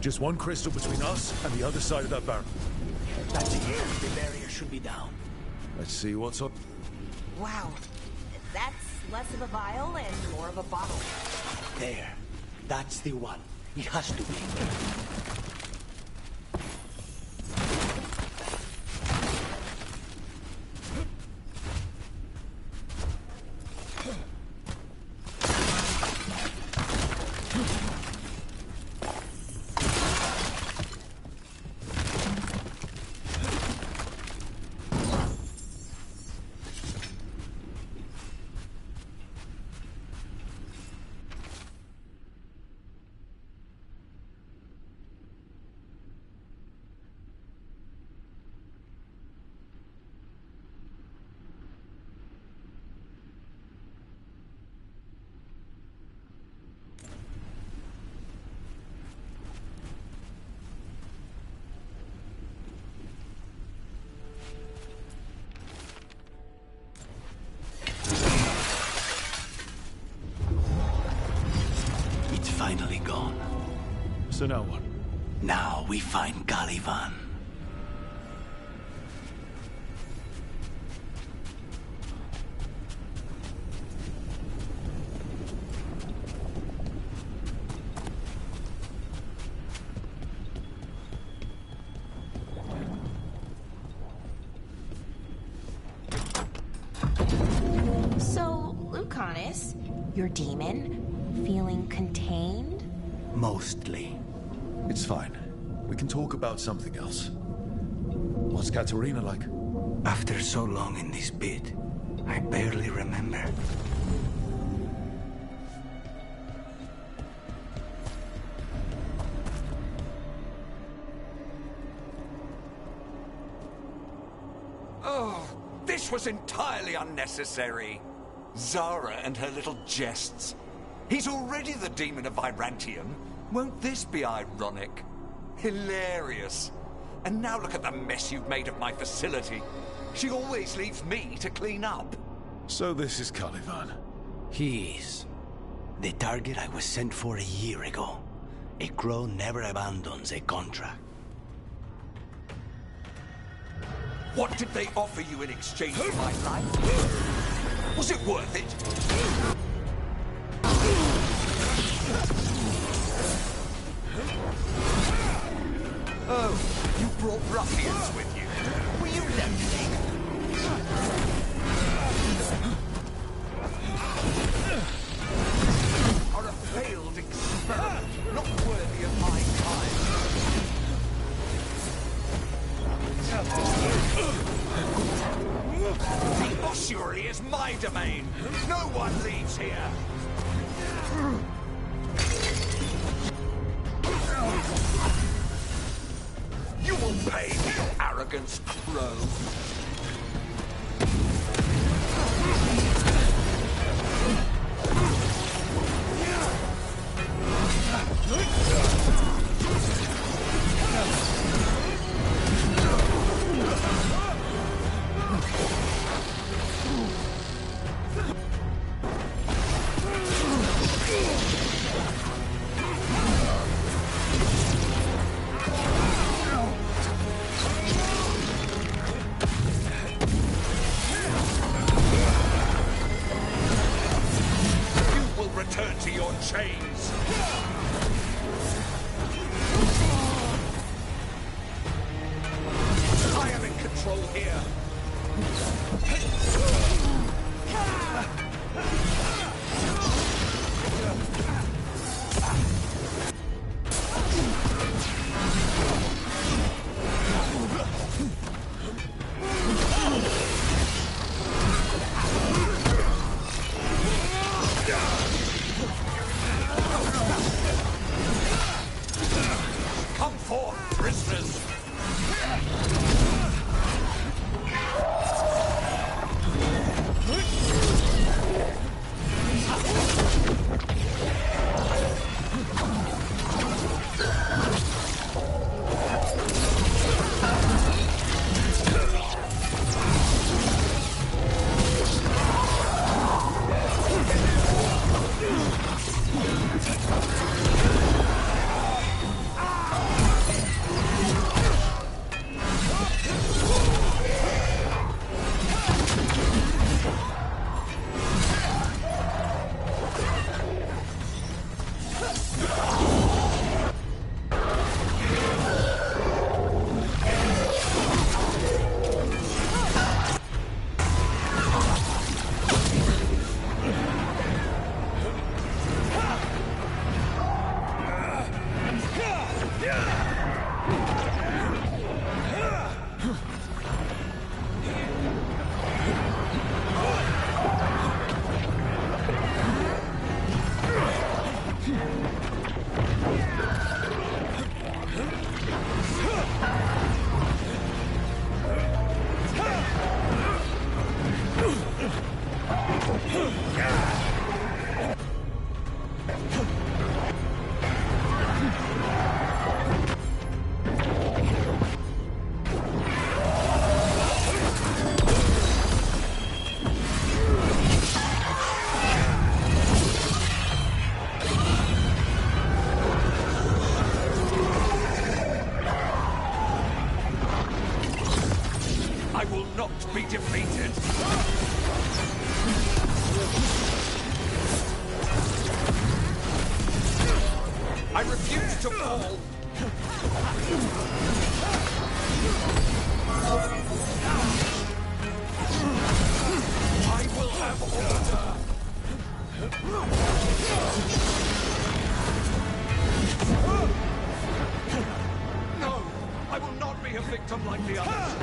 Just one crystal between us and the other side of that barrel.
That's it. The barrier should be down.
Let's see what's up.
Wow. That's less of a vial and more of a bottle.
There. That's the one. It has to be. Finally gone.
So now what?
Now we find Caliban.
So, Lucanus, your demon, feeling contained?
Mostly.
It's fine. We can talk about something else. What's Katerina like?
After so long in this pit, I barely remember.
Oh, this was entirely unnecessary. Zara and her little jests. He's already the demon of Virantium. Won't this be ironic? Hilarious. And now look at the mess you've made of my facility. She always leaves me to clean up.
So this is Caliban.
He is. The target I was sent for a year ago. A crow never abandons a contract.
What did they offer you in exchange for my life? Was it worth it? Oh, you brought ruffians with you. Were you left? Are a failed experiment, not worthy of my time. The ossuary is my domain. No one leaves here. You will pay for your arrogance, crow. here! Come forth, prisoners! I will not be defeated! I refuse to fall! I will have order! No! I will not be a victim like the others!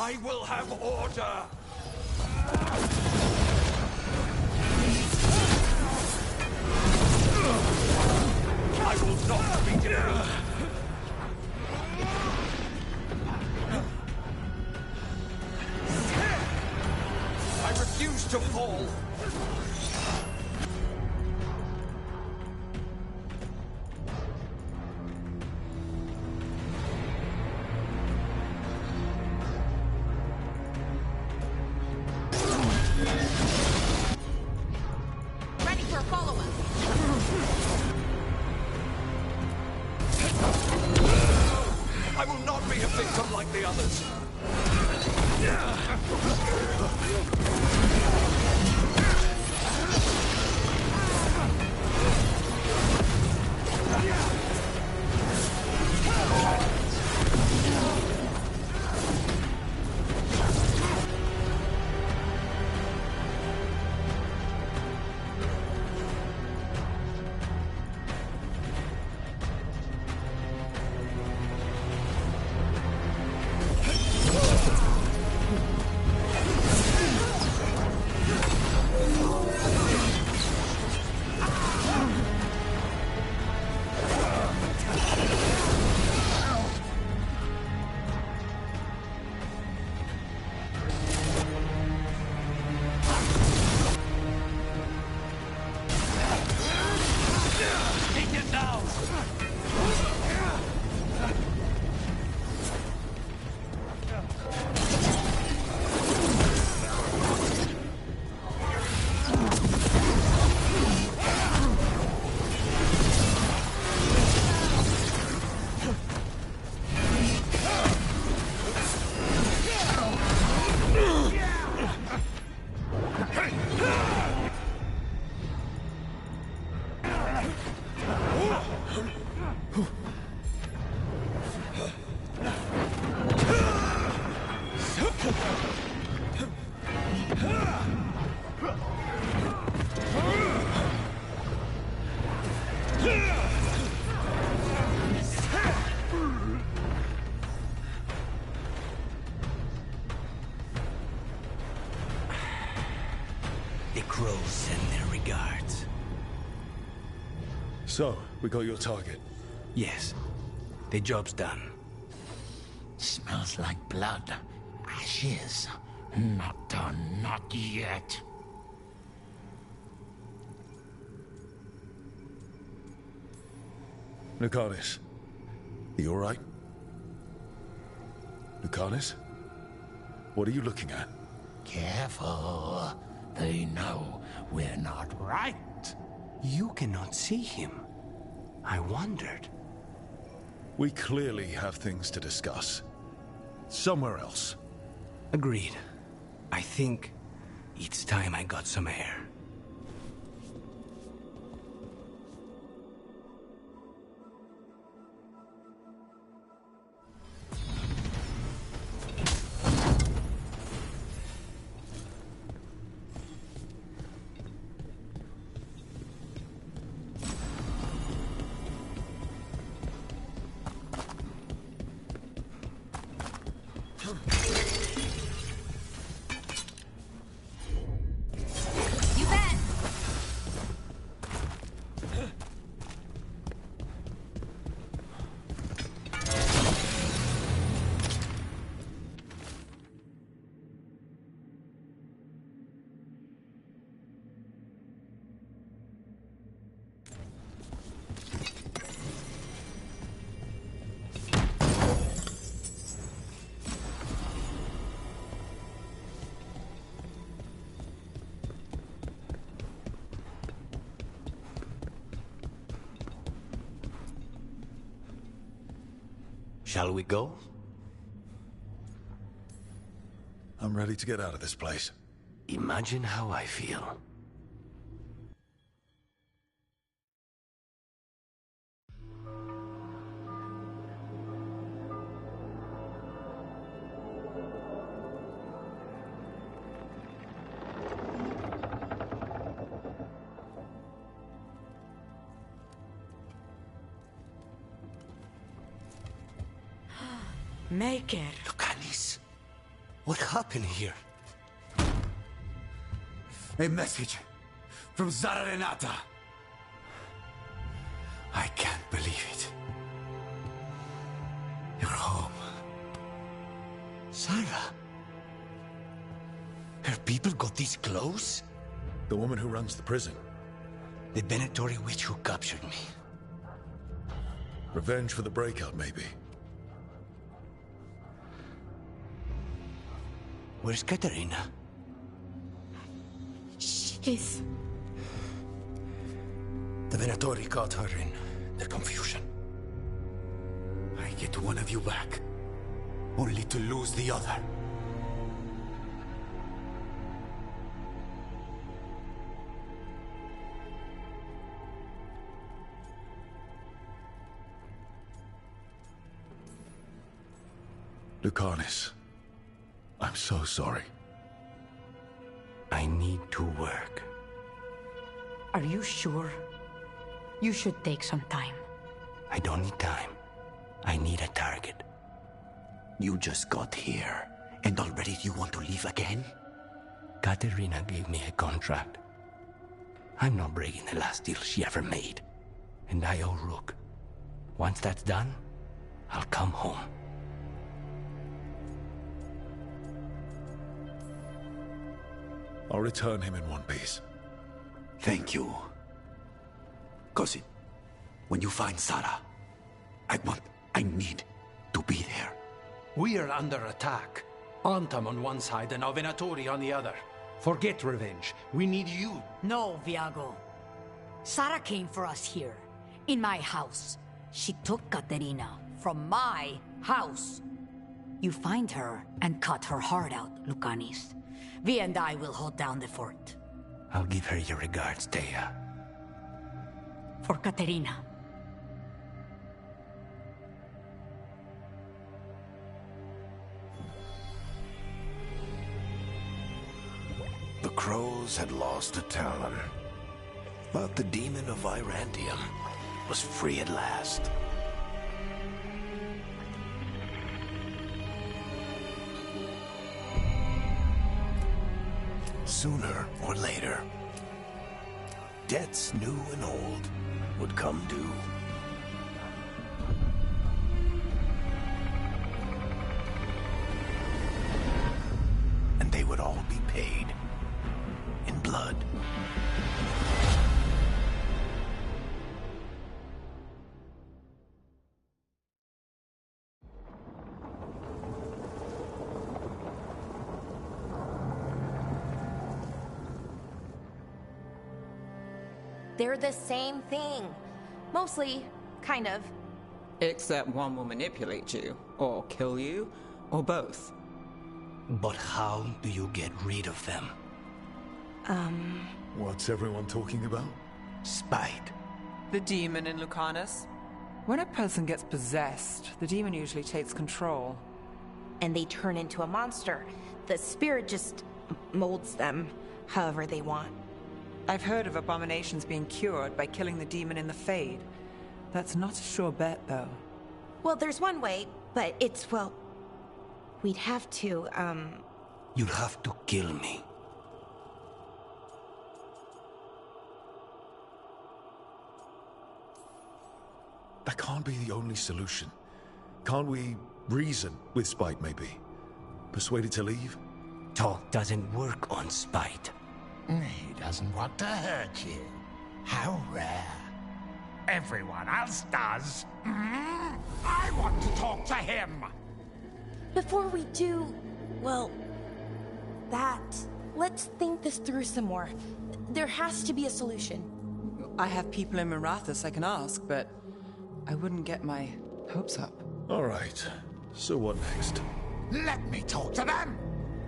I will have order! I will not be defeated! I refuse to fall!
Ready for a follow-up.
I will not be a victim like the others!
The crows send their regards.
So, we got your target?
Yes. The job's done.
Smells like blood. Ashes. Not done, not yet.
Lucanus, you alright? Lucanus? What are you looking at?
Careful. They know we're not right.
You cannot see him. I wondered.
We clearly have things to discuss. Somewhere else.
Agreed. I think it's time I got some air. Shall we go?
I'm ready to get out of this place.
Imagine how I feel.
Maker.
Lucanus, what happened here?
A message from Zara Renata. I can't believe it. You're home.
Sarah? Her people got this close?
The woman who runs the prison.
The Venatori witch who captured me.
Revenge for the breakout, maybe.
Where's Katerina?
She's...
The Venatori caught her in their confusion.
I get one of you back, only to lose the other.
Lucanus, I'm so sorry.
I need to work.
Are you sure? You should take some time.
I don't need time. I need a target.
You just got here, and already you want to leave again?
Katerina gave me a contract. I'm not breaking the last deal she ever made. And I owe Rook. Once that's done, I'll come home.
I'll return him in one piece.
Thank you. Cousin, when you find Sarah, I need to be there.
We are under attack. Antam on one side and Venatori on the other. Forget revenge. We need you.
No, Viago. Sarah came for us here, in my house. She took Katerina from my house. You find her and cut her heart out, Lucanus. Vi and I will hold down the fort.
I'll give her your regards, Thea.
For Katerina.
The crows had lost a Talon, but the demon of Virantium was free at last.
sooner or later, debts new and old would come due. And they would all be paid in blood.
They're the same thing. Mostly, kind of.
Except one will manipulate you, or kill you, or both.
But how do you get rid of them?
What's everyone talking about?
Spite.
The demon in Lucanus. When a person gets possessed, the demon usually takes control.
And they turn into a monster. The spirit just molds them however they want.
I've heard of abominations being cured by killing the demon in the Fade. That's not a sure bet, though.
Well, there's one way, but it's, well... We'd have to,
You'd have to kill me.
That can't be the only solution. Can't we reason with Spite, maybe? Persuade it to leave?
Talk doesn't work on Spite.
He doesn't want to hurt you. How rare. Everyone else does. I want to talk to him.
Before we do, well, that, let's think this through some more. There has to be a solution.
I have people in Marathas I can ask, but I wouldn't get my hopes up.
All right. So what next?
Let me talk to them.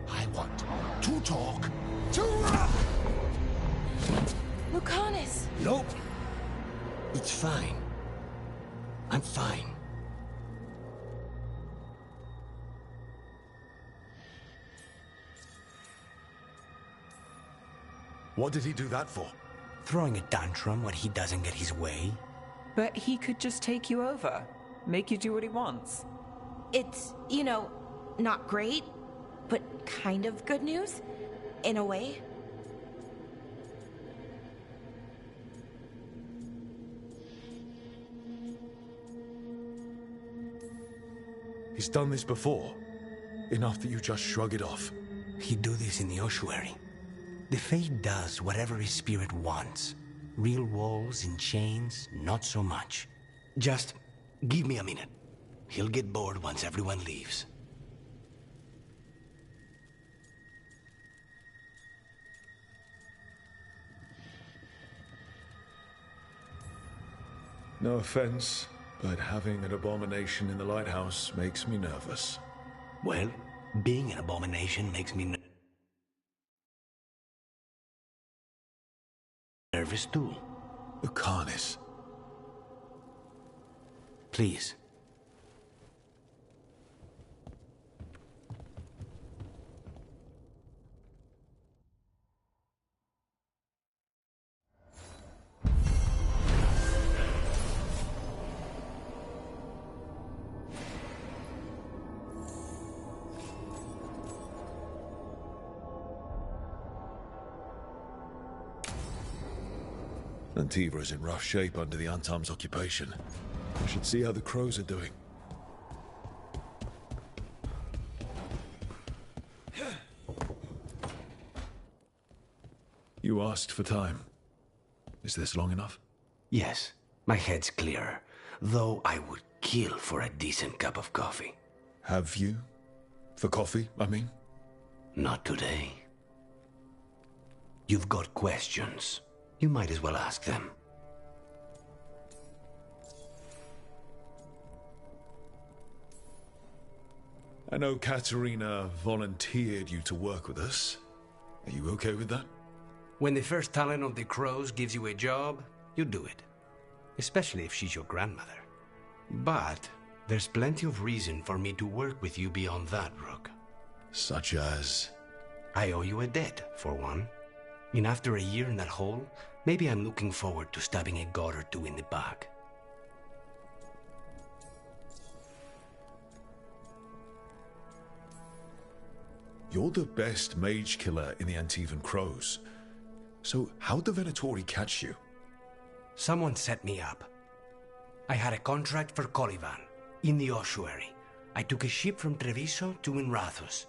I want to talk to...
Lucanus!
Nope. It's fine. I'm fine.
What did he do that for?
Throwing a tantrum when he doesn't get his way?
But he could just take you over. Make you do what he wants.
It's, you know, not great, but kind of good news, in a way.
He's done this before. Enough that you just shrug it off.
He'd do this in the ossuary. The Fade does whatever his spirit wants. Real walls and chains, not so much. Just give me a minute. He'll get bored once everyone leaves.
No offense, but having an abomination in the lighthouse makes me nervous.
Well, being an abomination makes me nervous too.
Lucanus.
Please.
Antiva is in rough shape under the Antam's occupation. We should see how the crows are doing. You asked for time. Is this long enough?
Yes, my head's clearer. Though I would kill for a decent cup of coffee.
Have you? For coffee, I mean?
Not today. You've got questions. You might as well ask them.
I know Katerina volunteered you to work with us. Are you okay with that?
When the first talent of the Crows gives you a job, you do it. Especially if she's your grandmother. But there's plenty of reason for me to work with you beyond that, Rook.
Such as?
I owe you a debt, for one. And after a year in that hole, maybe I'm looking forward to stabbing a god or two in the back.
You're the best mage killer in the Antivan Crows. So how'd the Venatori catch you?
Someone set me up. I had a contract for Colivan, in the ossuary. I took a ship from Treviso to Inrathus.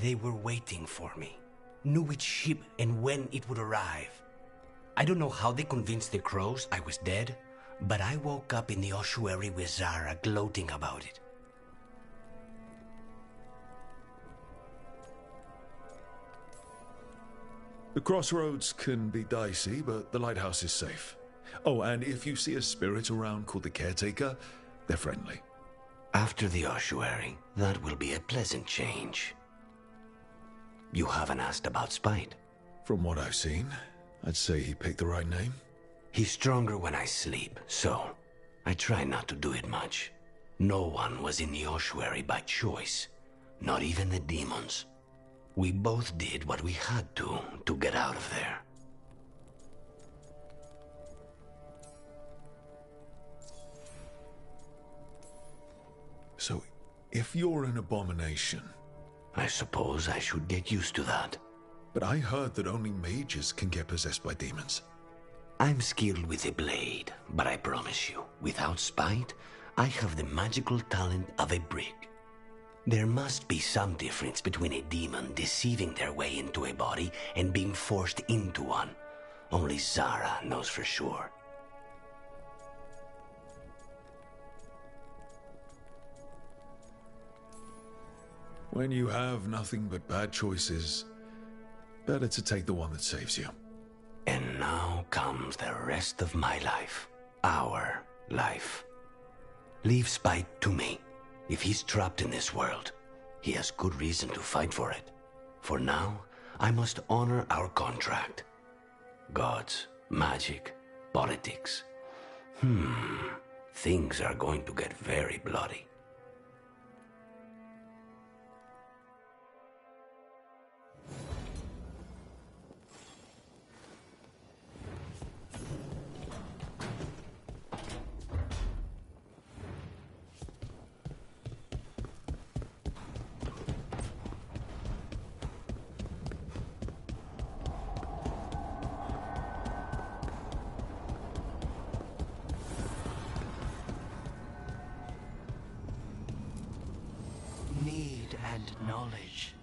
They were waiting for me. Knew which ship and when it would arrive. I don't know how they convinced the Crows I was dead, but I woke up in the ossuary with Zara gloating about it.
The crossroads can be dicey, but the lighthouse is safe. Oh, and if you see a spirit around called the Caretaker, they're friendly.
After the ossuary, that will be a pleasant change. You haven't asked about Spite.
From what I've seen, I'd say he picked the right name.
He's stronger when I sleep, so I try not to do it much. No one was in the ossuary by choice, not even the demons. We both did what we had to get out of there.
So, if you're an abomination...
I suppose I should get used to that.
But I heard that only mages can get possessed by demons.
I'm skilled with a blade, but I promise you, without Spite, I have the magical talent of a brick. There must be some difference between a demon deceiving their way into a body and being forced into one. Only Zara knows for sure.
When you have nothing but bad choices, better to take the one that saves you.
And now comes the rest of my life. Our life. Leave Spite to me. If he's trapped in this world, he has good reason to fight for it. For now, I must honor our contract. Gods, magic, politics. Things are going to get very bloody.
Need and knowledge.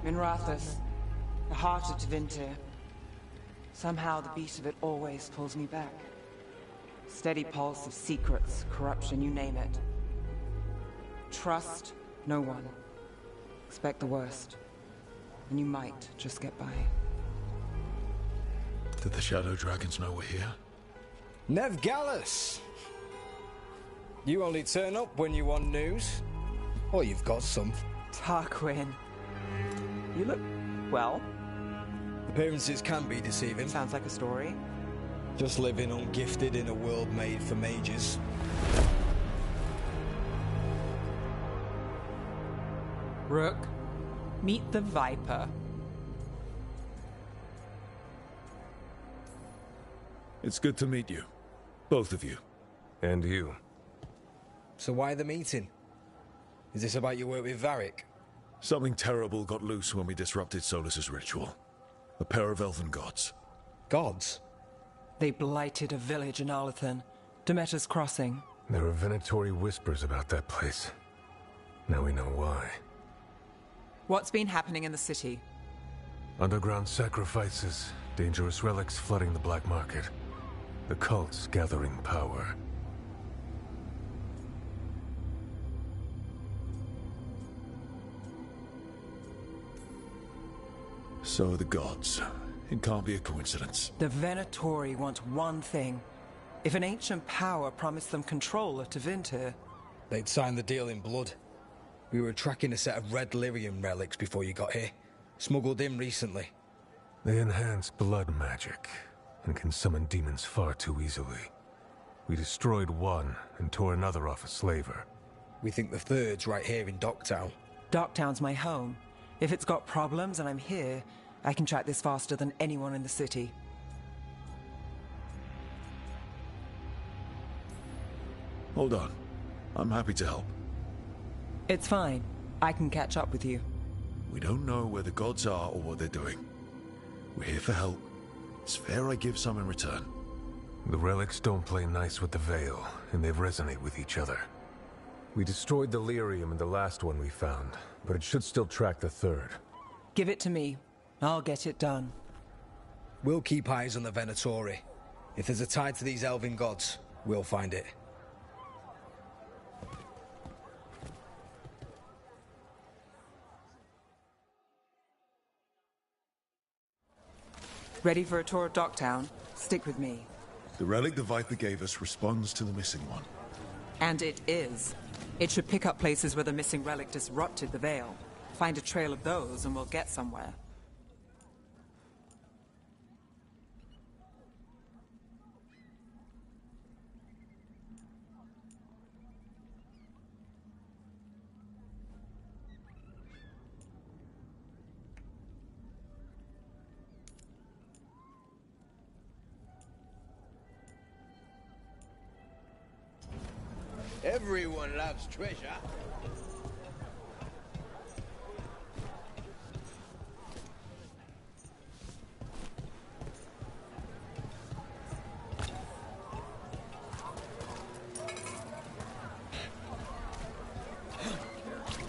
in Rathus, the heart of Tevinter. Somehow the beat of it always pulls me back. Steady pulse of secrets, corruption, you name it. Trust no one. Expect the worst. And you might just get by.
Did the Shadow Dragons know we're here?
Nev Gallus! You only turn up when you want news. Or you've got some.
Tarquin. You look... well.
Appearances can be deceiving.
Sounds like a story.
Just living ungifted in a world made for mages.
Rook, meet the Viper.
It's good to meet you. Both of you.
And you.
So why the meeting? Is this about your work with Varric?
Something terrible got loose when we disrupted Solus's ritual. A pair of elven gods.
Gods?
They blighted a village in Arlathan, Demeter's Crossing.
There are Venatori whispers about that place. Now we know why.
What's been happening in the city?
Underground sacrifices, dangerous relics flooding the black market. The cults gathering power.
So are the gods. It can't be a coincidence.
The Venatori want one thing. If an ancient power promised them control of Tevinter,
they'd sign the deal in blood. We were tracking a set of red lyrium relics before you got here. Smuggled in recently.
They enhance blood magic and can summon demons far too easily. We destroyed one and tore another off a slaver.
We think the third's right here in Docktown.
Docktown's my home. If it's got problems and I'm here, I can track this faster than anyone in the city.
Hold on. I'm happy to help.
It's fine. I can catch up with you.
We don't know where the gods are or what they're doing. We're here for help. It's fair I give some in return.
The relics don't play nice with the Veil, and they resonate with each other. We destroyed the lyrium in the last one we found, but it should still track the third.
Give it to me. I'll get it done.
We'll keep eyes on the Venatori. If there's a tie to these elven gods, we'll find it.
Ready for a tour of Docktown? Stick with me.
The relic the Viper gave us responds to the missing one.
And it is. It should pick up places where the missing relic disrupted the Veil. Find a trail of those and we'll get somewhere.
Everyone loves treasure.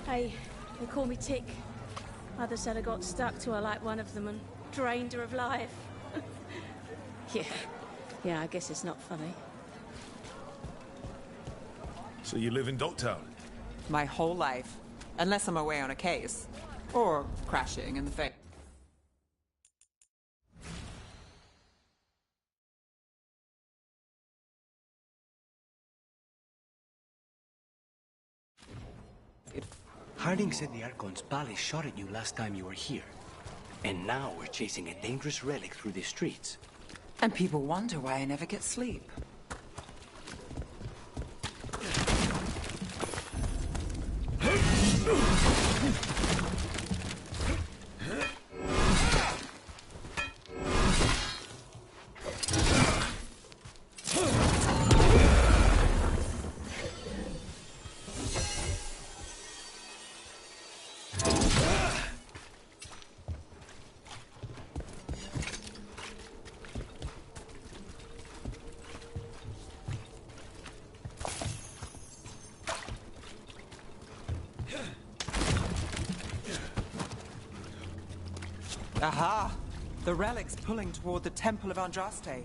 Hey, they call me Tick. Others said I got stuck to her like one of them and drained her of life. Yeah, I guess it's not funny.
So you live in Docktown?
My whole life. Unless I'm away on a case. Or crashing in the face.
Harding said the Archon's palace shot at you last time you were here. And now we're chasing a dangerous relic through the streets.
And people wonder why I never get sleep. Aha! The relic's pulling toward the Temple of Andraste.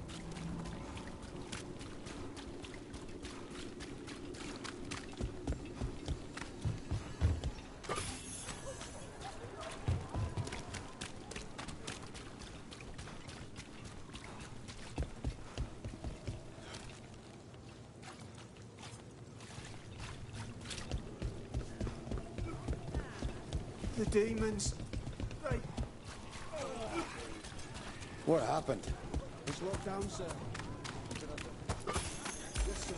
The demons. They...
What happened?
It's locked down, sir. Yes, sir.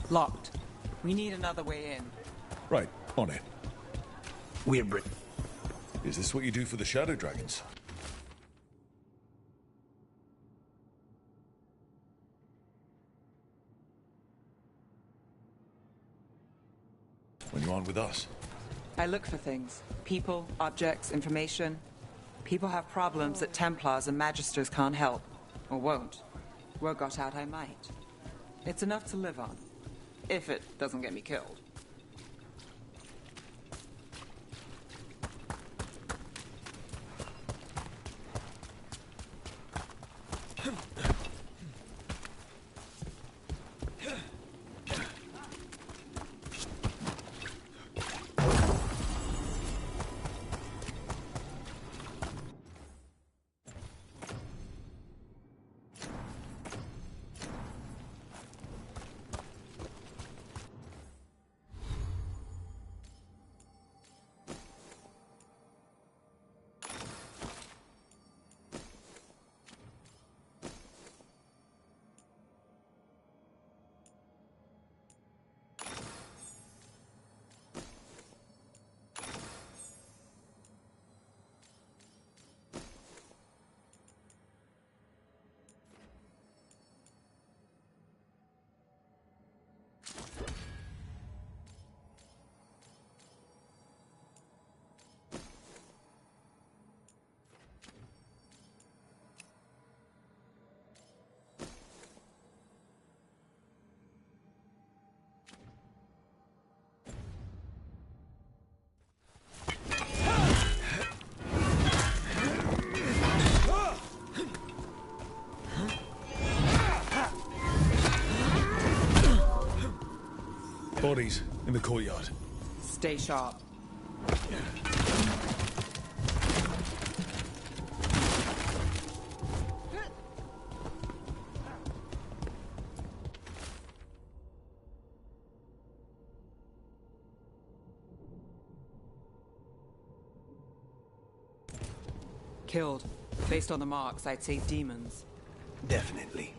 Locked. We need another way in.
Right, on it.
We're Brit.
Is this what you do for the Shadow Dragons? When you aren't with us?
I look for things. People, objects, information. People have problems that Templars and Magisters can't help. Or won't. Word got out I might. It's enough to live on. If it doesn't get me killed.
Bodies in the courtyard.
Stay sharp. Killed. Based on the marks, I'd say demons.
Definitely.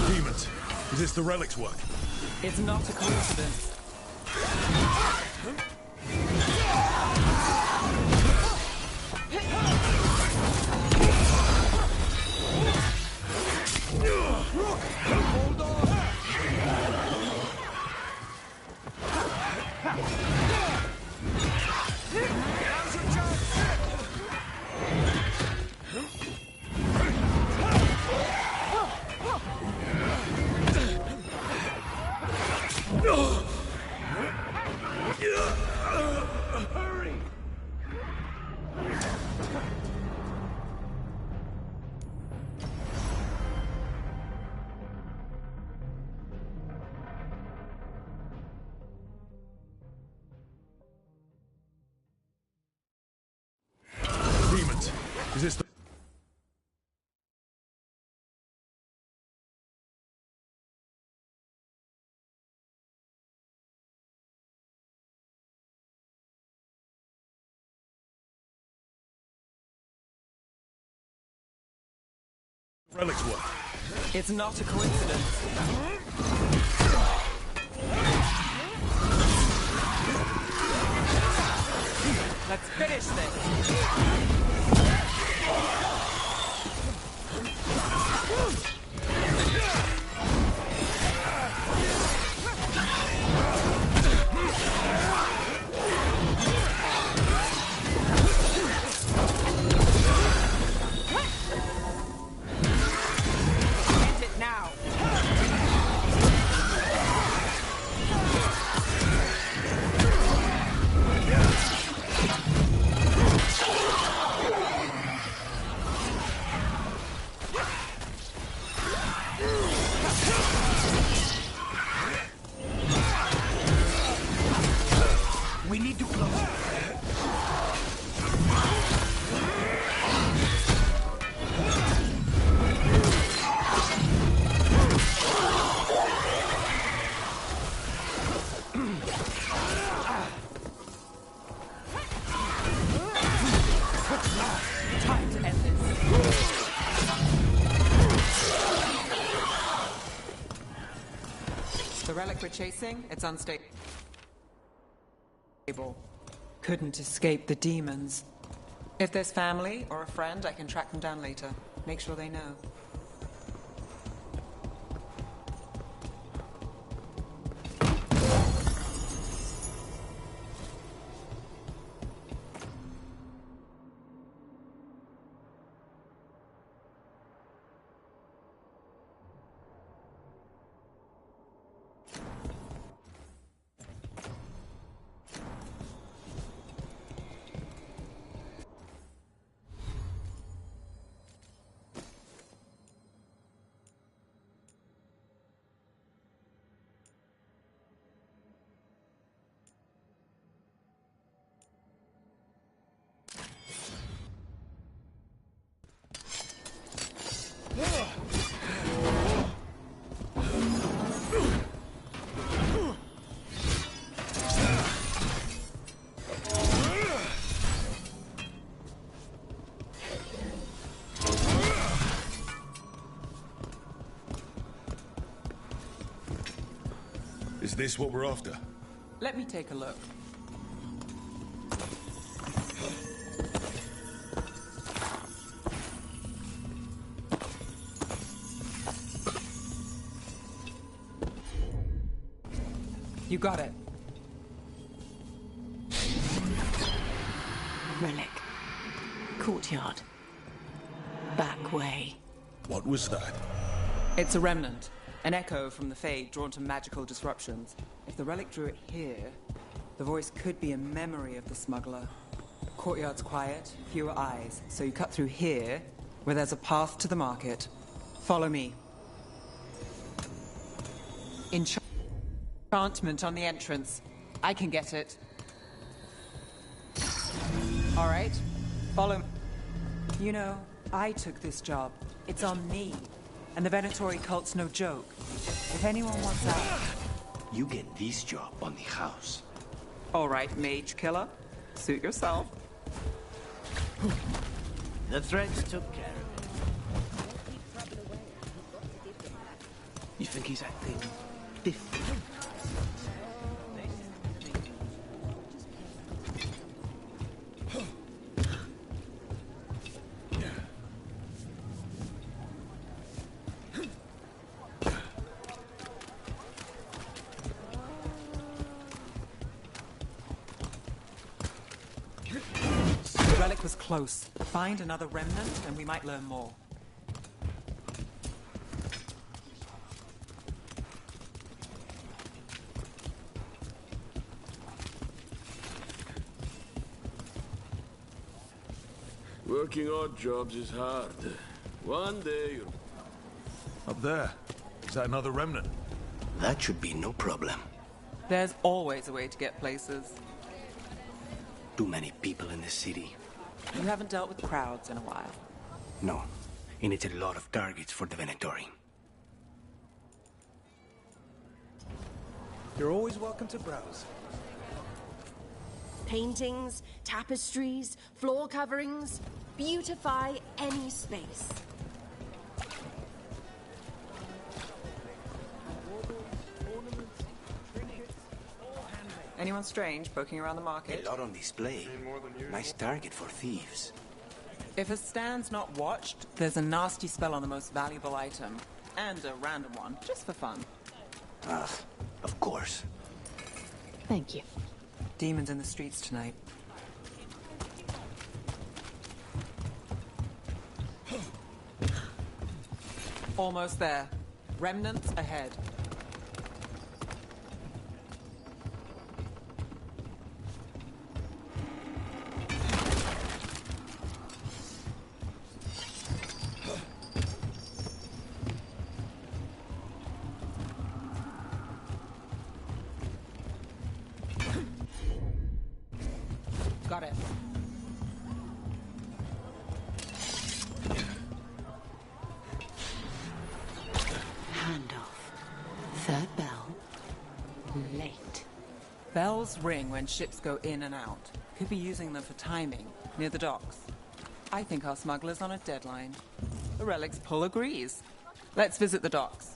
Demons. Is this the relic's work?
It's not a coincidence.
Demons. Is this the... relic's work?
It's not a coincidence. Let's finish this. End it now.
We need to close it.
Time to end this. The relic we're chasing, it's unstable. Couldn't escape the demons. If there's family or a friend, I can track them down later. Make sure they know.
Is this what we're after?
Let me take a look. You got it.
Relic. Courtyard. Back way.
What was that?
It's a remnant. An echo from the Fade drawn to magical disruptions. If the relic drew it here, the voice could be a memory of the smuggler. Courtyard's quiet, fewer eyes, so you cut through here, where there's a path to the market. Follow me. Enchantment on the entrance. I can get it. All right, follow me. You know, I took this job. It's on me. And the Venatori cult's no joke. If anyone wants out...
You get this job on the house.
All right, mage killer. Suit yourself.
The threads took care of it. You think he's acting different?
The relic was close. Find another remnant and we might learn more.
Working odd jobs is hard. One day you'll...
Up there. Is that another remnant?
That should be no problem.
There's always a way to get places.
Too many people in this city.
You haven't dealt with crowds in a while.
No. It needs a lot of targets for the Venatori.
You're always welcome to browse.
Paintings, tapestries, floor coverings. Beautify any space.
Anyone strange poking around the market?
A lot on display. Nice target for thieves.
If a stand's not watched, there's a nasty spell on the most valuable item. And a random one, just for fun.
Of course.
Thank you.
Demons in the streets tonight. Almost there. Remnants ahead. Got it.
Handoff. Third bell. Late.
Bells ring when ships go in and out. Could be using them for timing, near the docks. I think our smuggler's on a deadline. The Relic's pull agrees. Let's visit the docks.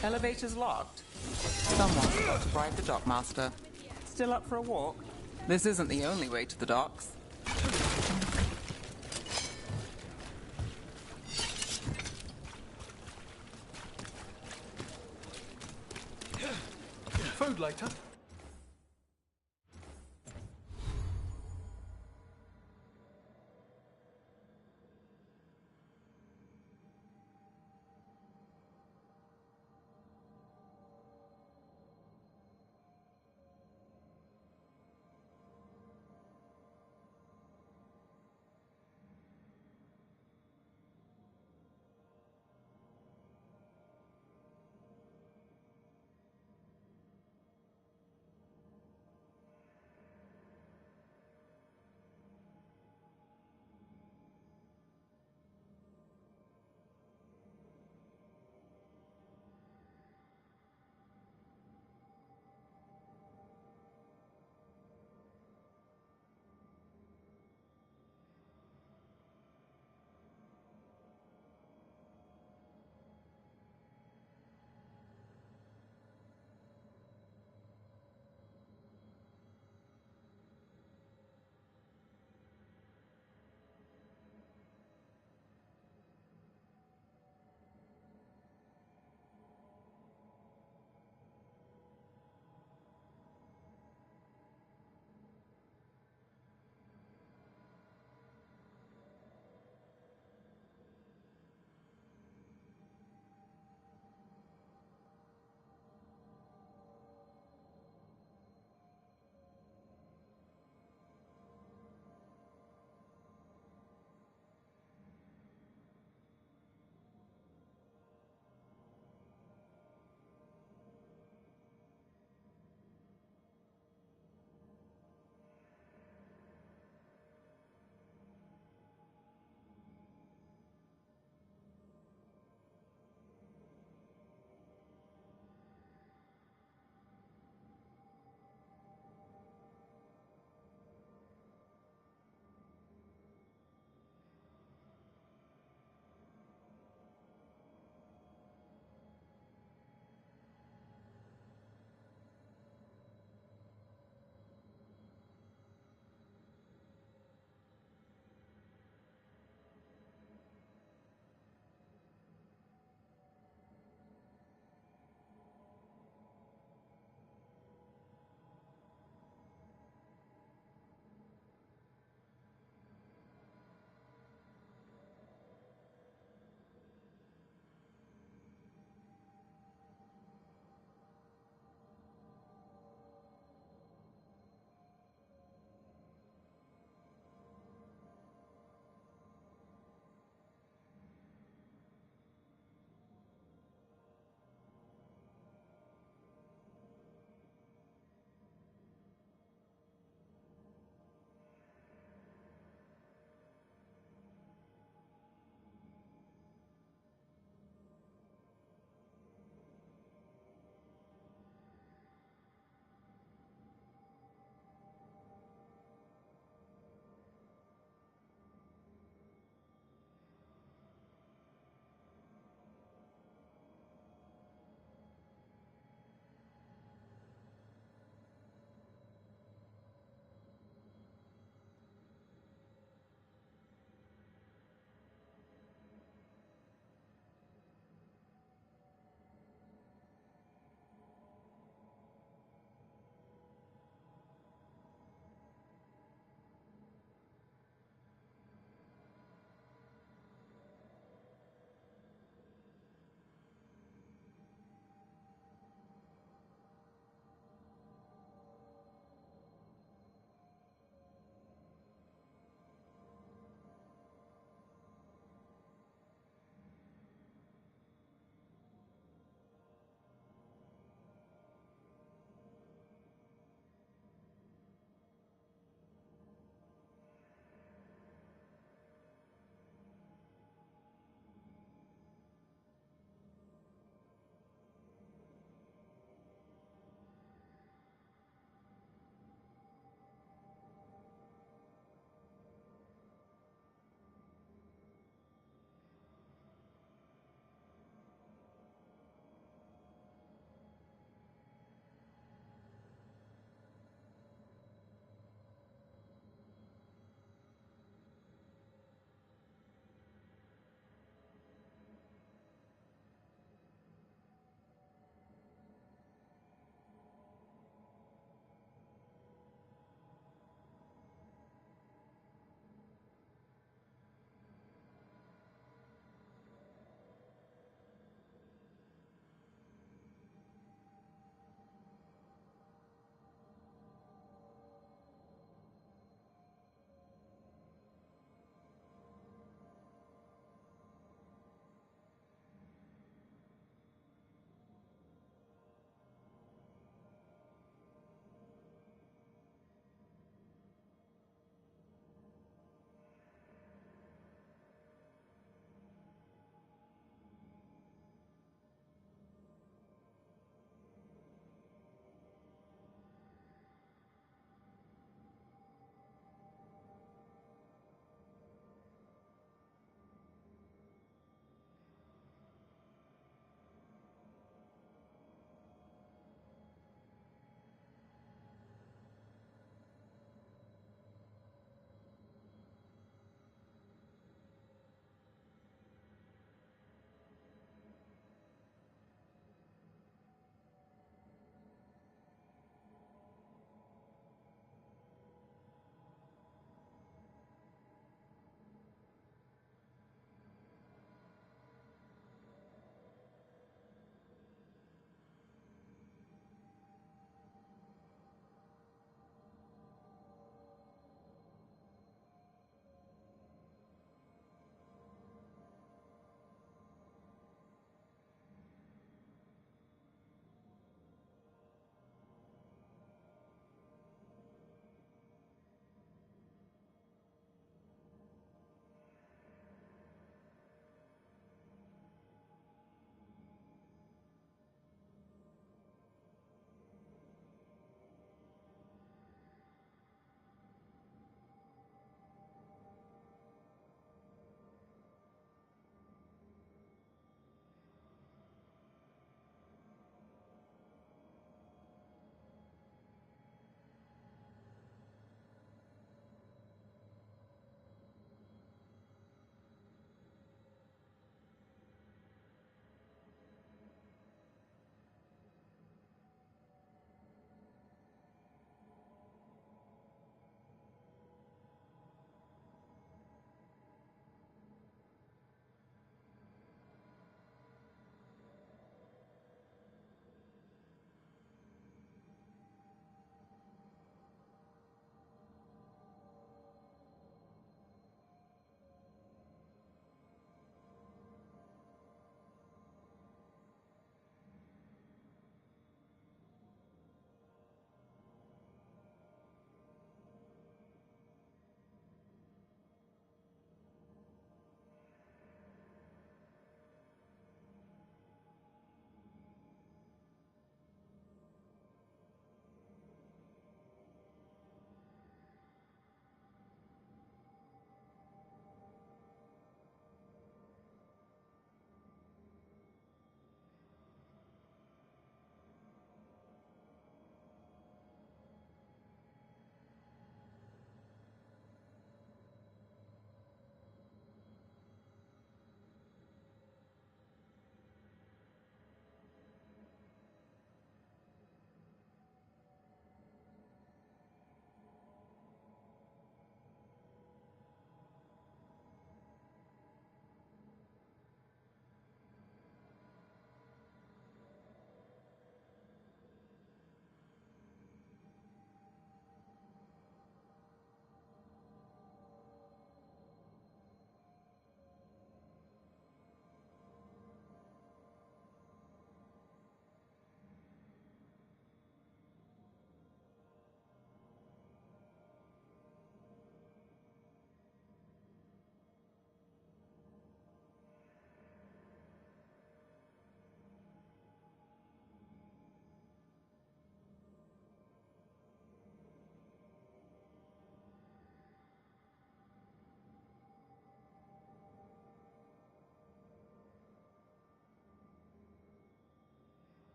Elevator's locked. Someone's got to bribe the dockmaster. Still up for a walk? This isn't the only way to the docks.
Food later?